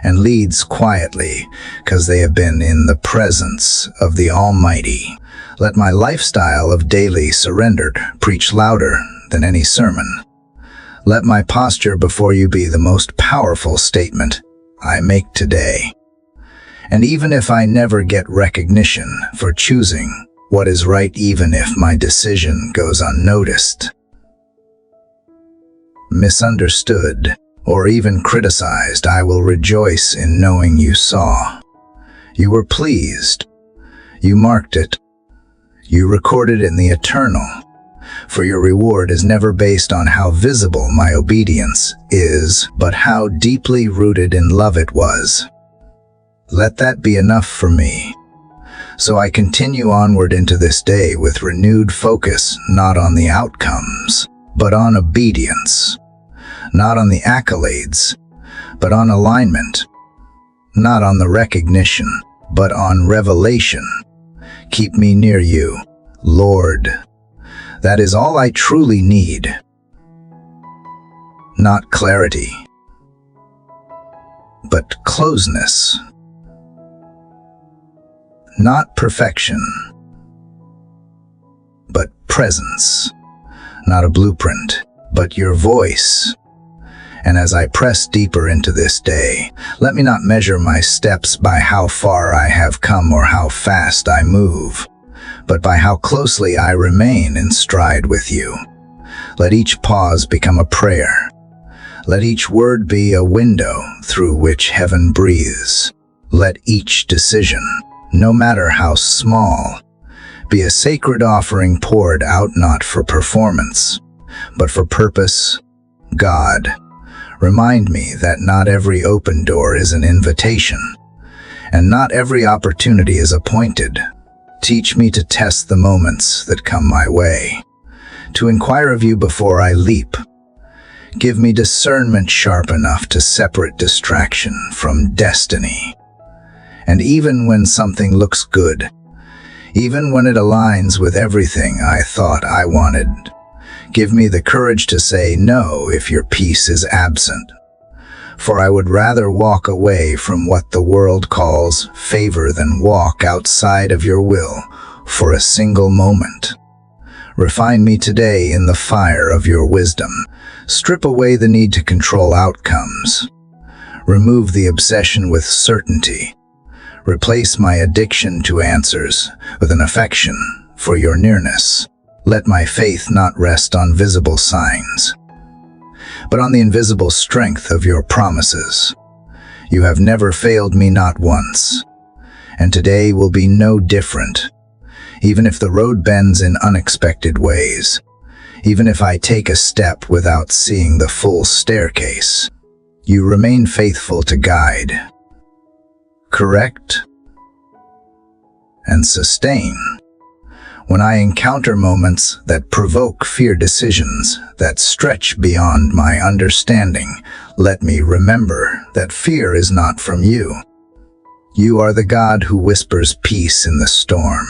[SPEAKER 1] and leads quietly, because they have been in the presence of the Almighty. Let my lifestyle of daily surrendered preach louder than any sermon. Let my posture before you be the most powerful statement I make today. And even if I never get recognition for choosing what is right, even if my decision goes unnoticed, misunderstood, or even criticized, I will rejoice in knowing you saw. You were pleased. You marked it. You recorded in the eternal. For your reward is never based on how visible my obedience is, but how deeply rooted in love it was. Let that be enough for me. So I continue onward into this day with renewed focus, not on the outcomes, but on obedience. Not on the accolades, but on alignment. Not on the recognition, but on revelation. Keep me near you, Lord. That is all I truly need. Not clarity, but closeness. Not perfection, but presence. Not a blueprint, but your voice. And as I press deeper into this day, let me not measure my steps by how far I have come or how fast I move, but by how closely I remain in stride with you. Let each pause become a prayer. Let each word be a window through which heaven breathes. Let each decision, no matter how small, be a sacred offering poured out not for performance, but for purpose. God, remind me that not every open door is an invitation, and not every opportunity is appointed. Teach me to test the moments that come my way, to inquire of you before I leap. Give me discernment sharp enough to separate distraction from destiny. And even when something looks good, even when it aligns with everything I thought I wanted, give me the courage to say no if your peace is absent. For I would rather walk away from what the world calls favor than walk outside of your will for a single moment. Refine me today in the fire of your wisdom. Strip away the need to control outcomes. Remove the obsession with certainty. Replace my addiction to answers with an affection for your nearness. Let my faith not rest on visible signs, but on the invisible strength of your promises. You have never failed me, not once, and today will be no different. Even if the road bends in unexpected ways, even if I take a step without seeing the full staircase, you remain faithful to guide, correct, and sustain. When I encounter moments that provoke fear, decisions that stretch beyond my understanding, let me remember that fear is not from you. You are the God who whispers peace in the storm,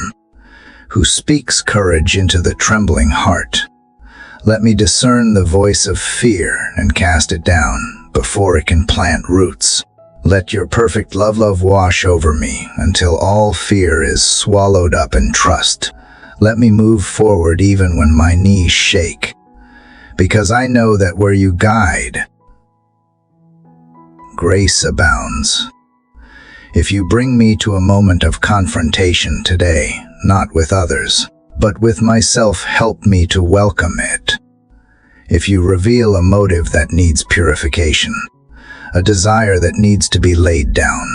[SPEAKER 1] who speaks courage into the trembling heart. Let me discern the voice of fear and cast it down before it can plant roots. Let your perfect love wash over me until all fear is swallowed up in trust. Let me move forward even when my knees shake, because I know that where you guide, grace abounds. If you bring me to a moment of confrontation today, not with others, but with myself, help me to welcome it. If you reveal a motive that needs purification, a desire that needs to be laid down,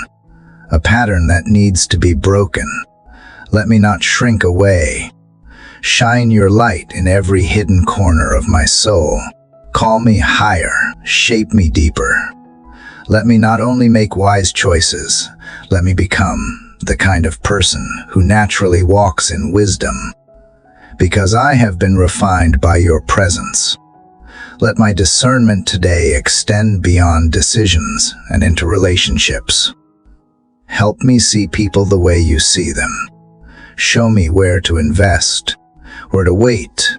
[SPEAKER 1] a pattern that needs to be broken, let me not shrink away. Shine your light in every hidden corner of my soul. Call me higher, shape me deeper. Let me not only make wise choices, let me become the kind of person who naturally walks in wisdom, because I have been refined by your presence. Let my discernment today extend beyond decisions and into relationships. Help me see people the way you see them. Show me where to invest, where to wait,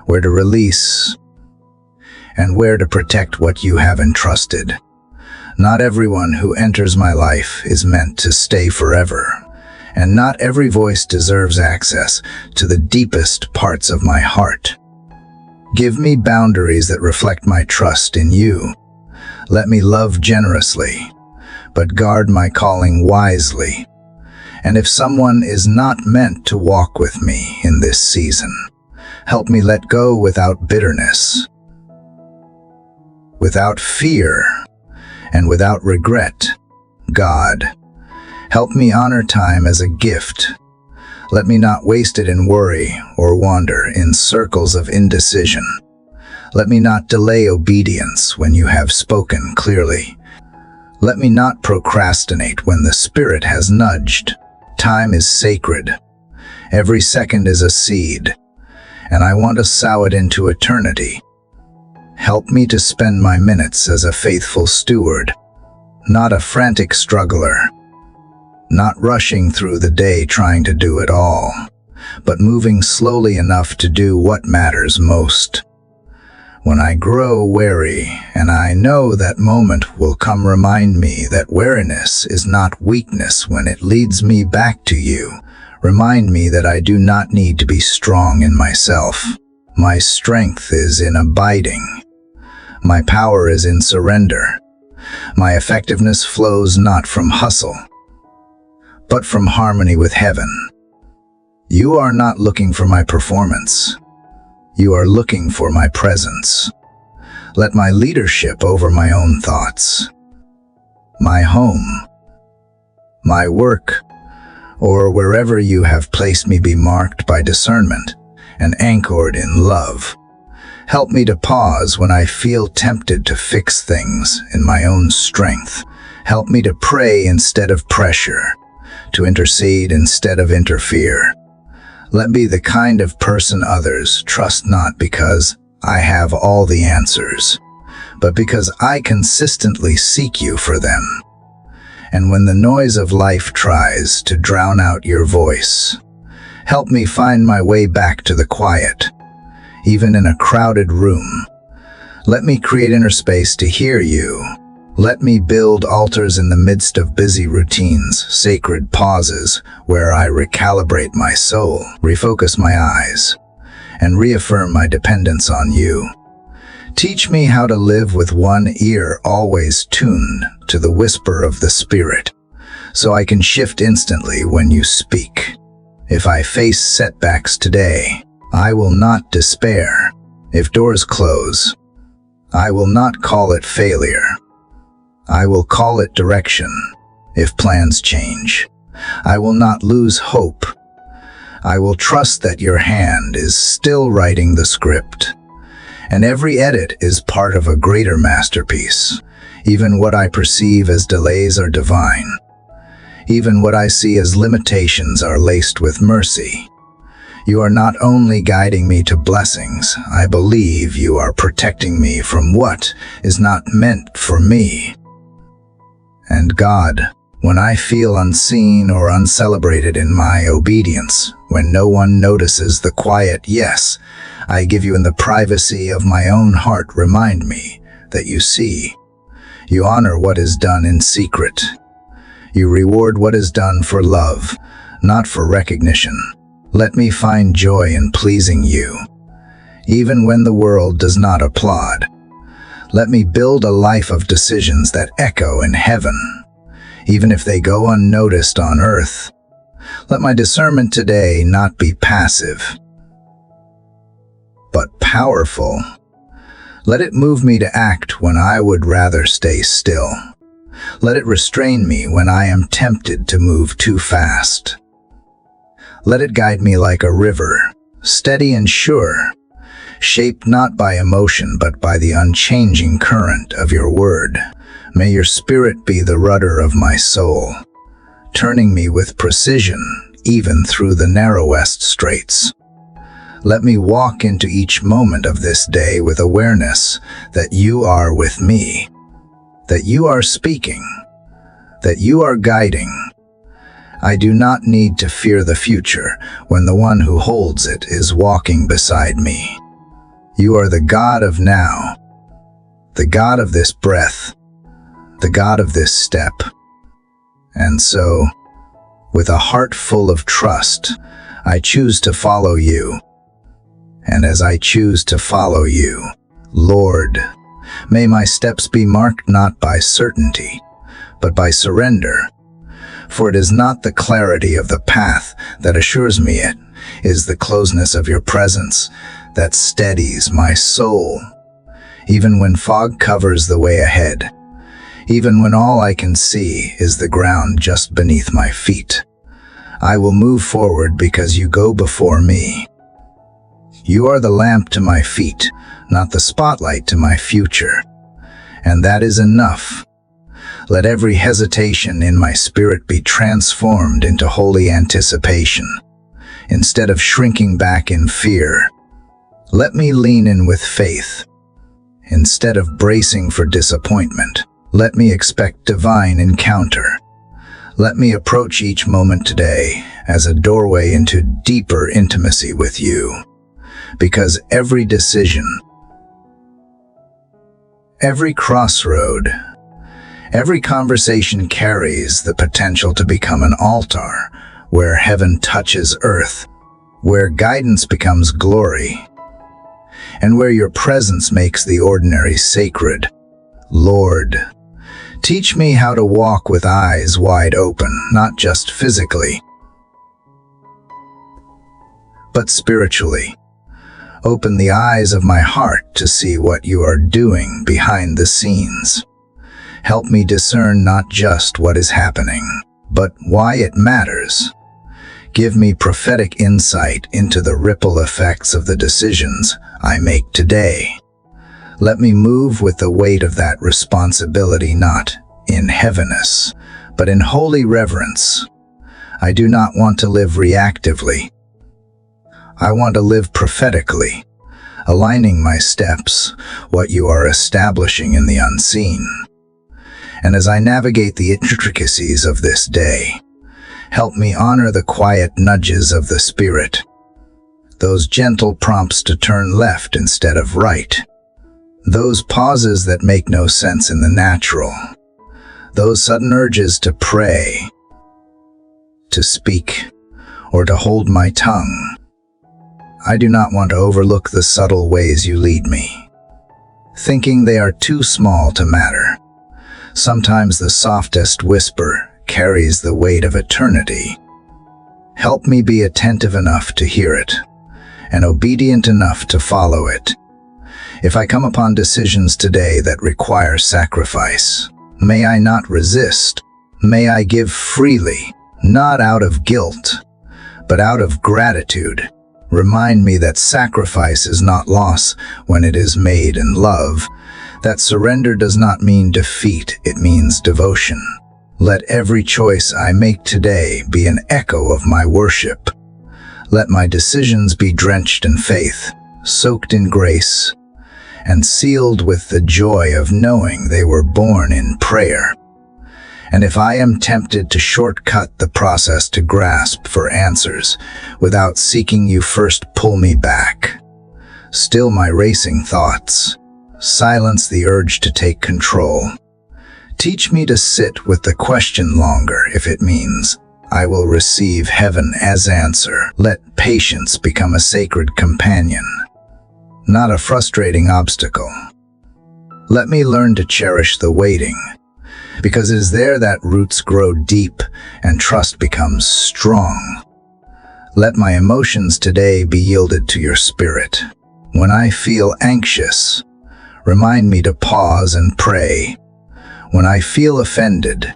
[SPEAKER 1] where to release, and where to protect what you have entrusted. Not everyone who enters my life is meant to stay forever, and not every voice deserves access to the deepest parts of my heart. Give me boundaries that reflect my trust in you. Let me love generously, but guard my calling wisely. And if someone is not meant to walk with me in this season, help me let go without bitterness, without fear, and without regret. God, help me honor time as a gift. Let me not waste it in worry or wander in circles of indecision. Let me not delay obedience when you have spoken clearly. Let me not procrastinate when the Spirit has nudged. Time is sacred. Every second is a seed, and I want to sow it into eternity. Help me to spend my minutes as a faithful steward, not a frantic struggler, not rushing through the day trying to do it all, but moving slowly enough to do what matters most. When I grow weary, and I know that moment will come, remind me that weariness is not weakness when it leads me back to you. Remind me that I do not need to be strong in myself. My strength is in abiding. My power is in surrender. My effectiveness flows not from hustle, but from harmony with heaven. You are not looking for my performance. You are looking for my presence. Let my leadership over my own thoughts, my home, my work, or wherever you have placed me be marked by discernment and anchored in love. Help me to pause when I feel tempted to fix things in my own strength. Help me to pray instead of pressure, to intercede instead of interfere. Let me be the kind of person others trust, not because I have all the answers, but because I consistently seek you for them. And when the noise of life tries to drown out your voice, help me find my way back to the quiet, even in a crowded room. Let me create inner space to hear you. Let me build altars in the midst of busy routines, sacred pauses where I recalibrate my soul, refocus my eyes, and reaffirm my dependence on you. Teach me how to live with one ear always tuned to the whisper of the Spirit, so I can shift instantly when you speak. If I face setbacks today, I will not despair. If doors close, I will not call it failure. I will call it direction. If plans change, I will not lose hope. I will trust that your hand is still writing the script, and every edit is part of a greater masterpiece. Even what I perceive as delays are divine. Even what I see as limitations are laced with mercy. You are not only guiding me to blessings, I believe you are protecting me from what is not meant for me. And God, when I feel unseen or uncelebrated in my obedience, when no one notices the quiet yes I give you in the privacy of my own heart, remind me that you see. You honor what is done in secret. You reward what is done for love, not for recognition. Let me find joy in pleasing you, even when the world does not applaud. Let me build a life of decisions that echo in heaven, even if they go unnoticed on earth. Let my discernment today not be passive, but powerful. Let it move me to act when I would rather stay still. Let it restrain me when I am tempted to move too fast. Let it guide me like a river, steady and sure, shaped not by emotion but by the unchanging current of your word. May your spirit be the rudder of my soul, turning me with precision even through the narrowest straits. Let me walk into each moment of this day with awareness that you are with me, that you are speaking, that you are guiding. I do not need to fear the future when the one who holds it is walking beside me. You are the God of now, the God of this breath, the God of this step. And so, with a heart full of trust, I choose to follow you. And as I choose to follow you, Lord, may my steps be marked not by certainty, but by surrender. For it is not the clarity of the path that assures me, it is the closeness of your presence that steadies my soul. Even when fog covers the way ahead, even when all I can see is the ground just beneath my feet, I will move forward because you go before me. You are the lamp to my feet, not the spotlight to my future. And that is enough. Let every hesitation in my spirit be transformed into holy anticipation. Instead of shrinking back in fear, let me lean in with faith. Instead of bracing for disappointment, let me expect divine encounter. Let me approach each moment today as a doorway into deeper intimacy with you. Because every decision, every crossroad, every conversation carries the potential to become an altar where heaven touches earth, where guidance becomes glory, and where your presence makes the ordinary sacred. Lord, teach me how to walk with eyes wide open, not just physically, but spiritually. Open the eyes of my heart to see what you are doing behind the scenes. Help me discern not just what is happening, but why it matters. Give me prophetic insight into the ripple effects of the decisions I make today. Let me move with the weight of that responsibility, not in heaviness, but in holy reverence. I do not want to live reactively. I want to live prophetically, aligning my steps, what you are establishing in the unseen. And as I navigate the intricacies of this day, help me honor the quiet nudges of the Spirit, those gentle prompts to turn left instead of right, those pauses that make no sense in the natural, those sudden urges to pray, to speak, or to hold my tongue. I do not want to overlook the subtle ways you lead me, thinking they are too small to matter. Sometimes the softest whisper carries the weight of eternity. Help me be attentive enough to hear it, and obedient enough to follow it. If I come upon decisions today that require sacrifice, may I not resist. May I give freely, not out of guilt, but out of gratitude. Remind me that sacrifice is not loss when it is made in love, that surrender does not mean defeat, it means devotion. Let every choice I make today be an echo of my worship. Let my decisions be drenched in faith, soaked in grace, and sealed with the joy of knowing they were born in prayer. And if I am tempted to shortcut the process to grasp for answers without seeking you, first pull me back. Still my racing thoughts. Silence the urge to take control. Teach me to sit with the question longer if it means I will receive heaven as answer. Let patience become a sacred companion, not a frustrating obstacle. Let me learn to cherish the waiting, because it is there that roots grow deep and trust becomes strong. Let my emotions today be yielded to your spirit. When I feel anxious, remind me to pause and pray. When I feel offended,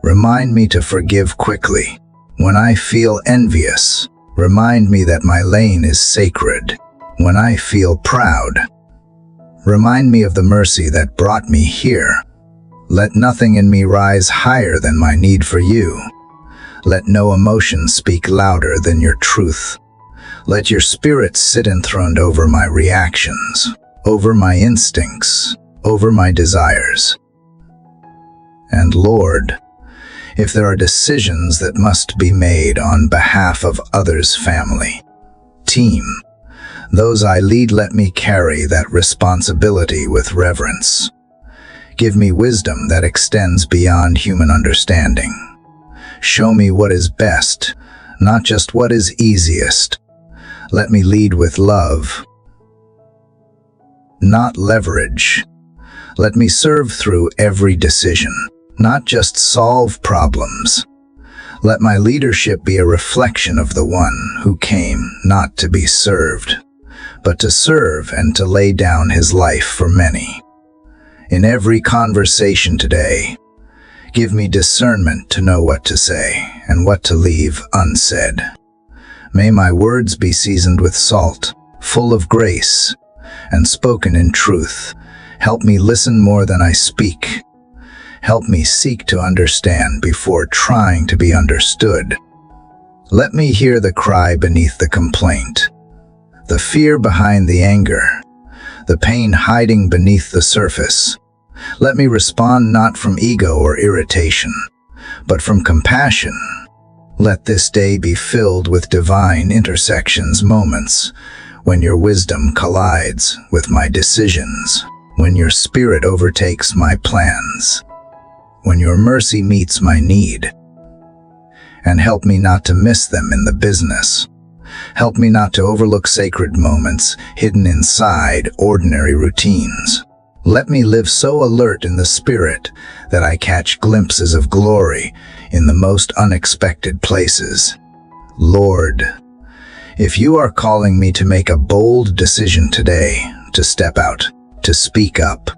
[SPEAKER 1] remind me to forgive quickly. When I feel envious, remind me that my lane is sacred. When I feel proud, remind me of the mercy that brought me here. Let nothing in me rise higher than my need for you. Let no emotion speak louder than your truth. Let your spirit sit enthroned over my reactions, over my instincts, over my desires. And Lord, if there are decisions that must be made on behalf of others' family, team, those I lead, let me carry that responsibility with reverence. Give me wisdom that extends beyond human understanding. Show me what is best, not just what is easiest. Let me lead with love, not leverage. Let me serve through every decision, not just solve problems. Let my leadership be a reflection of the one who came not to be served, but to serve and to lay down his life for many. In every conversation today, give me discernment to know what to say and what to leave unsaid. May my words be seasoned with salt, full of grace, and spoken in truth. Help me listen more than I speak. Help me seek to understand before trying to be understood. Let me hear the cry beneath the complaint, the fear behind the anger, the pain hiding beneath the surface. Let me respond not from ego or irritation, but from compassion. Let this day be filled with divine intersections, moments when your wisdom collides with my decisions, when your spirit overtakes my plans, when your mercy meets my need. And help me not to miss them in the business. Help me not to overlook sacred moments hidden inside ordinary routines. Let me live so alert in the spirit that I catch glimpses of glory in the most unexpected places. Lord, if you are calling me to make a bold decision today, to step out, to speak up,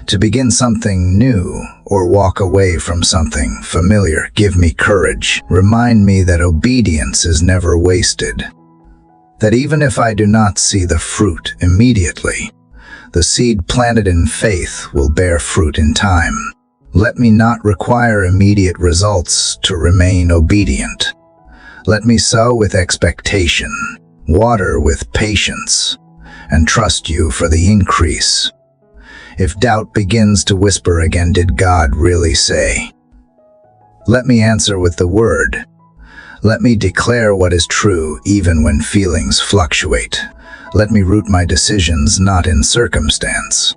[SPEAKER 1] to begin something new, or walk away from something familiar, give me courage. Remind me that obedience is never wasted, that even if I do not see the fruit immediately, the seed planted in faith will bear fruit in time. Let me not require immediate results to remain obedient. Let me sow with expectation, water with patience, and trust you for the increase. If doubt begins to whisper again, did God really say? Let me answer with the word. Let me declare what is true even when feelings fluctuate. Let me root my decisions not in circumstance,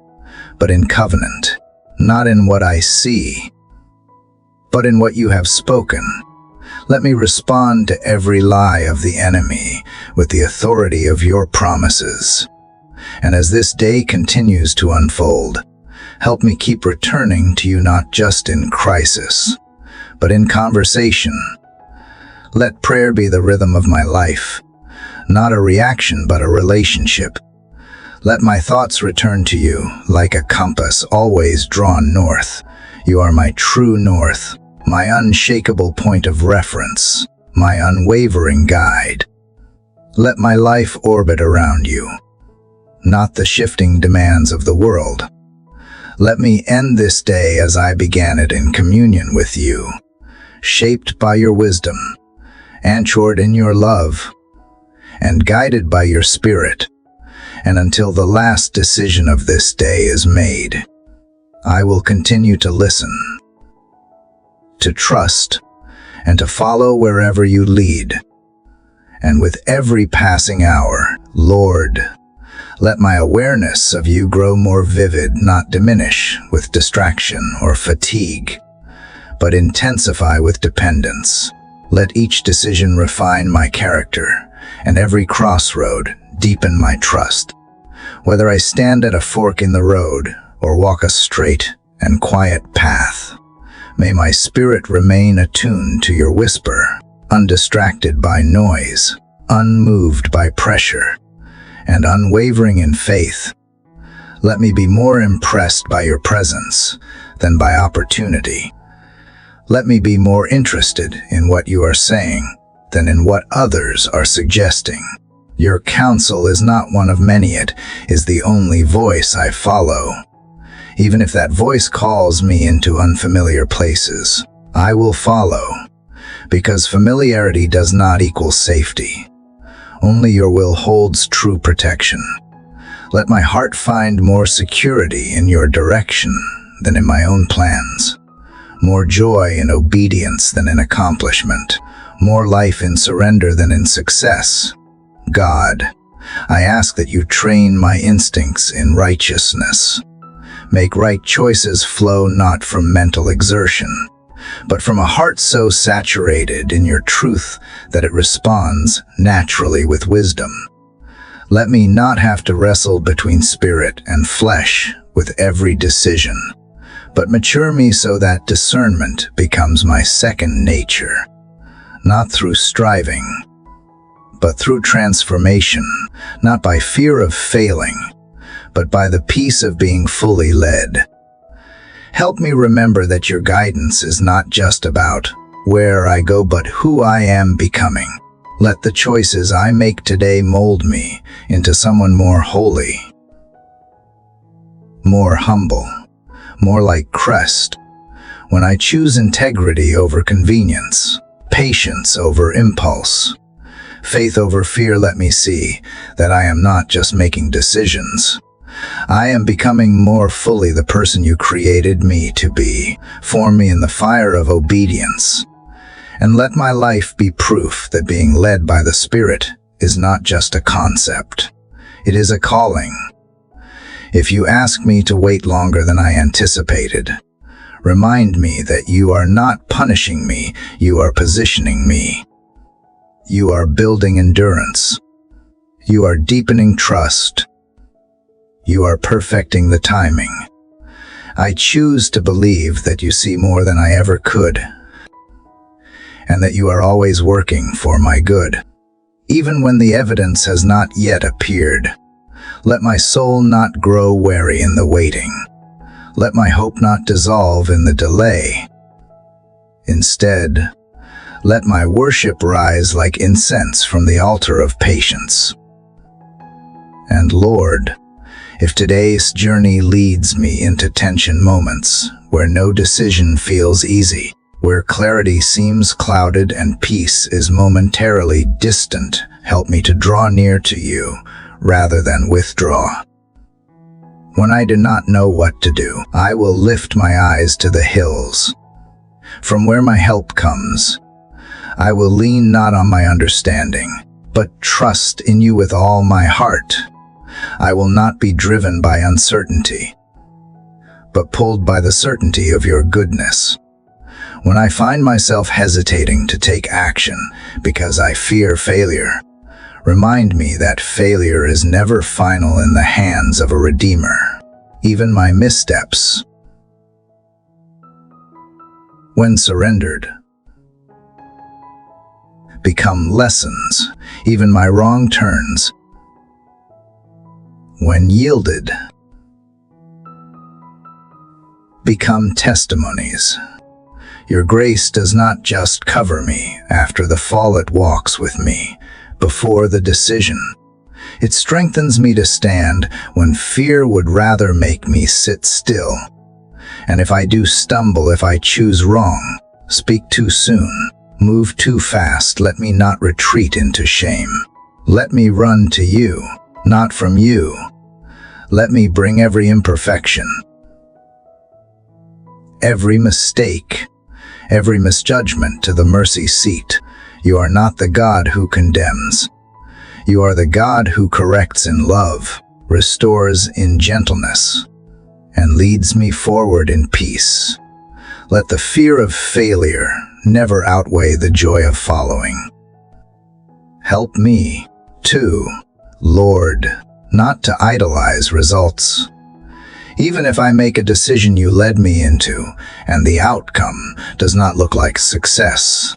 [SPEAKER 1] but in covenant, not in what I see, but in what you have spoken. Let me respond to every lie of the enemy with the authority of your promises. And as this day continues to unfold, help me keep returning to you not just in crisis, but in conversation. Let prayer be the rhythm of my life, not a reaction but a relationship. Let my thoughts return to you like a compass always drawn north. You are my true north, my unshakable point of reference, my unwavering guide. Let my life orbit around you, not the shifting demands of the world. Let me end this day as I began it, in communion with you, shaped by your wisdom, anchored in your love, and guided by your spirit. And until the last decision of this day is made, I will continue to listen, to trust, and to follow wherever you lead. And with every passing hour, Lord, let my awareness of you grow more vivid, not diminish with distraction or fatigue, but intensify with dependence. Let each decision refine my character, and every crossroad deepen my trust. Whether I stand at a fork in the road or walk a straight and quiet path, may my spirit remain attuned to your whisper, undistracted by noise, unmoved by pressure, and unwavering in faith. Let me be more impressed by your presence than by opportunity. Let me be more interested in what you are saying than in what others are suggesting. Your counsel is not one of many, it is the only voice I follow. Even if that voice calls me into unfamiliar places, I will follow, because familiarity does not equal safety. Only your will holds true protection. Let my heart find more security in your direction than in my own plans, more joy in obedience than in accomplishment, more life in surrender than in success. God, I ask that you train my instincts in righteousness. Make right choices flow not from mental exertion, but from a heart so saturated in your truth that it responds naturally with wisdom. Let me not have to wrestle between spirit and flesh with every decision, but mature me so that discernment becomes my second nature, not through striving, but through transformation, not by fear of failing, but by the peace of being fully led. Help me remember that your guidance is not just about where I go, but who I am becoming. Let the choices I make today mold me into someone more holy, more humble, more like Christ. When I choose integrity over convenience, patience over impulse, faith over fear, let me see that I am not just making decisions. I am becoming more fully the person you created me to be. Form me in the fire of obedience, and let my life be proof that being led by the Spirit is not just a concept. It is a calling. If you ask me to wait longer than I anticipated, remind me that you are not punishing me, you are positioning me. You are building endurance. You are deepening trust. You are perfecting the timing. I choose to believe that you see more than I ever could, and that you are always working for my good. Even when the evidence has not yet appeared, let my soul not grow weary in the waiting. Let my hope not dissolve in the delay. Instead, let my worship rise like incense from the altar of patience. And Lord, if today's journey leads me into tension moments where no decision feels easy, where clarity seems clouded and peace is momentarily distant, help me to draw near to you rather than withdraw. When I do not know what to do, I will lift my eyes to the hills, from where my help comes. I will lean not on my understanding, but trust in you with all my heart. I will not be driven by uncertainty, but pulled by the certainty of your goodness. When I find myself hesitating to take action because I fear failure, remind me that failure is never final in the hands of a Redeemer. Even my missteps, when surrendered, become lessons. Even my wrong turns, when yielded, become testimonies. Your grace does not just cover me after the fall, it walks with me before the decision. It strengthens me to stand when fear would rather make me sit still. And if I do stumble, if I choose wrong, speak too soon, move too fast, let me not retreat into shame. Let me run to you, not from you. Let me bring every imperfection, every mistake, every misjudgment to the mercy seat. You are not the God who condemns. You are the God who corrects in love, restores in gentleness, and leads me forward in peace. Let the fear of failure never outweigh the joy of following. Help me 2. Lord, not to idolize results. Even if I make a decision you led me into, and the outcome does not look like success,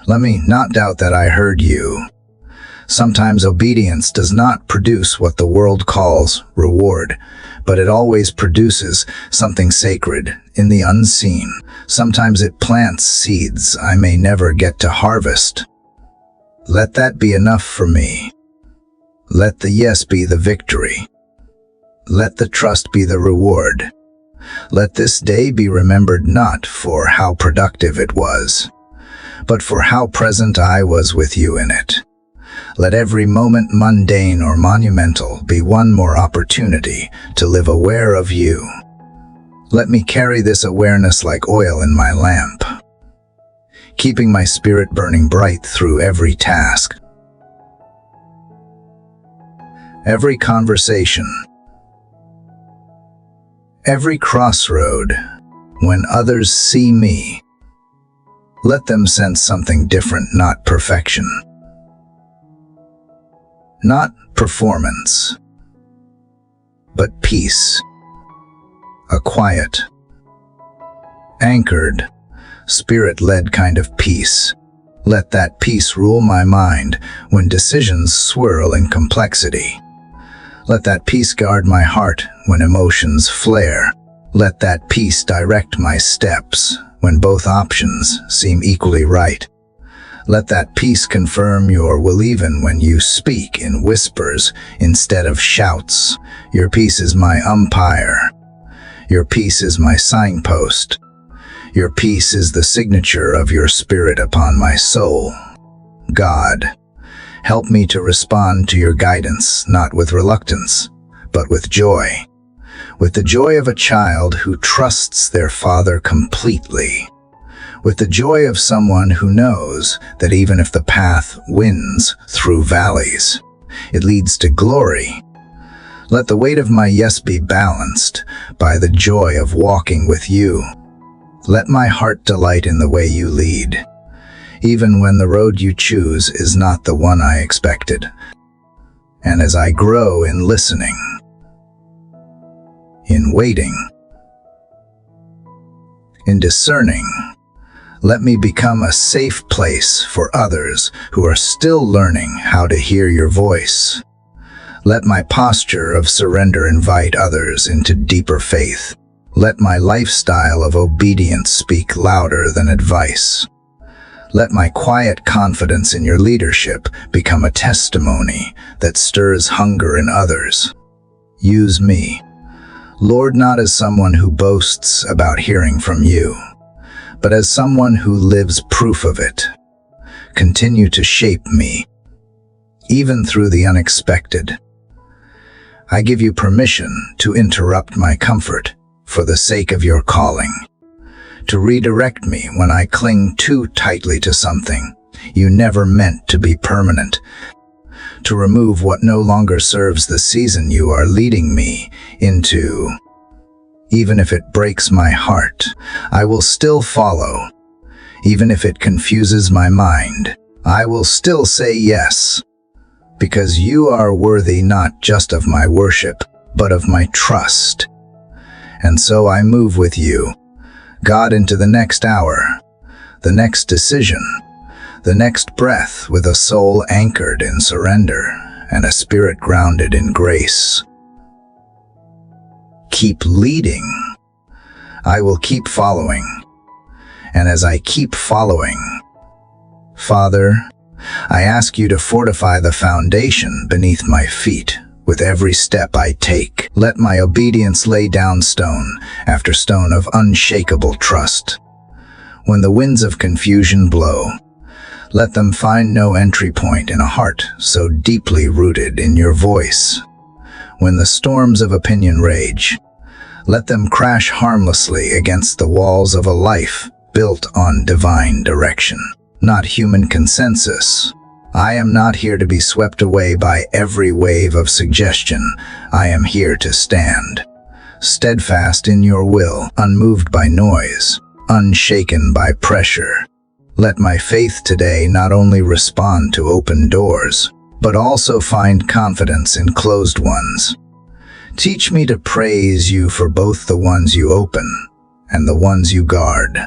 [SPEAKER 1] let me not doubt that I heard you. Sometimes obedience does not produce what the world calls reward, but it always produces something sacred in the unseen. Sometimes it plants seeds I may never get to harvest. Let that be enough for me. Let the yes be the victory. Let the trust be the reward. Let this day be remembered not for how productive it was, but for how present I was with you in it. Let every moment, mundane or monumental, be one more opportunity to live aware of you. Let me carry this awareness like oil in my lamp, keeping my spirit burning bright through every task, every conversation, every crossroad. When others see me, let them sense something different, not perfection, not performance, but peace. A quiet, anchored, spirit-led kind of peace. Let that peace rule my mind when decisions swirl in complexity. Let that peace guard my heart when emotions flare. Let that peace direct my steps when both options seem equally right. Let that peace confirm your will even when you speak in whispers instead of shouts. Your peace is my umpire. Your peace is my signpost. Your peace is the signature of your spirit upon my soul. God, help me to respond to your guidance, not with reluctance, but with joy. With the joy of a child who trusts their father completely. With the joy of someone who knows that even if the path winds through valleys, it leads to glory. Let the weight of my yes be balanced by the joy of walking with you. Let my heart delight in the way you lead, even when the road you choose is not the one I expected. And as I grow in listening, in waiting, in discerning, let me become a safe place for others who are still learning how to hear your voice. Let my posture of surrender invite others into deeper faith. Let my lifestyle of obedience speak louder than advice. Let my quiet confidence in your leadership become a testimony that stirs hunger in others. Use me, Lord, not as someone who boasts about hearing from you, but as someone who lives proof of it. Continue to shape me, even through the unexpected. I give you permission to interrupt my comfort for the sake of your calling, to redirect me when I cling too tightly to something you never meant to be permanent, to remove what no longer serves the season you are leading me into. Even if it breaks my heart, I will still follow. Even if it confuses my mind, I will still say yes, because you are worthy not just of my worship, but of my trust. And so I move with you, God, into the next hour, the next decision, the next breath, with a soul anchored in surrender and a spirit grounded in grace. Keep leading. I will keep following. And as I keep following, Father, I ask you to fortify the foundation beneath my feet. With every step I take, let my obedience lay down stone after stone of unshakable trust. When the winds of confusion blow, let them find no entry point in a heart so deeply rooted in your voice. When the storms of opinion rage, let them crash harmlessly against the walls of a life built on divine direction, not human consensus. I am not here to be swept away by every wave of suggestion. I am here to stand, steadfast in your will, unmoved by noise, unshaken by pressure. Let my faith today not only respond to open doors, but also find confidence in closed ones. Teach me to praise you for both the ones you open and the ones you guard.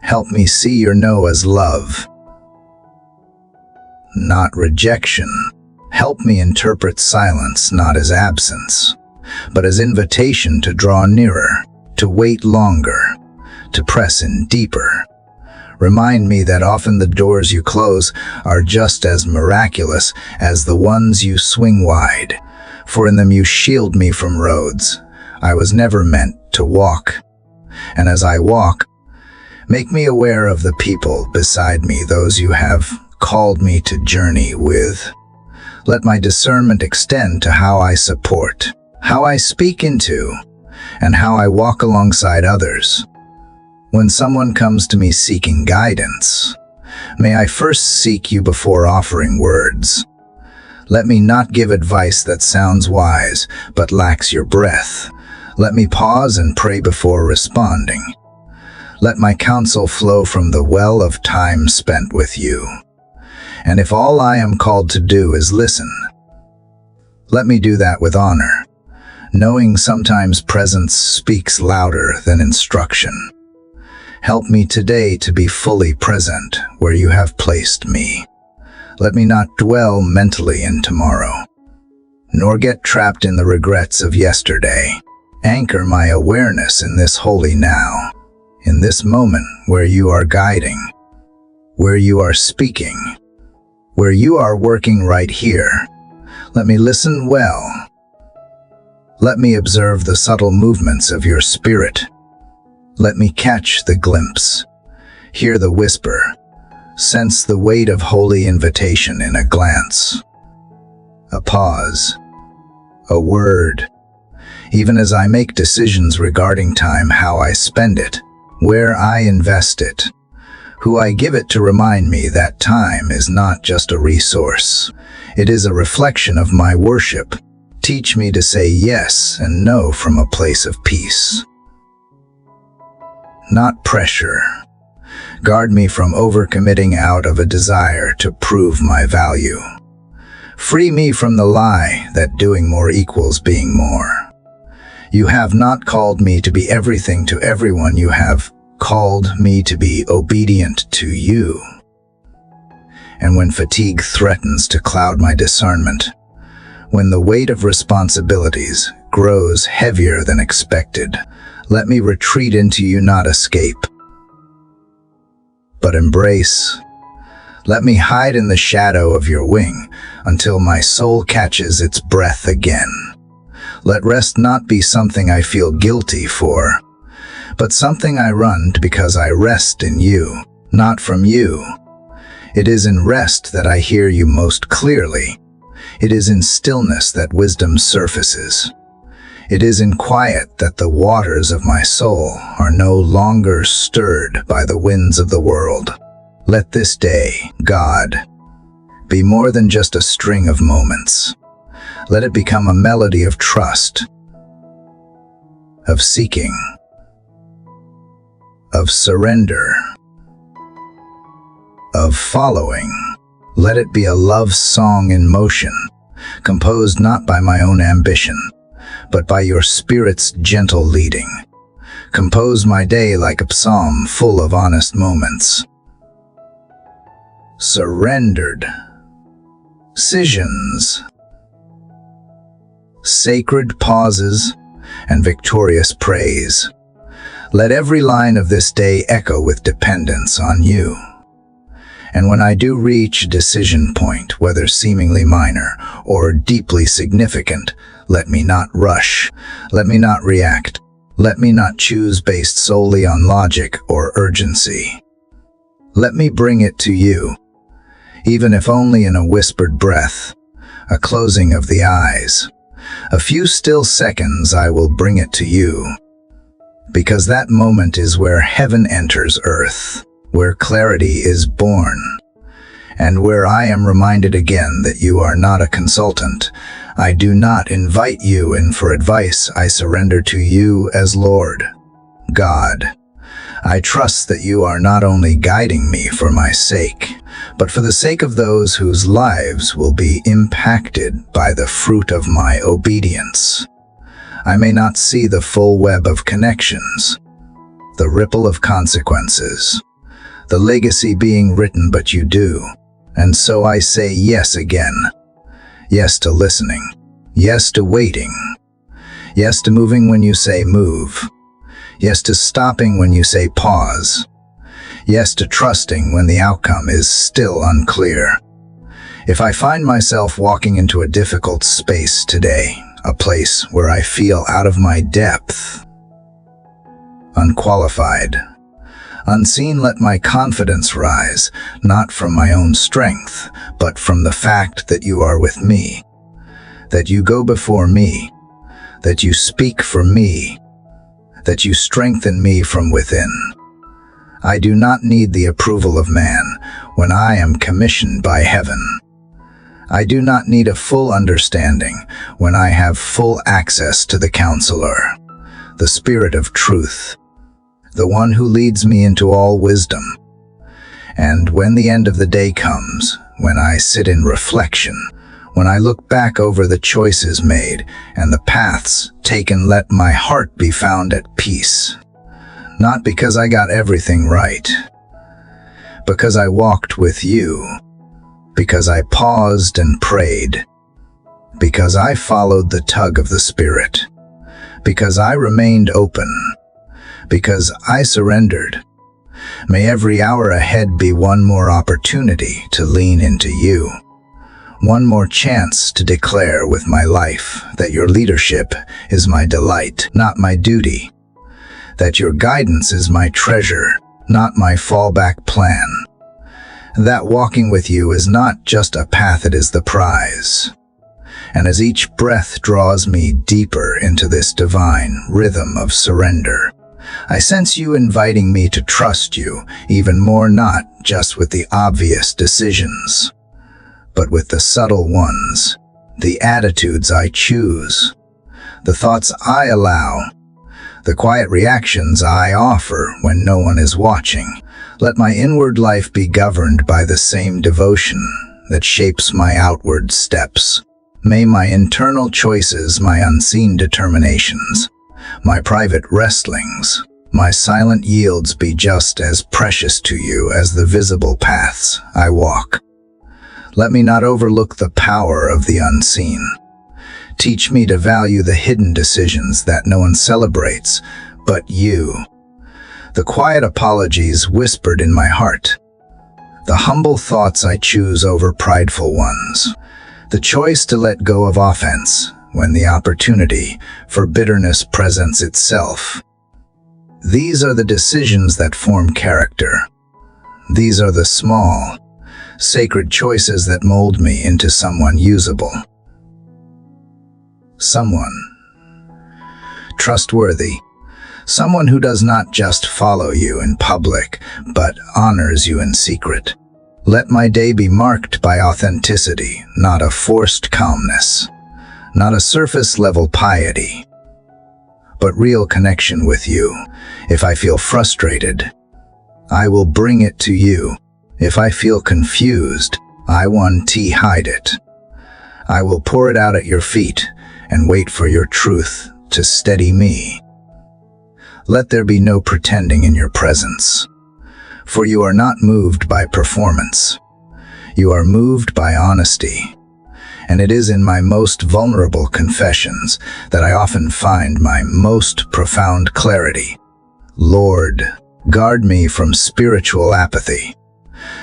[SPEAKER 1] Help me see your no as love, not rejection. Help me interpret silence not as absence, but as invitation to draw nearer, to wait longer, to press in deeper. Remind me that often the doors you close are just as miraculous as the ones you swing wide, for in them you shield me from roads I was never meant to walk. And as I walk, make me aware of the people beside me, those you have called me to journey with. Let my discernment extend to how I support, how I speak into, and how I walk alongside others. When someone comes to me seeking guidance, may I first seek you before offering words. Let me not give advice that sounds wise but lacks your breath. Let me pause and pray before responding. Let my counsel flow from the well of time spent with you. And if all I am called to do is listen, let me do that with honor, knowing sometimes presence speaks louder than instruction. Help me today to be fully present where you have placed me. Let me not dwell mentally in tomorrow, nor get trapped in the regrets of yesterday. Anchor my awareness in this holy now, in this moment where you are guiding, where you are speaking, where you are working right here. Let me listen well. Let me observe the subtle movements of your spirit. Let me catch the glimpse, hear the whisper, sense the weight of holy invitation in a glance, a pause, a word. Even as I make decisions regarding time, how I spend it, where I invest it, who I give it, to remind me that time is not just a resource. It is a reflection of my worship. Teach me to say yes and no from a place of peace, not pressure. Guard me from overcommitting out of a desire to prove my value. Free me from the lie that doing more equals being more. You have not called me to be everything to everyone. You have called me to be obedient to you. And when fatigue threatens to cloud my discernment, when the weight of responsibilities grows heavier than expected, let me retreat into you, not escape, but embrace. Let me hide in the shadow of your wing until my soul catches its breath again. Let rest not be something I feel guilty for, but something I run to because I rest in you, not from you. It is in rest that I hear you most clearly. It is in stillness that wisdom surfaces. It is in quiet that the waters of my soul are no longer stirred by the winds of the world. Let this day, God, be more than just a string of moments. Let it become a melody of trust, of seeking, of surrender, of following. Let it be a love song in motion, composed not by my own ambition, but by your Spirit's gentle leading. Compose my day like a psalm full of honest moments. Surrendered decisions, sacred pauses, and victorious praise. Let every line of this day echo with dependence on you. And when I do reach a decision point, whether seemingly minor or deeply significant, let me not rush, let me not react, let me not choose based solely on logic or urgency. Let me bring it to you, even if only in a whispered breath, a closing of the eyes. A few still seconds I will bring it to you, because that moment is where heaven enters earth, where clarity is born, and where I am reminded again that you are not a consultant. I do not invite you in for advice. I surrender to you as Lord, God. I trust that you are not only guiding me for my sake, but for the sake of those whose lives will be impacted by the fruit of my obedience. I may not see the full web of connections, the ripple of consequences, the legacy being written, but you do. And so I say yes again. Yes to listening. Yes to waiting. Yes to moving when you say move. Yes to stopping when you say pause. Yes to trusting when the outcome is still unclear. If I find myself walking into a difficult space today, a place where I feel out of my depth, unqualified, unseen, let my confidence rise, not from my own strength, but from the fact that you are with me, that you go before me, that you speak for me, that you strengthen me from within. I do not need the approval of man when I am commissioned by heaven. I do not need a full understanding when I have full access to the Counselor, the Spirit of truth, the one who leads me into all wisdom. And when the end of the day comes, when I sit in reflection, when I look back over the choices made and the paths taken, let my heart be found at peace. Not because I got everything right, because I walked with you, because I paused and prayed, because I followed the tug of the Spirit, because I remained open, because I surrendered. May every hour ahead be one more opportunity to lean into you, one more chance to declare with my life that your leadership is my delight, not my duty, that your guidance is my treasure, not my fallback plan, that walking with you is not just a path, it is the prize. And as each breath draws me deeper into this divine rhythm of surrender, I sense you inviting me to trust you even more, not just with the obvious decisions, but with the subtle ones, the attitudes I choose, the thoughts I allow, the quiet reactions I offer when no one is watching. Let my inward life be governed by the same devotion that shapes my outward steps. May my internal choices, my unseen determinations, my private wrestlings, my silent yields be just as precious to you as the visible paths I walk. Let me not overlook the power of the unseen. Teach me to value the hidden decisions that no one celebrates but you. The quiet apologies whispered in my heart. The humble thoughts I choose over prideful ones. The choice to let go of offense when the opportunity for bitterness presents itself. These are the decisions that form character. These are the small, sacred choices that mold me into someone usable. Someone trustworthy. Someone who does not just follow you in public, but honors you in secret. Let my day be marked by authenticity, not a forced calmness, not a surface-level piety, but real connection with you. If I feel frustrated, I will bring it to you. If I feel confused, I won't hide it. I will pour it out at your feet and wait for your truth to steady me. Let there be no pretending in your presence, for you are not moved by performance. You are moved by honesty, and it is in my most vulnerable confessions that I often find my most profound clarity. Lord, guard me from spiritual apathy.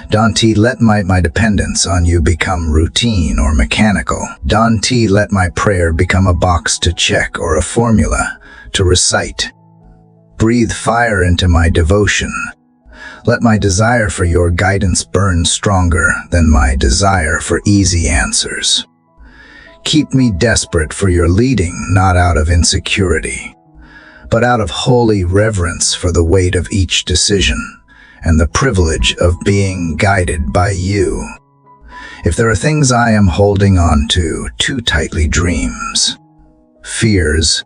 [SPEAKER 1] Don't let my dependence on you become routine or mechanical. Don't let my prayer become a box to check or a formula to recite. Breathe fire into my devotion. Let my desire for your guidance burn stronger than my desire for easy answers. Keep me desperate for your leading, not out of insecurity, but out of holy reverence for the weight of each decision and the privilege of being guided by you. If there are things I am holding on to too tightly, dreams, fears,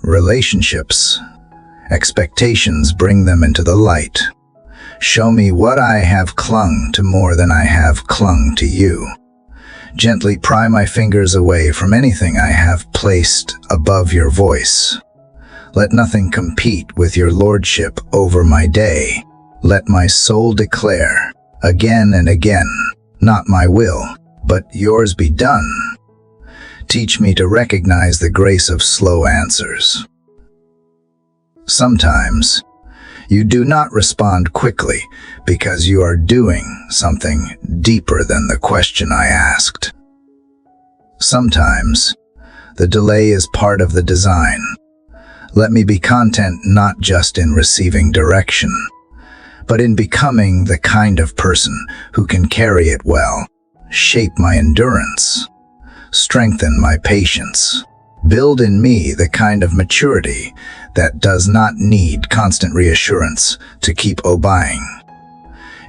[SPEAKER 1] relationships, Expectations, bring them into the light. Show me what I have clung to more than I have clung to you. Gently pry my fingers away from anything I have placed above your voice. Let nothing compete with your lordship over my day. Let my soul declare, again and again, not my will, but yours be done. Teach me to recognize the grace of slow answers. Sometimes, you do not respond quickly because you are doing something deeper than the question I asked. Sometimes, the delay is part of the design. Let me be content not just in receiving direction, but in becoming the kind of person who can carry it well, shape my endurance, strengthen my patience, build in me the kind of maturity that does not need constant reassurance to keep obeying.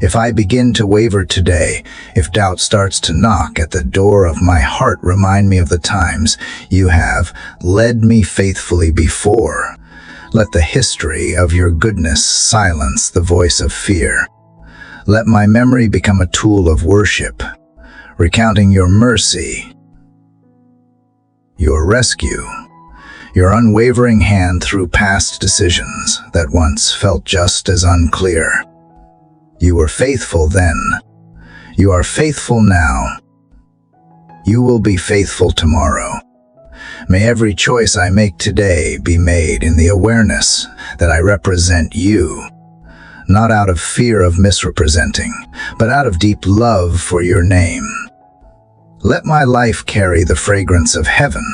[SPEAKER 1] If I begin to waver today, if doubt starts to knock at the door of my heart, remind me of the times you have led me faithfully before. Let the history of your goodness silence the voice of fear. Let my memory become a tool of worship, recounting your mercy, your rescue, your unwavering hand through past decisions that once felt just as unclear. You were faithful then. You are faithful now. You will be faithful tomorrow. May every choice I make today be made in the awareness that I represent you, not out of fear of misrepresenting, but out of deep love for your name. Let my life carry the fragrance of heaven.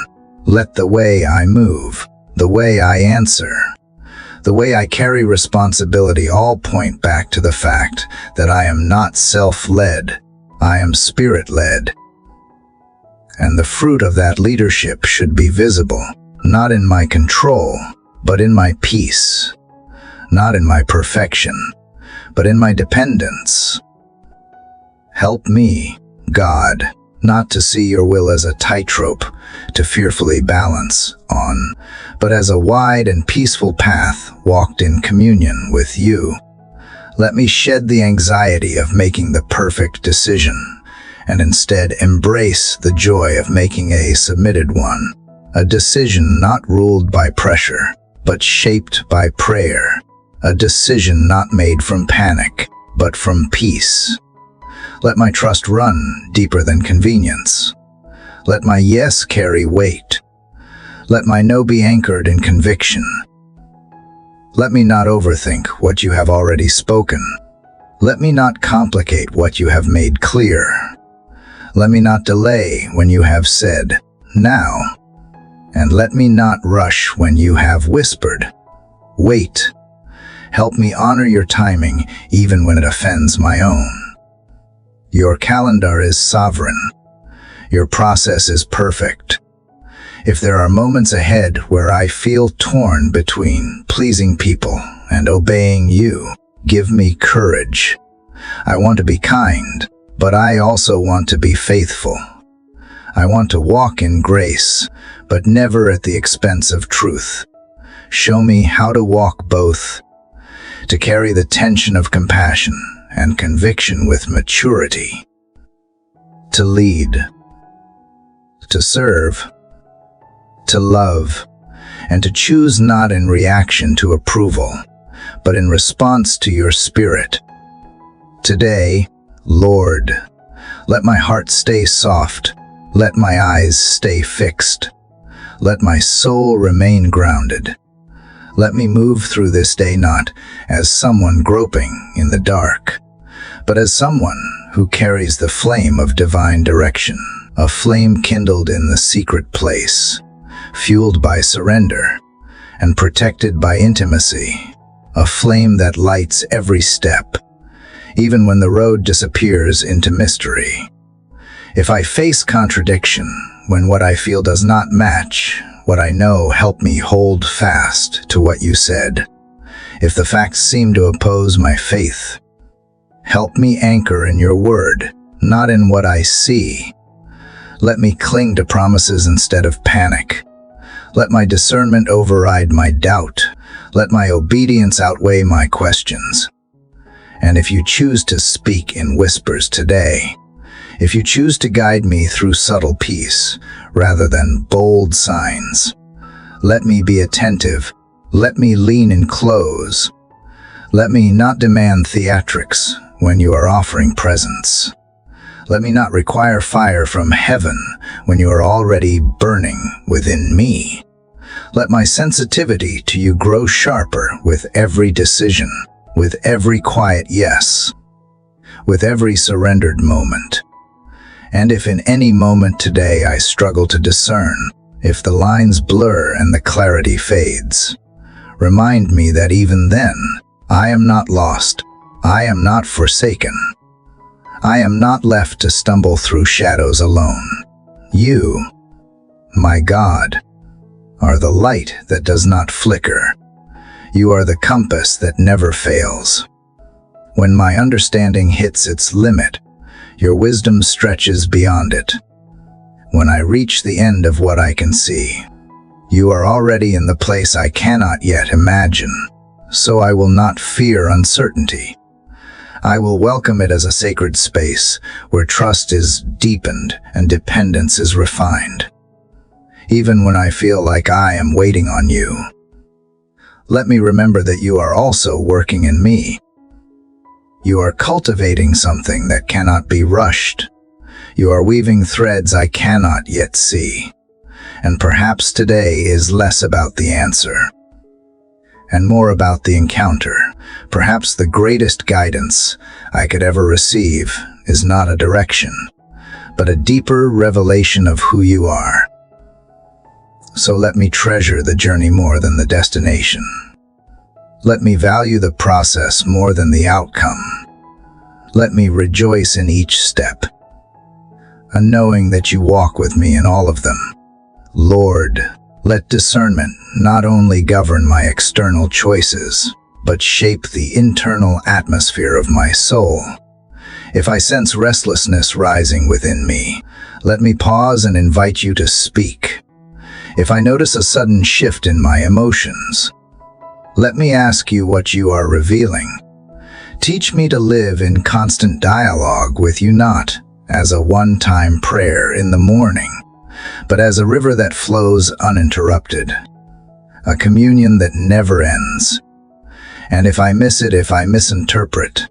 [SPEAKER 1] Let the way I move, the way I answer, the way I carry responsibility all point back to the fact that I am not self-led, I am spirit-led. And the fruit of that leadership should be visible, not in my control, but in my peace, not in my perfection, but in my dependence. Help me, God, not to see your will as a tightrope to fearfully balance on, but as a wide and peaceful path walked in communion with you. Let me shed the anxiety of making the perfect decision, and instead embrace the joy of making a submitted one, a decision not ruled by pressure, but shaped by prayer, a decision not made from panic, but from peace. Let my trust run deeper than convenience. Let my yes carry weight. Let my no be anchored in conviction. Let me not overthink what you have already spoken. Let me not complicate what you have made clear. Let me not delay when you have said, now. And let me not rush when you have whispered, wait. Help me honor your timing even when it offends my own. Your calendar is sovereign. Your process is perfect. If there are moments ahead where I feel torn between pleasing people and obeying you, give me courage. I want to be kind, but I also want to be faithful. I want to walk in grace, but never at the expense of truth. Show me how to walk both, to carry the tension of compassion and conviction with maturity, to lead, to serve, to love, and to choose not in reaction to approval, but in response to your spirit. Today, Lord, let my heart stay soft, let my eyes stay fixed, let my soul remain grounded. Let me move through this day not as someone groping in the dark, but as someone who carries the flame of divine direction, a flame kindled in the secret place, fueled by surrender and protected by intimacy, a flame that lights every step, even when the road disappears into mystery. If I face contradiction, when what I feel does not match what I know, help me hold fast to what you said. If the facts seem to oppose my faith, help me anchor in your word, not in what I see. Let me cling to promises instead of panic. Let my discernment override my doubt. Let my obedience outweigh my questions. And if you choose to speak in whispers today, if you choose to guide me through subtle peace rather than bold signs, let me be attentive. Let me lean and close. Let me not demand theatrics when you are offering presence. Let me not require fire from heaven when you are already burning within me. Let my sensitivity to you grow sharper with every decision, with every quiet yes, with every surrendered moment. And if in any moment today I struggle to discern, if the lines blur and the clarity fades, remind me that even then, I am not lost. I am not forsaken. I am not left to stumble through shadows alone. You, my God, are the light that does not flicker. You are the compass that never fails. When my understanding hits its limit, your wisdom stretches beyond it. When I reach the end of what I can see, you are already in the place I cannot yet imagine. So I will not fear uncertainty. I will welcome it as a sacred space where trust is deepened and dependence is refined. Even when I feel like I am waiting on you, let me remember that you are also working in me. You are cultivating something that cannot be rushed. You are weaving threads I cannot yet see. And perhaps today is less about the answer and more about the encounter. Perhaps the greatest guidance I could ever receive is not a direction, but a deeper revelation of who you are. So let me treasure the journey more than the destination. Let me value the process more than the outcome. Let me rejoice in each step, and knowing that you walk with me in all of them. Lord, let discernment not only govern my external choices, but shape the internal atmosphere of my soul. If I sense restlessness rising within me, let me pause and invite you to speak. If I notice a sudden shift in my emotions, let me ask you what you are revealing. Teach me to live in constant dialogue with you, not as a one-time prayer in the morning, but as a river that flows uninterrupted, a communion that never ends. And if I miss it, if I misinterpret,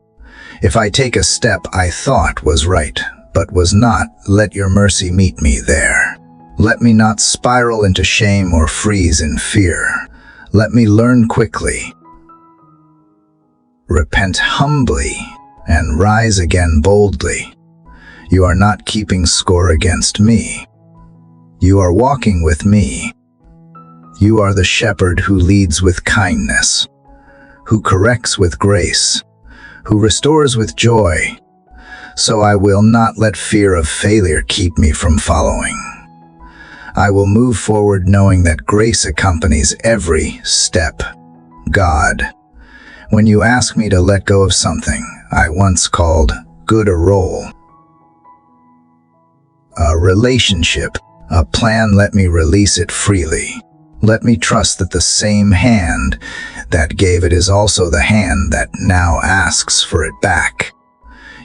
[SPEAKER 1] if I take a step I thought was right but was not, let your mercy meet me there. Let me not spiral into shame or freeze in fear. Let me learn quickly, repent humbly, and rise again boldly. You are not keeping score against me. You are walking with me. You are the shepherd who leads with kindness, who corrects with grace, who restores with joy. So I will not let fear of failure keep me from following. I will move forward knowing that grace accompanies every step. God, when you ask me to let go of something I once called good a role, a relationship, a plan, let me release it freely. Let me trust that the same hand that gave it is also the hand that now asks for it back.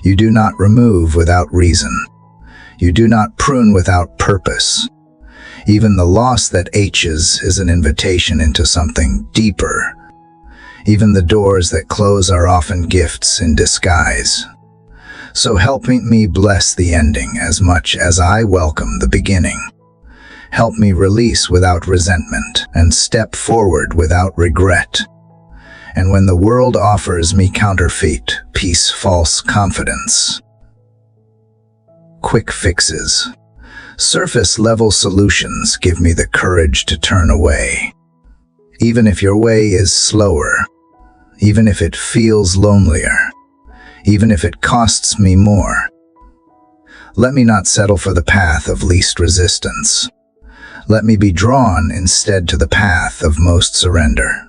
[SPEAKER 1] You do not remove without reason. You do not prune without purpose. Even the loss that aches is an invitation into something deeper. Even the doors that close are often gifts in disguise. So help me bless the ending as much as I welcome the beginning. Help me release without resentment and step forward without regret. And when the world offers me counterfeit peace, false confidence, quick fixes, surface-level solutions, give me the courage to turn away. Even if your way is slower, even if it feels lonelier, even if it costs me more, let me not settle for the path of least resistance. Let me be drawn instead to the path of most surrender.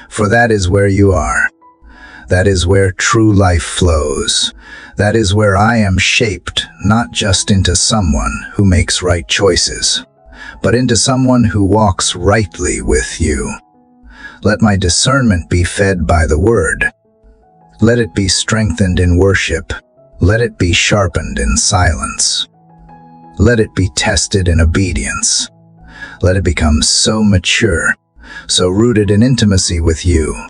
[SPEAKER 1] For that is where you are. That is where true life flows. That is where I am shaped, not just into someone who makes right choices, but into someone who walks rightly with you. Let my discernment be fed by the word. Let it be strengthened in worship. Let it be sharpened in silence. Let it be tested in obedience. Let it become so mature, so rooted in intimacy with you,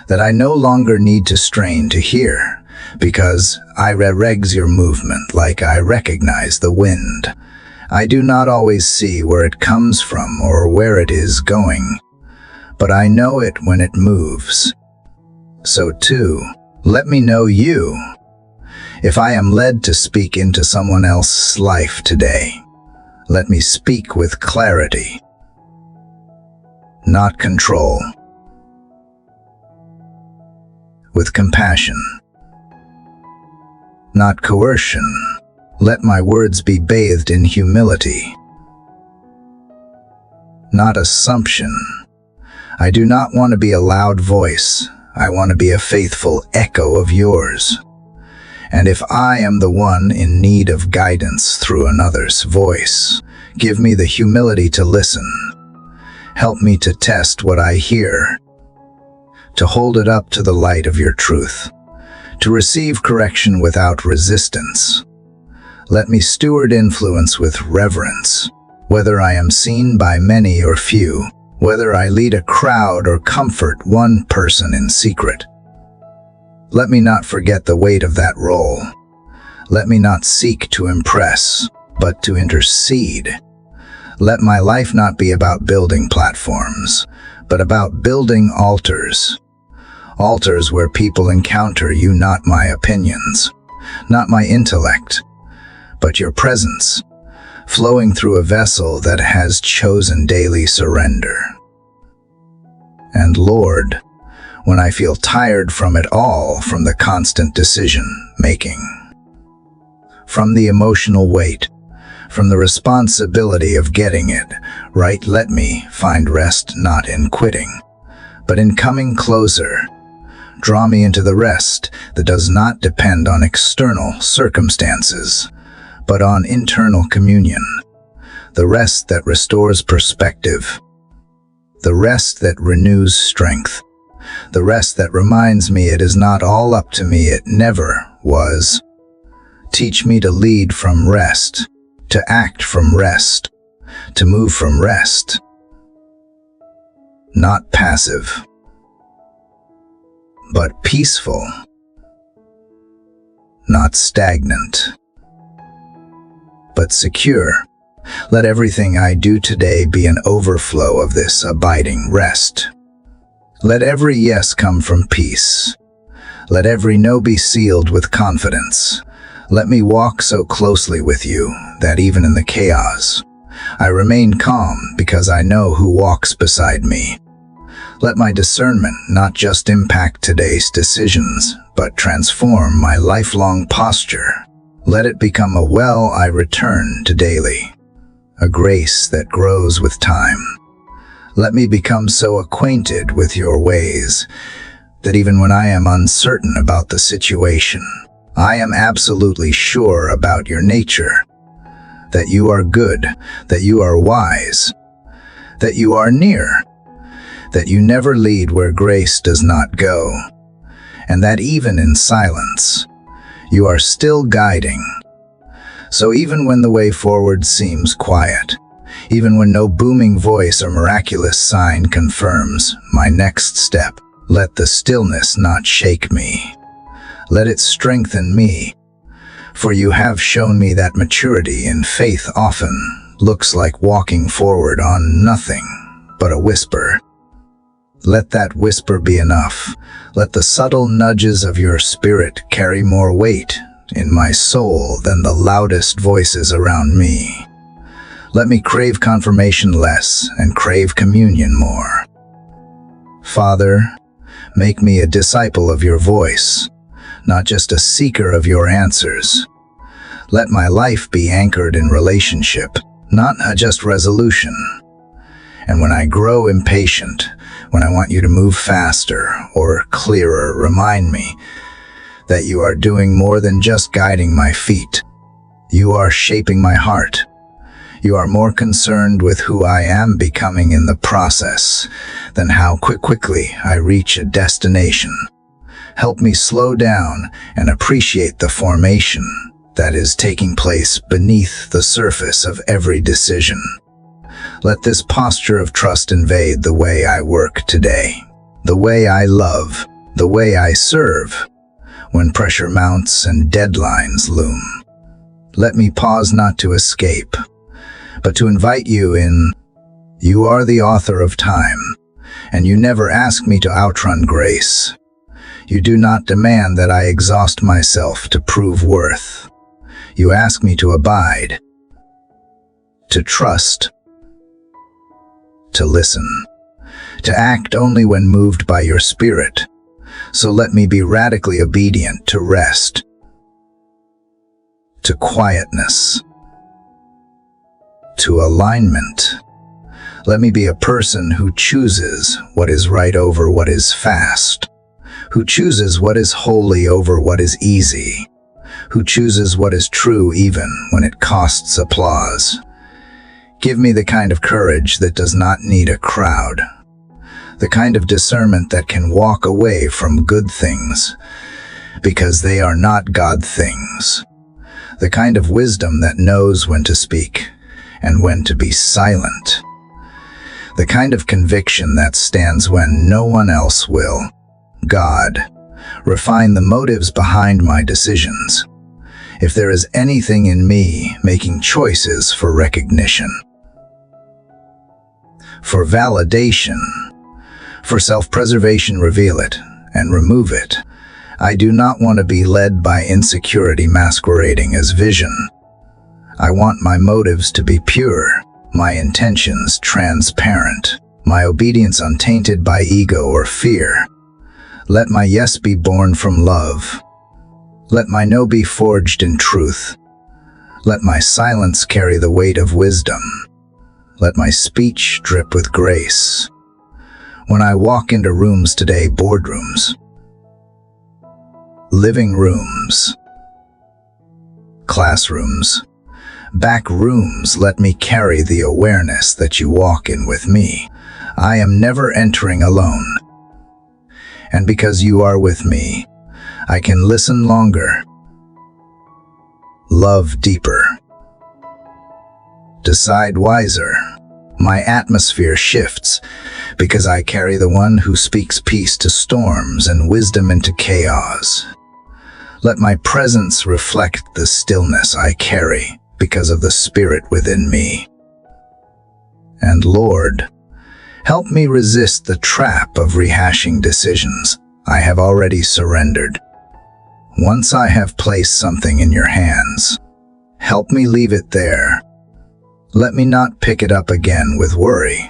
[SPEAKER 1] that I no longer need to strain to hear, because I regs your movement like I recognize the wind. I do not always see where it comes from or where it is going, but I know it when it moves. So too, let me know you. If I am led to speak into someone else's life today, let me speak with clarity, not control, with compassion, not coercion. Let my words be bathed in humility, not assumption. I do not want to be a loud voice. I want to be a faithful echo of yours. And if I am the one in need of guidance through another's voice, give me the humility to listen. Help me to test what I hear, to hold it up to the light of your truth, to receive correction without resistance. Let me steward influence with reverence, whether I am seen by many or few, whether I lead a crowd or comfort one person in secret. Let me not forget the weight of that role. Let me not seek to impress, but to intercede. Let my life not be about building platforms, but about building altars. Altars where people encounter you, not my opinions, not my intellect, but your presence, flowing through a vessel that has chosen daily surrender. And Lord, when I feel tired from it all, from the constant decision-making, from the emotional weight, from the responsibility of getting it right, let me find rest not in quitting, but in coming closer. Draw me into the rest that does not depend on external circumstances, but on internal communion, the rest that restores perspective, the rest that renews strength, the rest that reminds me it is not all up to me, it never was. Teach me to lead from rest, to act from rest, to move from rest. Not passive, but peaceful. Not stagnant, but secure. Let everything I do today be an overflow of this abiding rest. Let every yes come from peace. Let every no be sealed with confidence. Let me walk so closely with you that even in the chaos, I remain calm because I know who walks beside me. Let my discernment not just impact today's decisions, but transform my lifelong posture. Let it become a well I return to daily, a grace that grows with time. Let me become so acquainted with your ways that even when I am uncertain about the situation, I am absolutely sure about your nature, that you are good, that you are wise, that you are near, that you never lead where grace does not go, and that even in silence, you are still guiding. So even when the way forward seems quiet, even when no booming voice or miraculous sign confirms my next step, let the stillness not shake me. Let it strengthen me, for you have shown me that maturity in faith often looks like walking forward on nothing but a whisper. Let that whisper be enough. Let the subtle nudges of your spirit carry more weight in my soul than the loudest voices around me. Let me crave confirmation less and crave communion more. Father, make me a disciple of your voice, not just a seeker of your answers. Let my life be anchored in relationship, not just resolution. And when I grow impatient, when I want you to move faster or clearer, remind me that you are doing more than just guiding my feet. You are shaping my heart. You are more concerned with who I am becoming in the process than how quickly I reach a destination. Help me slow down and appreciate the formation that is taking place beneath the surface of every decision. Let this posture of trust invade the way I work today, the way I love, the way I serve, when pressure mounts and deadlines loom. Let me pause not to escape, but to invite you in. You are the author of time, and you never ask me to outrun grace. You do not demand that I exhaust myself to prove worth. You ask me to abide, to trust, to listen, to act only when moved by your spirit. So let me be radically obedient to rest, to quietness, to alignment. Let me be a person who chooses what is right over what is fast, who chooses what is holy over what is easy, who chooses what is true even when it costs applause. Give me the kind of courage that does not need a crowd, the kind of discernment that can walk away from good things because they are not God things, the kind of wisdom that knows when to speak and when to be silent, the kind of conviction that stands when no one else will. God, refine the motives behind my decisions. If there is anything in me making choices for recognition, for validation, for self-preservation, reveal it and remove it. I do not want to be led by insecurity masquerading as vision. I want my motives to be pure, my intentions transparent, my obedience untainted by ego or fear. Let my yes be born from love. Let my no be forged in truth. Let my silence carry the weight of wisdom. Let my speech drip with grace. When I walk into rooms today, boardrooms, living rooms, classrooms, back rooms, let me carry the awareness that you walk in with me. I am never entering alone. And because you are with me, I can listen longer, love deeper, decide wiser. My atmosphere shifts because I carry the one who speaks peace to storms and wisdom into chaos. Let my presence reflect the stillness I carry because of the Spirit within me. And Lord, help me resist the trap of rehashing decisions I have already surrendered. Once I have placed something in your hands, help me leave it there. Let me not pick it up again with worry.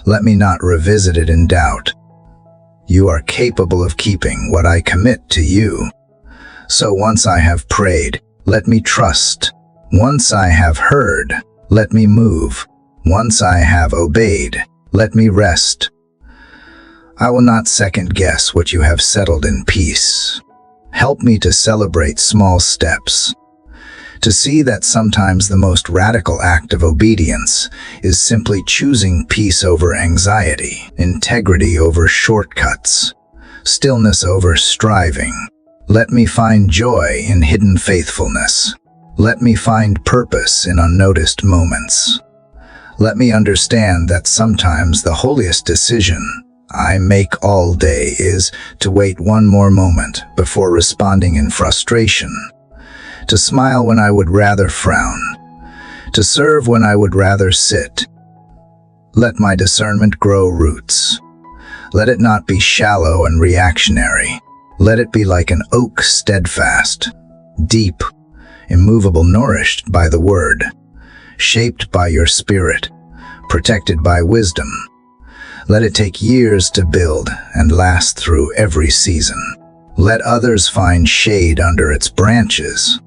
[SPEAKER 1] Let me not revisit it in doubt. You are capable of keeping what I commit to you. So once I have prayed, let me trust. Once I have heard, let me move. Once I have obeyed, let me rest. I will not second guess what you have settled in peace. Help me to celebrate small steps, to see that sometimes the most radical act of obedience is simply choosing peace over anxiety, integrity over shortcuts, stillness over striving. Let me find joy in hidden faithfulness. Let me find purpose in unnoticed moments. Let me understand that sometimes the holiest decision I make all day is to wait one more moment before responding in frustration, to smile when I would rather frown, to serve when I would rather sit. Let my discernment grow roots. Let it not be shallow and reactionary. Let it be like an oak, steadfast, deep, immovable, nourished by the Word, shaped by your Spirit, protected by wisdom. Let it take years to build and last through every season. Let others find shade under its branches.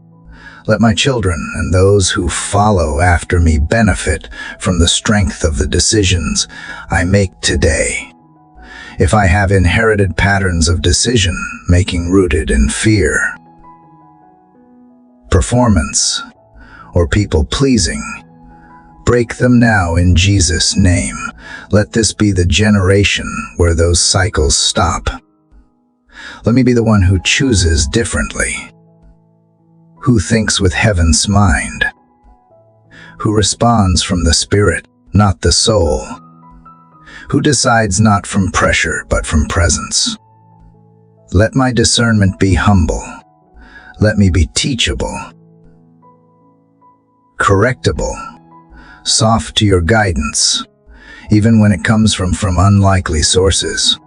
[SPEAKER 1] Let my children and those who follow after me benefit from the strength of the decisions I make today. If I have inherited patterns of decision-making rooted in fear, performance, or people-pleasing, break them now in Jesus' name. Let this be the generation where those cycles stop. Let me be the one who chooses differently, who thinks with heaven's mind, who responds from the Spirit, not the soul, who decides not from pressure but from presence. Let my discernment be humble. Let me be teachable, correctable, soft to your guidance, even when it comes from unlikely sources.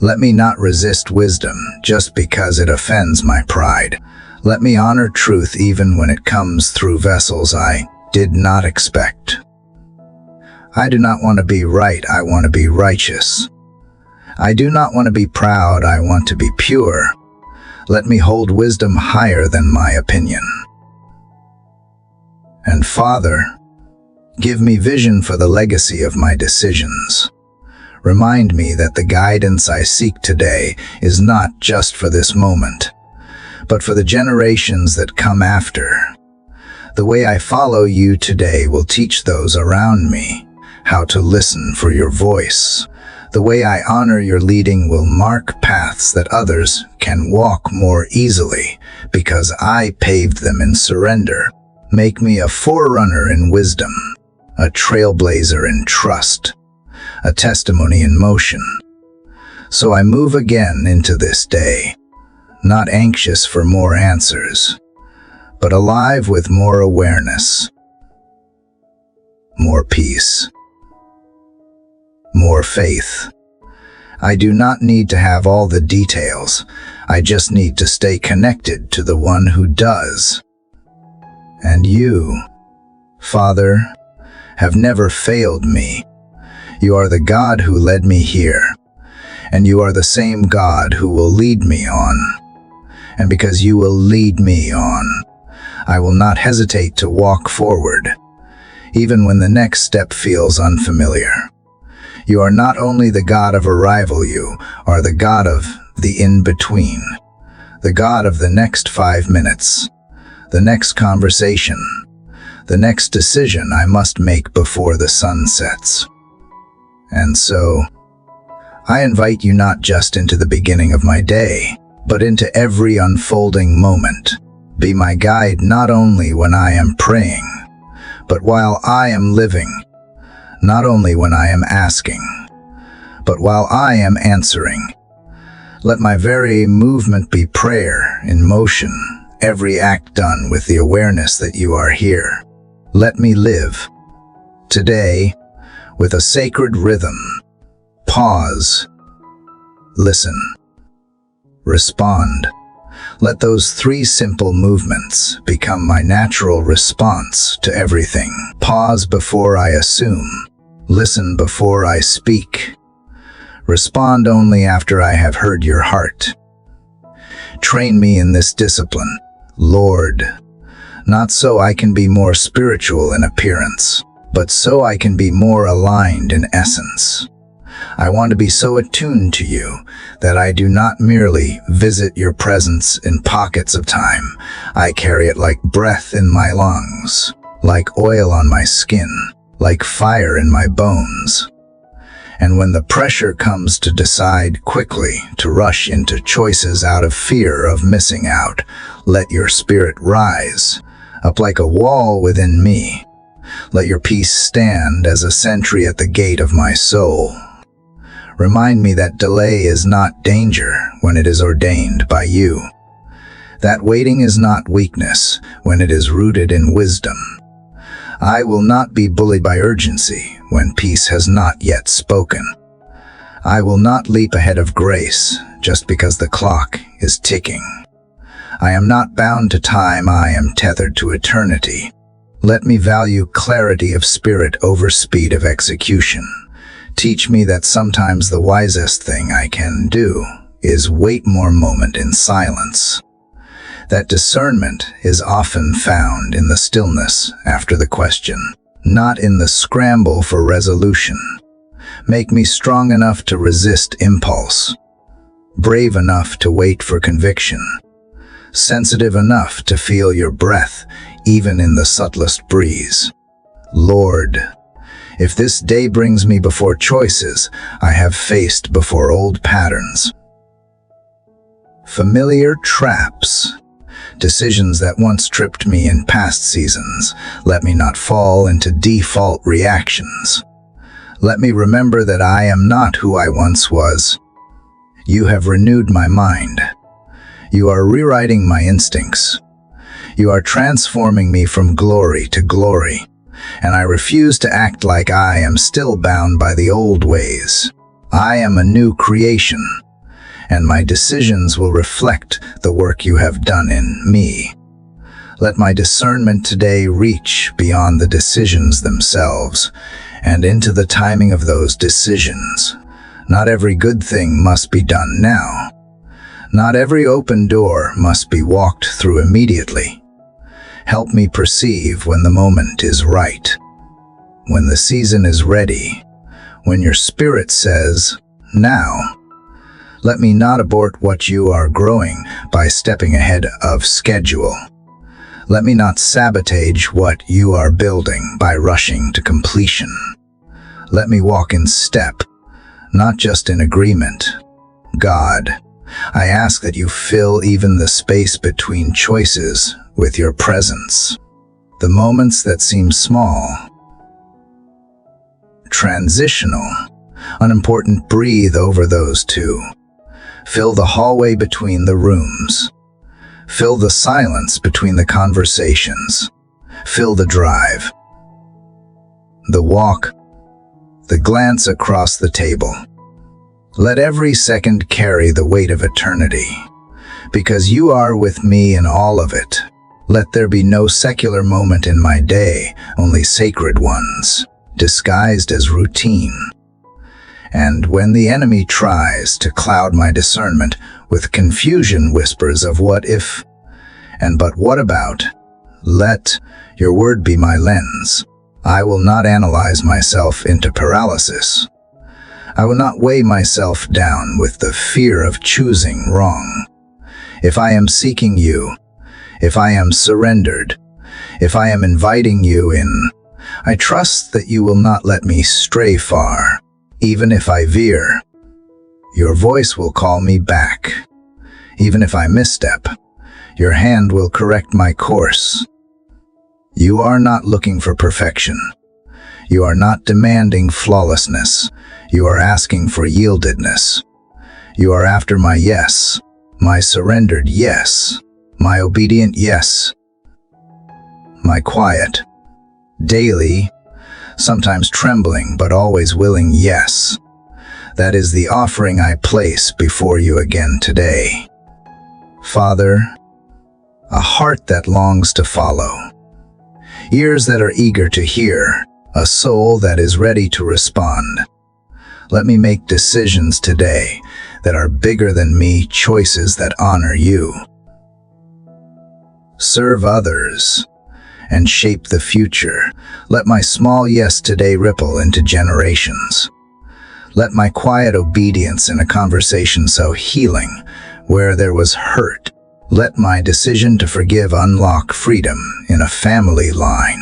[SPEAKER 1] Let me not resist wisdom just because it offends my pride. Let me honor truth even when it comes through vessels I did not expect. I do not want to be right, I want to be righteous. I do not want to be proud, I want to be pure. Let me hold wisdom higher than my opinion. And Father, give me vision for the legacy of my decisions. Remind me that the guidance I seek today is not just for this moment, but for the generations that come after. The way I follow you today will teach those around me how to listen for your voice. The way I honor your leading will mark paths that others can walk more easily because I paved them in surrender. Make me a forerunner in wisdom, a trailblazer in trust, a testimony in motion. So I move again into this day, not anxious for more answers, but alive with more awareness, more peace, more faith. I do not need to have all the details. I just need to stay connected to the one who does. And you, Father, have never failed me. You are the God who led me here, and you are the same God who will lead me on. And because you will lead me on, I will not hesitate to walk forward, even when the next step feels unfamiliar. You are not only the God of arrival, you are the God of the in-between, the God of the next 5 minutes, the next conversation, the next decision I must make before the sun sets. And so, I invite you not just into the beginning of my day, but into every unfolding moment. Be my guide not only when I am praying, but while I am living, not only when I am asking, but while I am answering. Let my very movement be prayer in motion, every act done with the awareness that you are here. Let me live today with a sacred rhythm. Pause, listen, respond. Let those 3 simple movements become my natural response to everything. Pause before I assume. Listen before I speak. Respond only after I have heard your heart. Train me in this discipline, Lord, not so I can be more spiritual in appearance, but so I can be more aligned in essence. I want to be so attuned to you that I do not merely visit your presence in pockets of time. I carry it like breath in my lungs, like oil on my skin, like fire in my bones. And when the pressure comes to decide quickly, to rush into choices out of fear of missing out, let your spirit rise up like a wall within me. Let your peace stand as a sentry at the gate of my soul. Remind me that delay is not danger when it is ordained by you. That waiting is not weakness when it is rooted in wisdom. I will not be bullied by urgency when peace has not yet spoken. I will not leap ahead of grace just because the clock is ticking. I am not bound to time, I am tethered to eternity. Let me value clarity of spirit over speed of execution. Teach me that sometimes the wisest thing I can do is wait more moment in silence. That discernment is often found in the stillness after the question, not in the scramble for resolution. Make me strong enough to resist impulse, brave enough to wait for conviction, sensitive enough to feel your breath even in the subtlest breeze. Lord, if this day brings me before choices I have faced before, old patterns, familiar traps, decisions that once tripped me in past seasons, let me not fall into default reactions. Let me remember that I am not who I once was. You have renewed my mind. You are rewriting my instincts. You are transforming me from glory to glory, and I refuse to act like I am still bound by the old ways. I am a new creation, and my decisions will reflect the work you have done in me. Let my discernment today reach beyond the decisions themselves and into the timing of those decisions. Not every good thing must be done now. Not every open door must be walked through immediately. Help me perceive when the moment is right, when the season is ready, when your spirit says, now. Let me not abort what you are growing by stepping ahead of schedule. Let me not sabotage what you are building by rushing to completion. Let me walk in step, not just in agreement. God, I ask that you fill even the space between choices with your presence. The moments that seem small, transitional, unimportant, breathe over those too. Fill the hallway between the rooms. Fill the silence between the conversations. Fill the drive, the walk, the glance across the table. Let every second carry the weight of eternity, because you are with me in all of it. Let there be no secular moment in my day, only sacred ones, disguised as routine. And when the enemy tries to cloud my discernment with confusion whispers of what if and but what about, let your word be my lens. I will not analyze myself into paralysis. I will not weigh myself down with the fear of choosing wrong. If I am seeking you, if I am surrendered, if I am inviting you in, I trust that you will not let me stray far. Even if I veer, your voice will call me back. Even if I misstep, your hand will correct my course. You are not looking for perfection. You are not demanding flawlessness. You are asking for yieldedness. You are after my yes, my surrendered yes, my obedient yes, my quiet, daily, sometimes trembling but always willing yes. That is the offering I place before you again today. Father, a heart that longs to follow, ears that are eager to hear, a soul that is ready to respond. Let me make decisions today that are bigger than me, choices that honor you, serve others, and shape the future. Let my small yes today ripple into generations. Let my quiet obedience in a conversation sow healing where there was hurt. Let my decision to forgive unlock freedom in a family line.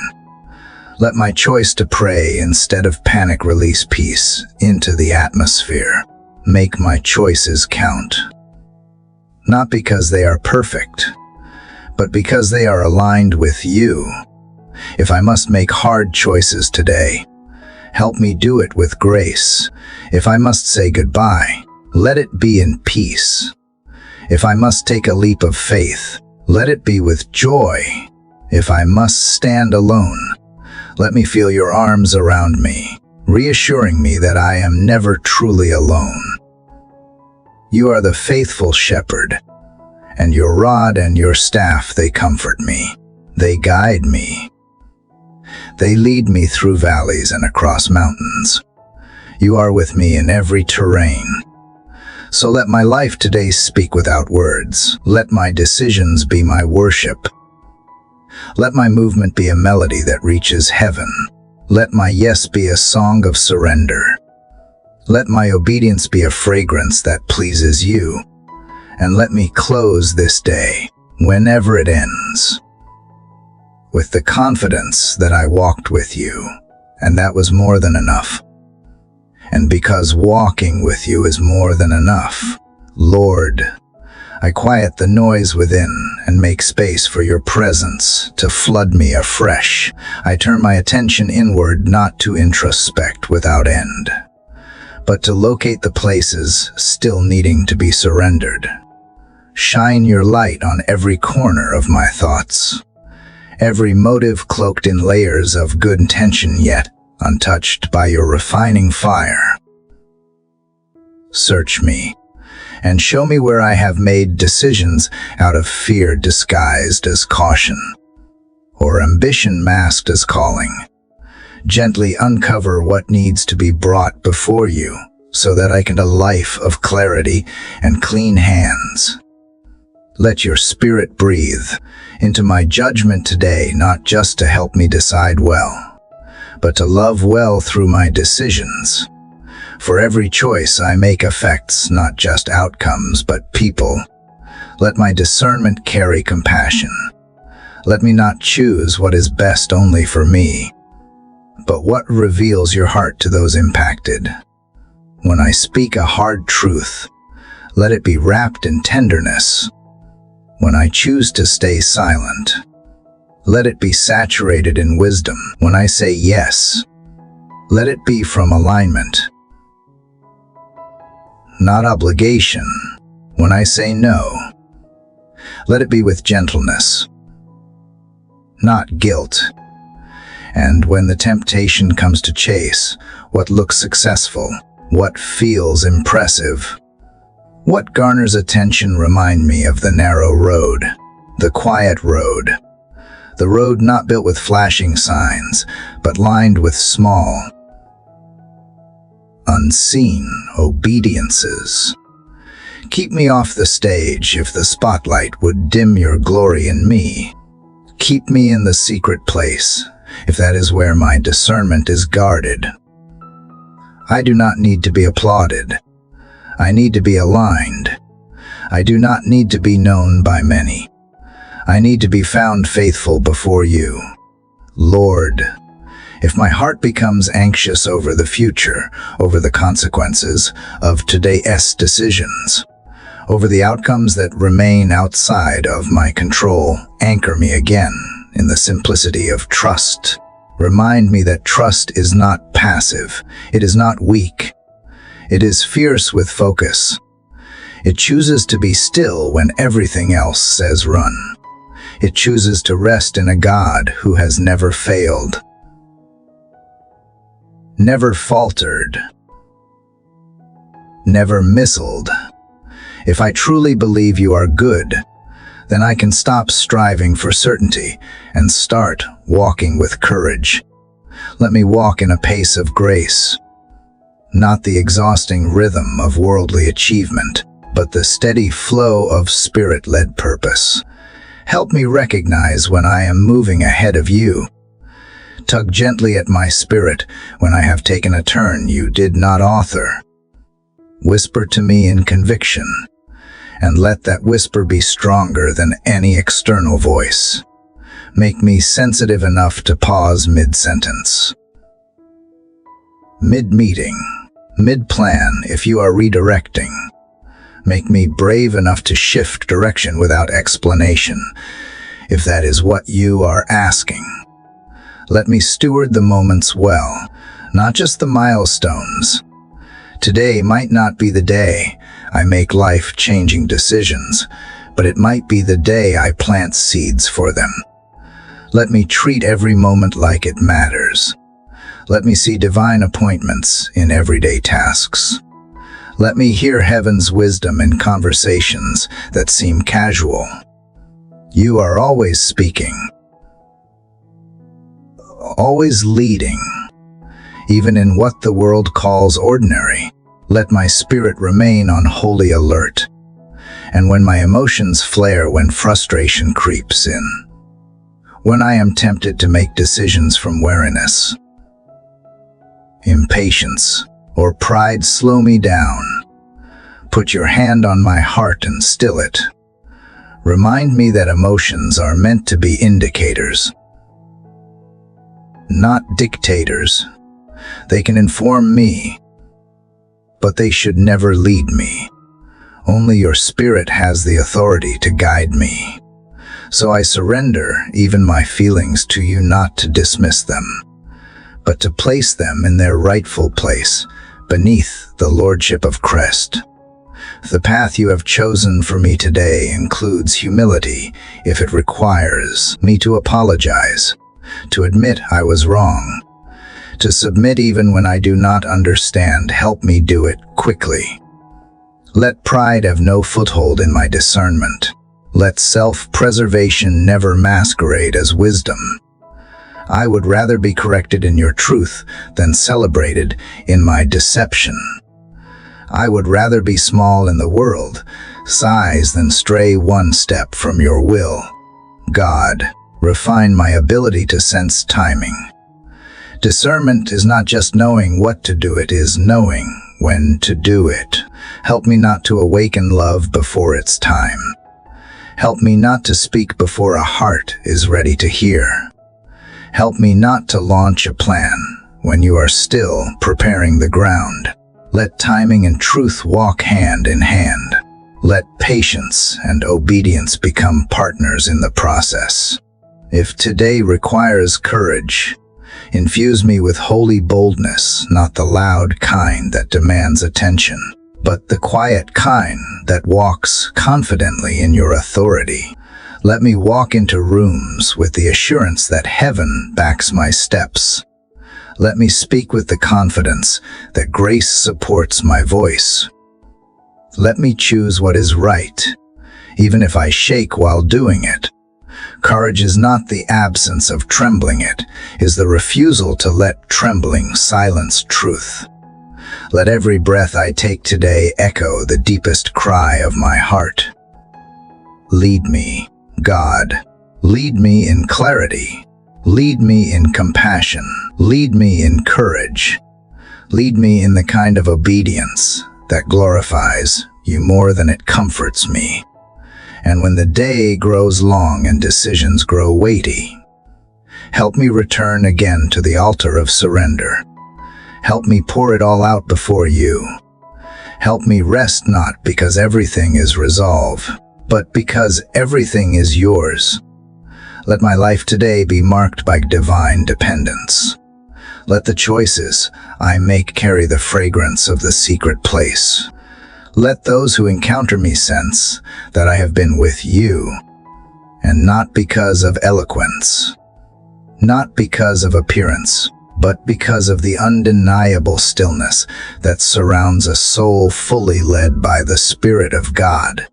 [SPEAKER 1] Let my choice to pray instead of panic release peace into the atmosphere. Make my choices count. Not because they are perfect, but because they are aligned with you. If I must make hard choices today, help me do it with grace. If I must say goodbye, let it be in peace. If I must take a leap of faith, let it be with joy. If I must stand alone, let me feel your arms around me, reassuring me that I am never truly alone. You are the faithful shepherd, and your rod and your staff, they comfort me. They guide me. They lead me through valleys and across mountains. You are with me in every terrain. So let my life today speak without words. Let my decisions be my worship. Let my movement be a melody that reaches heaven. Let my yes be a song of surrender. Let my obedience be a fragrance that pleases you. And let me close this day, whenever it ends, with the confidence that I walked with you, and that was more than enough. And because walking with you is more than enough, Lord, I quiet the noise within and make space for your presence to flood me afresh. I turn my attention inward, not to introspect without end, but to locate the places still needing to be surrendered. Shine your light on every corner of my thoughts, every motive cloaked in layers of good intention yet untouched by your refining fire. Search me and show me where I have made decisions out of fear disguised as caution, or ambition masked as calling. Gently uncover what needs to be brought before you so that I can live a life of clarity and clean hands. Let your spirit breathe into my judgment today, not just to help me decide well, but to love well through my decisions. For every choice I make affects not just outcomes, but people. Let my discernment carry compassion. Let me not choose what is best only for me, but what reveals your heart to those impacted. When I speak a hard truth, let it be wrapped in tenderness. When I choose to stay silent, let it be saturated in wisdom. When I say yes, let it be from alignment, not obligation. When I say no, let it be with gentleness, not guilt. And when the temptation comes to chase what looks successful, what feels impressive, what garners attention, remind me of the narrow road, the quiet road, the road not built with flashing signs, but lined with small, unseen obediences. Keep me off the stage if the spotlight would dim your glory in me. Keep me in the secret place if that is where my discernment is guarded. I do not need to be applauded. I need to be aligned. I do not need to be known by many. I need to be found faithful before you. Lord, if my heart becomes anxious over the future, over the consequences of today's decisions, over the outcomes that remain outside of my control, anchor me again in the simplicity of trust. Remind me that trust is not passive. It is not weak. It is fierce with focus. It chooses to be still when everything else says run. It chooses to rest in a God who has never failed, never faltered, never missiled. If I truly believe you are good, then I can stop striving for certainty and start walking with courage. Let me walk in a pace of grace, not the exhausting rhythm of worldly achievement, but the steady flow of spirit-led purpose. Help me recognize when I am moving ahead of you. Tug gently at my spirit when I have taken a turn you did not author. Whisper to me in conviction, and let that whisper be stronger than any external voice. Make me sensitive enough to pause mid-sentence, mid-meeting, mid-plan if you are redirecting. Make me brave enough to shift direction without explanation, if that is what you are asking. Let me steward the moments well, not just the milestones. Today might not be the day I make life-changing decisions, but it might be the day I plant seeds for them. Let me treat every moment like it matters. Let me see divine appointments in everyday tasks. Let me hear heaven's wisdom in conversations that seem casual. You are always speaking, always leading, even in what the world calls ordinary. Let my spirit remain on holy alert, and when my emotions flare, when frustration creeps in, when I am tempted to make decisions from weariness, impatience, or pride slow me down, put your hand on my heart and still it. Remind me that emotions are meant to be indicators, not dictators. They can inform me, but they should never lead me. Only your Spirit has the authority to guide me. So I surrender even my feelings to you, not to dismiss them, but to place them in their rightful place beneath the lordship of Christ. The path you have chosen for me today includes humility if it requires me to apologize, to admit I was wrong, to submit even when I do not understand. Help me do it quickly. Let pride have no foothold in my discernment. Let self-preservation never masquerade as wisdom. I would rather be corrected in your truth than celebrated in my deception. I would rather be small in the world, size, than stray one step from your will. God, refine my ability to sense timing. Discernment is not just knowing what to do, it is knowing when to do it. Help me not to awaken love before its time. Help me not to speak before a heart is ready to hear. Help me not to launch a plan when you are still preparing the ground. Let timing and truth walk hand in hand. Let patience and obedience become partners in the process. If today requires courage, infuse me with holy boldness, not the loud kind that demands attention, but the quiet kind that walks confidently in your authority. Let me walk into rooms with the assurance that heaven backs my steps. Let me speak with the confidence that grace supports my voice. Let me choose what is right, even if I shake while doing it. Courage is not the absence of trembling, it is the refusal to let trembling silence truth. Let every breath I take today echo the deepest cry of my heart. Lead me, God. Lead me in clarity. Lead me in compassion. Lead me in courage. Lead me in the kind of obedience that glorifies you more than it comforts me. And when the day grows long and decisions grow weighty, help me return again to the altar of surrender. Help me pour it all out before you. Help me rest not because everything is resolved, but because everything is yours. Let my life today be marked by divine dependence. Let the choices I make carry the fragrance of the secret place. Let those who encounter me sense that I have been with you, and not because of eloquence, not because of appearance, but because of the undeniable stillness that surrounds a soul fully led by the Spirit of God.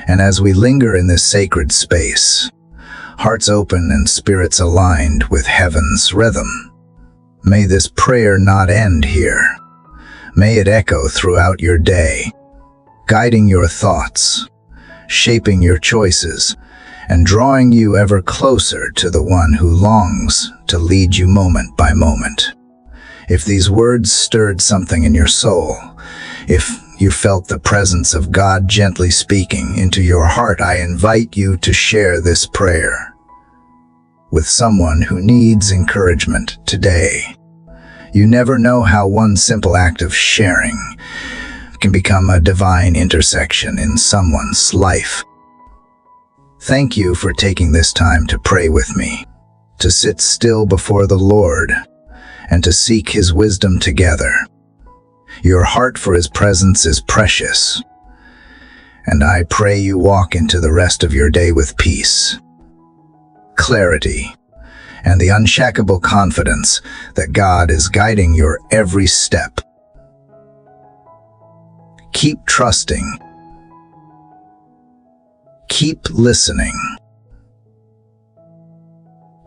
[SPEAKER 1] And as we linger in this sacred space, hearts open and spirits aligned with heaven's rhythm, may this prayer not end here. May it echo throughout your day, guiding your thoughts, shaping your choices, and drawing you ever closer to the one who longs to lead you moment by moment. If these words stirred something in your soul, if you felt the presence of God gently speaking into your heart, I invite you to share this prayer with someone who needs encouragement today. You never know how one simple act of sharing can become a divine intersection in someone's life. Thank you for taking this time to pray with me, to sit still before the Lord, and to seek His wisdom together. Your heart for His presence is precious, and I pray you walk into the rest of your day with peace, clarity, and the unshakable confidence that God is guiding your every step. Keep trusting. Keep listening.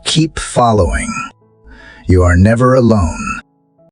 [SPEAKER 1] Keep following. You are never alone.